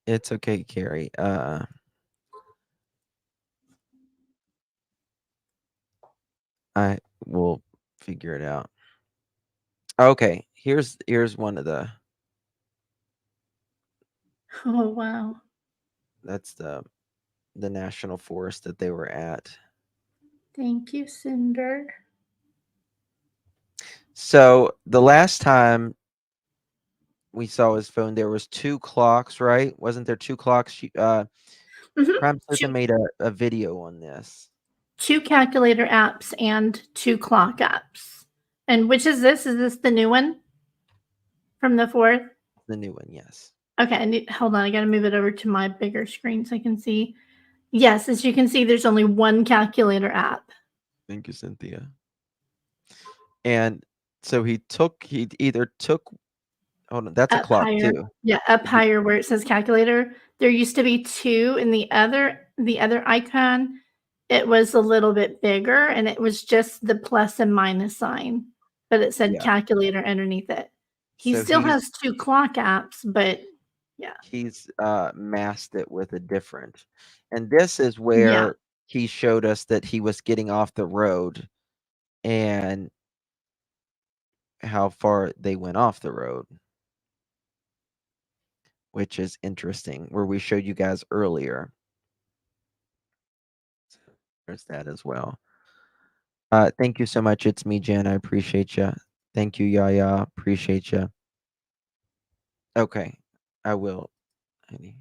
It's okay, Carrie. I will figure it out. Okay, here's one of the. Oh, wow. That's the national forest that they were at. Thank you, Cinder. So the last time we saw his phone, there was 2 clocks, right? Wasn't there 2 clocks? Crime Sleuth made a video on this. 2 calculator apps and 2 clock apps. And which is this? Is this the new one from the 4th? The new one, yes. Okay, hold on. I got to move it over to my bigger screen so I can see. Yes, as you can see, there's only 1 calculator app. Thank you, Cynthia. And so he either took, hold on, that's a Up clock higher. too. Yeah, up higher where it says calculator. There used to be 2 in the other icon. It was a little bit bigger and it was just the plus and minus sign, but it said Yeah. calculator underneath it. He So still has 2 clock apps, but yeah. He's masked it with a different. And this is where he showed us that he was getting off the road and how far they went off the road, which is interesting, where we showed you guys earlier. There's that as well. Thank you so much. It's me, Jen. I appreciate you. Thank you, Yaya. Appreciate you. Okay, I will, honey.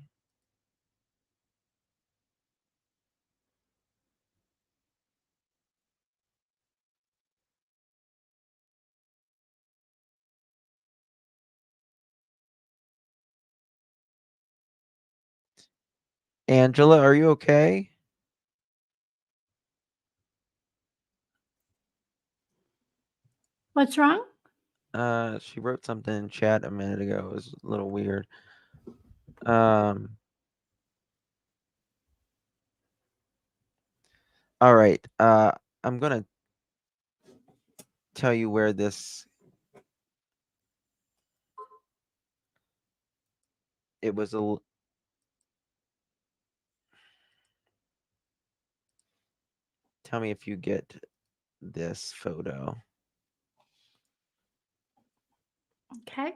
Angela, are you okay? What's wrong? She wrote something in chat a minute ago. It was a little weird. All right. I'm gonna tell you where this. It was a. Tell me if you get this photo. Okay.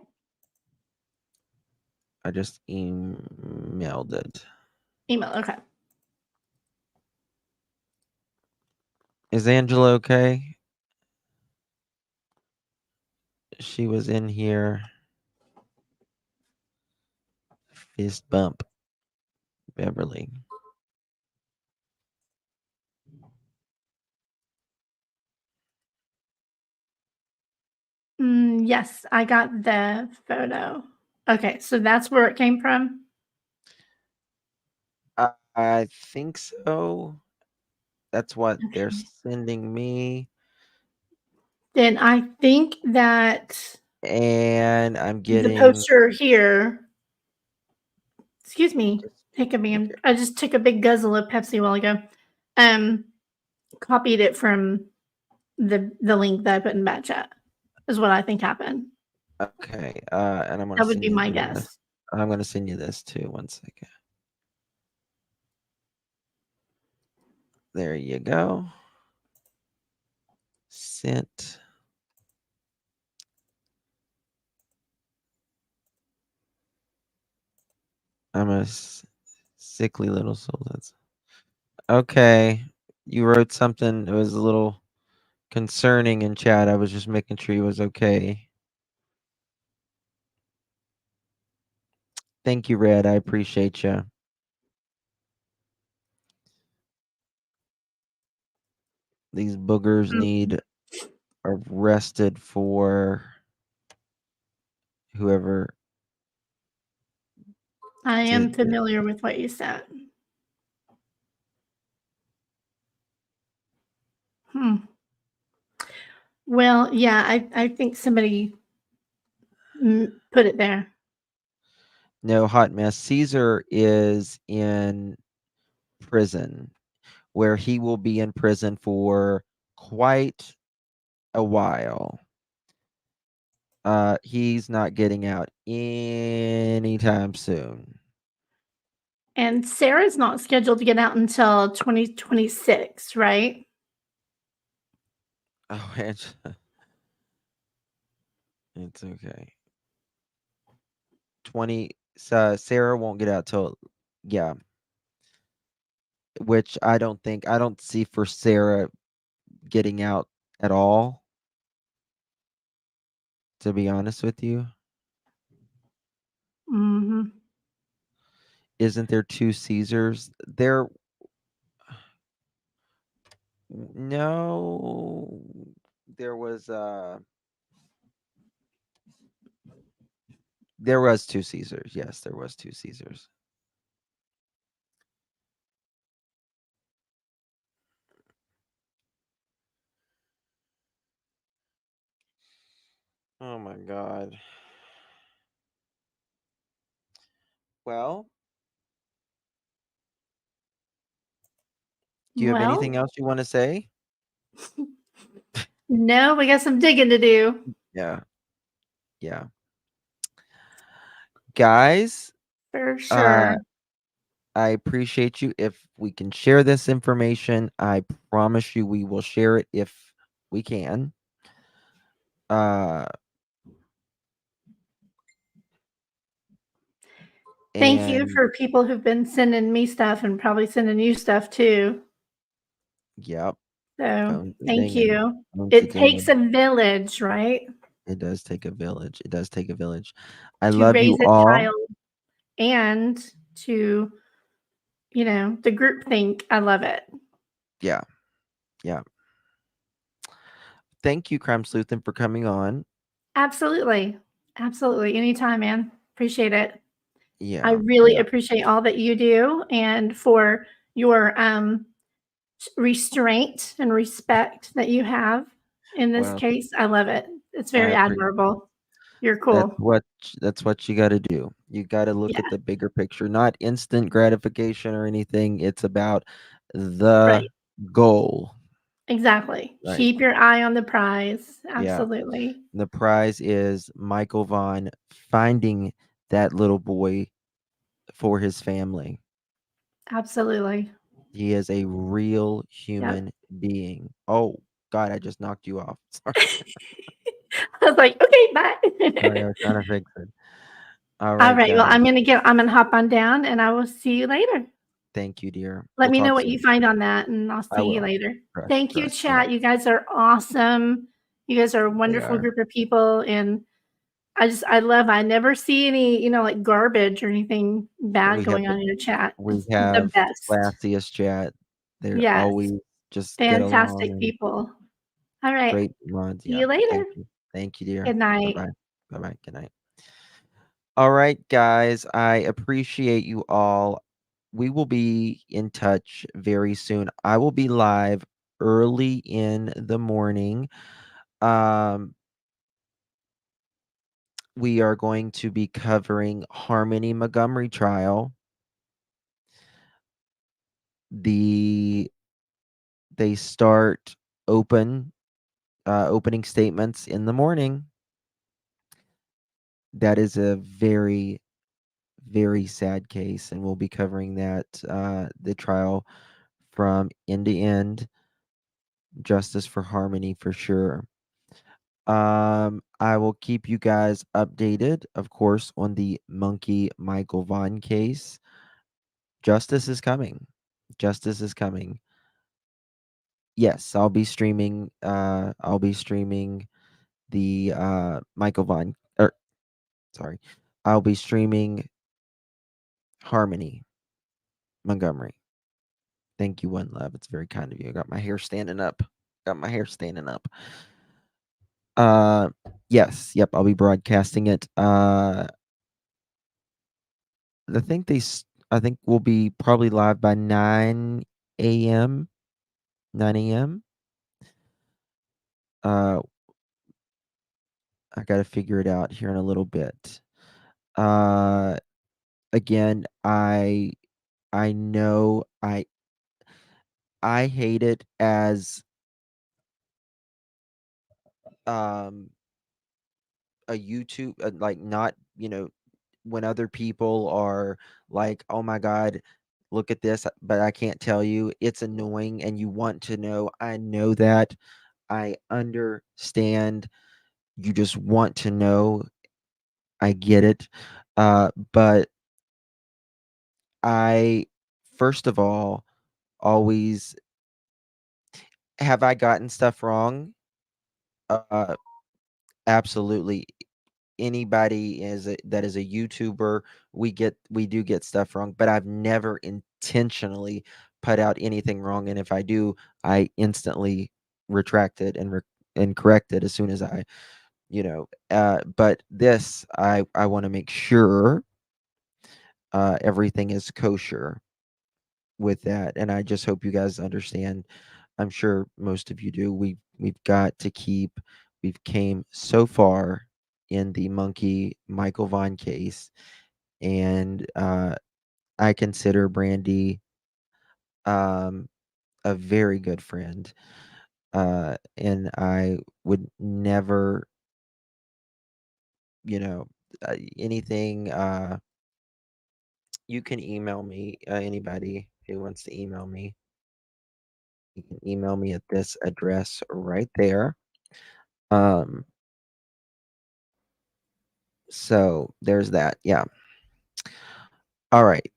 I just emailed it. Email. Okay. Is Angela okay? She was in here. Fist bump. Beverly. Yes, I got the photo. Okay, so that's where it came from? I think so. That's what they're sending me. Then I think that And I'm getting the poster here. Excuse me. I just took a big guzzle of Pepsi a while ago. Copied it from the link that I put in back chat. Is what I think happened. Okay. And I'm gonna That would be my guess. I'm gonna send you this too. 1 second. There you go. Sent. I'm a sickly little soul. That's okay. You wrote something. It was a little concerning in chat. I was just making sure he was okay. Thank you, Red. I appreciate you. These boogers need arrested for whoever. I am familiar with what you said. Well, yeah, I think somebody put it there. No, hot mess. Caesar is in prison, where he will be in prison for quite a while. He's not getting out anytime soon. And Sarah's not scheduled to get out until 2026, right? Oh, Angela. It's okay. Sarah won't get out till, yeah. Which I don't see for Sarah getting out at all, to be honest with you. Hmm. Isn't there two Caesars? No, there was two Caesars. Yes, there was two Caesars. Oh my God. Well, do you have anything Well, else you want to say? no, we got some digging to do Yeah. Yeah. Guys, for uh sure. I appreciate you. If we can share this information, I promise you we will share it if we can. Uh Thank you and for people who've been sending me stuff and probably sending you stuff too. yep, So phones are thank dinging. you. Phones are It takes dinging. a village, right, It does take a village. It does take a village. I to love you raise a all. child and to, the group think. I love it. Yeah. Yeah. Thank you, Crime Sleuthin, for coming on. Absolutely. Absolutely. Anytime, man. Appreciate it. I Yeah. really Yeah. appreciate all that you do and for your restraint and respect that you have in this Well, case. I love it. It's I very appreciate admirable. You're that's cool. what that's what you got to do. You got to look Yeah, at the bigger picture, not instant gratification or anything. It's about the right. goal, Exactly. right? Keep your eye on the prize. Yeah. Absolutely. The prize is Michael Vaughn finding that little boy for his family. Absolutely. He is a real Yep. human being. Oh God, I just knocked you off. Sorry. I was like, okay, Sorry, I bye. was trying to fix it. All All right, right. Well, guys. I'm gonna hop on down and I will see you later. Thank you, dear. Let We'll me know talk what you soon. find on that and I'll I see you will. later. Trust, Thank you, trust. I will. chat. You guys are awesome. You guys are a They wonderful are. group of people. And I never see any, like garbage or anything bad We have going on in your chat. we It's the have the best. classiest chat. They're Yes. always just get along Fantastic and people. All right. great mods. See Yeah. you later. Thank you. Thank you, dear. Good Bye night. bye. Bye bye. Good night. All right, guys. I appreciate you all. We will be in touch very soon. I will be live early in the morning. Um, we are going to be covering Harmony Montgomery trial. The They start opening statements in the morning. That is a very, very sad case, and we'll be covering that the trial from end to end. Justice for Harmony for sure. I will keep you guys updated, of course, on the Monkey Michael Vaughn case. Justice is coming. Justice is coming. Yes, I'll be streaming. I'll be streaming the Michael Vaughn. Sorry, I'll be streaming Harmony Montgomery. Thank you, One Love. It's very kind of you. I got my hair standing up. Got my hair standing up. Uh, yes, yep. I'll be broadcasting it. I think we'll be probably live by 9 a.m. 9 a.m. Uh, I got to figure it out here in a little bit. Uh, again, I know I hate it as um a YouTube like not, when other people are like, "Oh my god, look at this," but I can't tell you. It's annoying and you want to know. I know that. I understand. You just want to know. I get it. But I first of all always Have I gotten stuff wrong? Absolutely. Anybody that is a YouTuber, we do get stuff wrong, but I've never intentionally put out anything wrong. And if I do, I instantly retract it and correct it as soon as I, but this, I want to make sure everything is kosher with that. And I just hope you guys understand. I'm sure most of you do. We've got to keep. We've came so far in the monkey MichaelVaughan case, and I consider Brandy a very good friend, and I would never, you know, anything. You can email me. Anybody who wants to email me, you can email me at this address right there. Um, so there's that. Yeah. All right.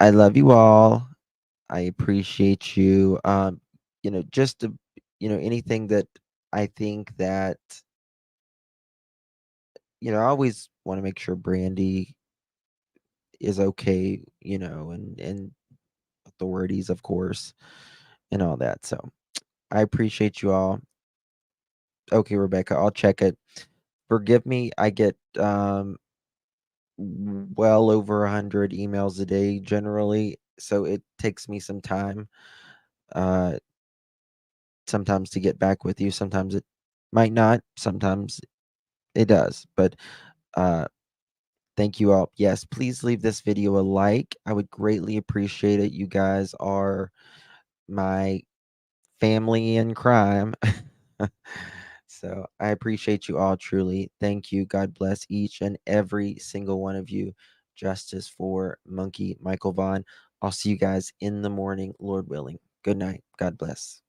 I love you all. I appreciate you. Just to, anything that I think that, I always want to make sure Brandy is okay, and authorities, of course, and all that. So I appreciate you all. Okay, Rebecca, I'll check it. Forgive me. I get well over 100 emails a day generally, so it takes me some time uh sometimes to get back with you. Sometimes it might not, sometimes it does, but uh thank you all. Yes, please leave this video a like. I would greatly appreciate it. You guys are my family in crime. So I appreciate you all truly. Thank you. God bless each and every single one of you. Justice for Monkey MichaelVaughan. I'll see you guys in the morning, Lord willing. Good night. God bless.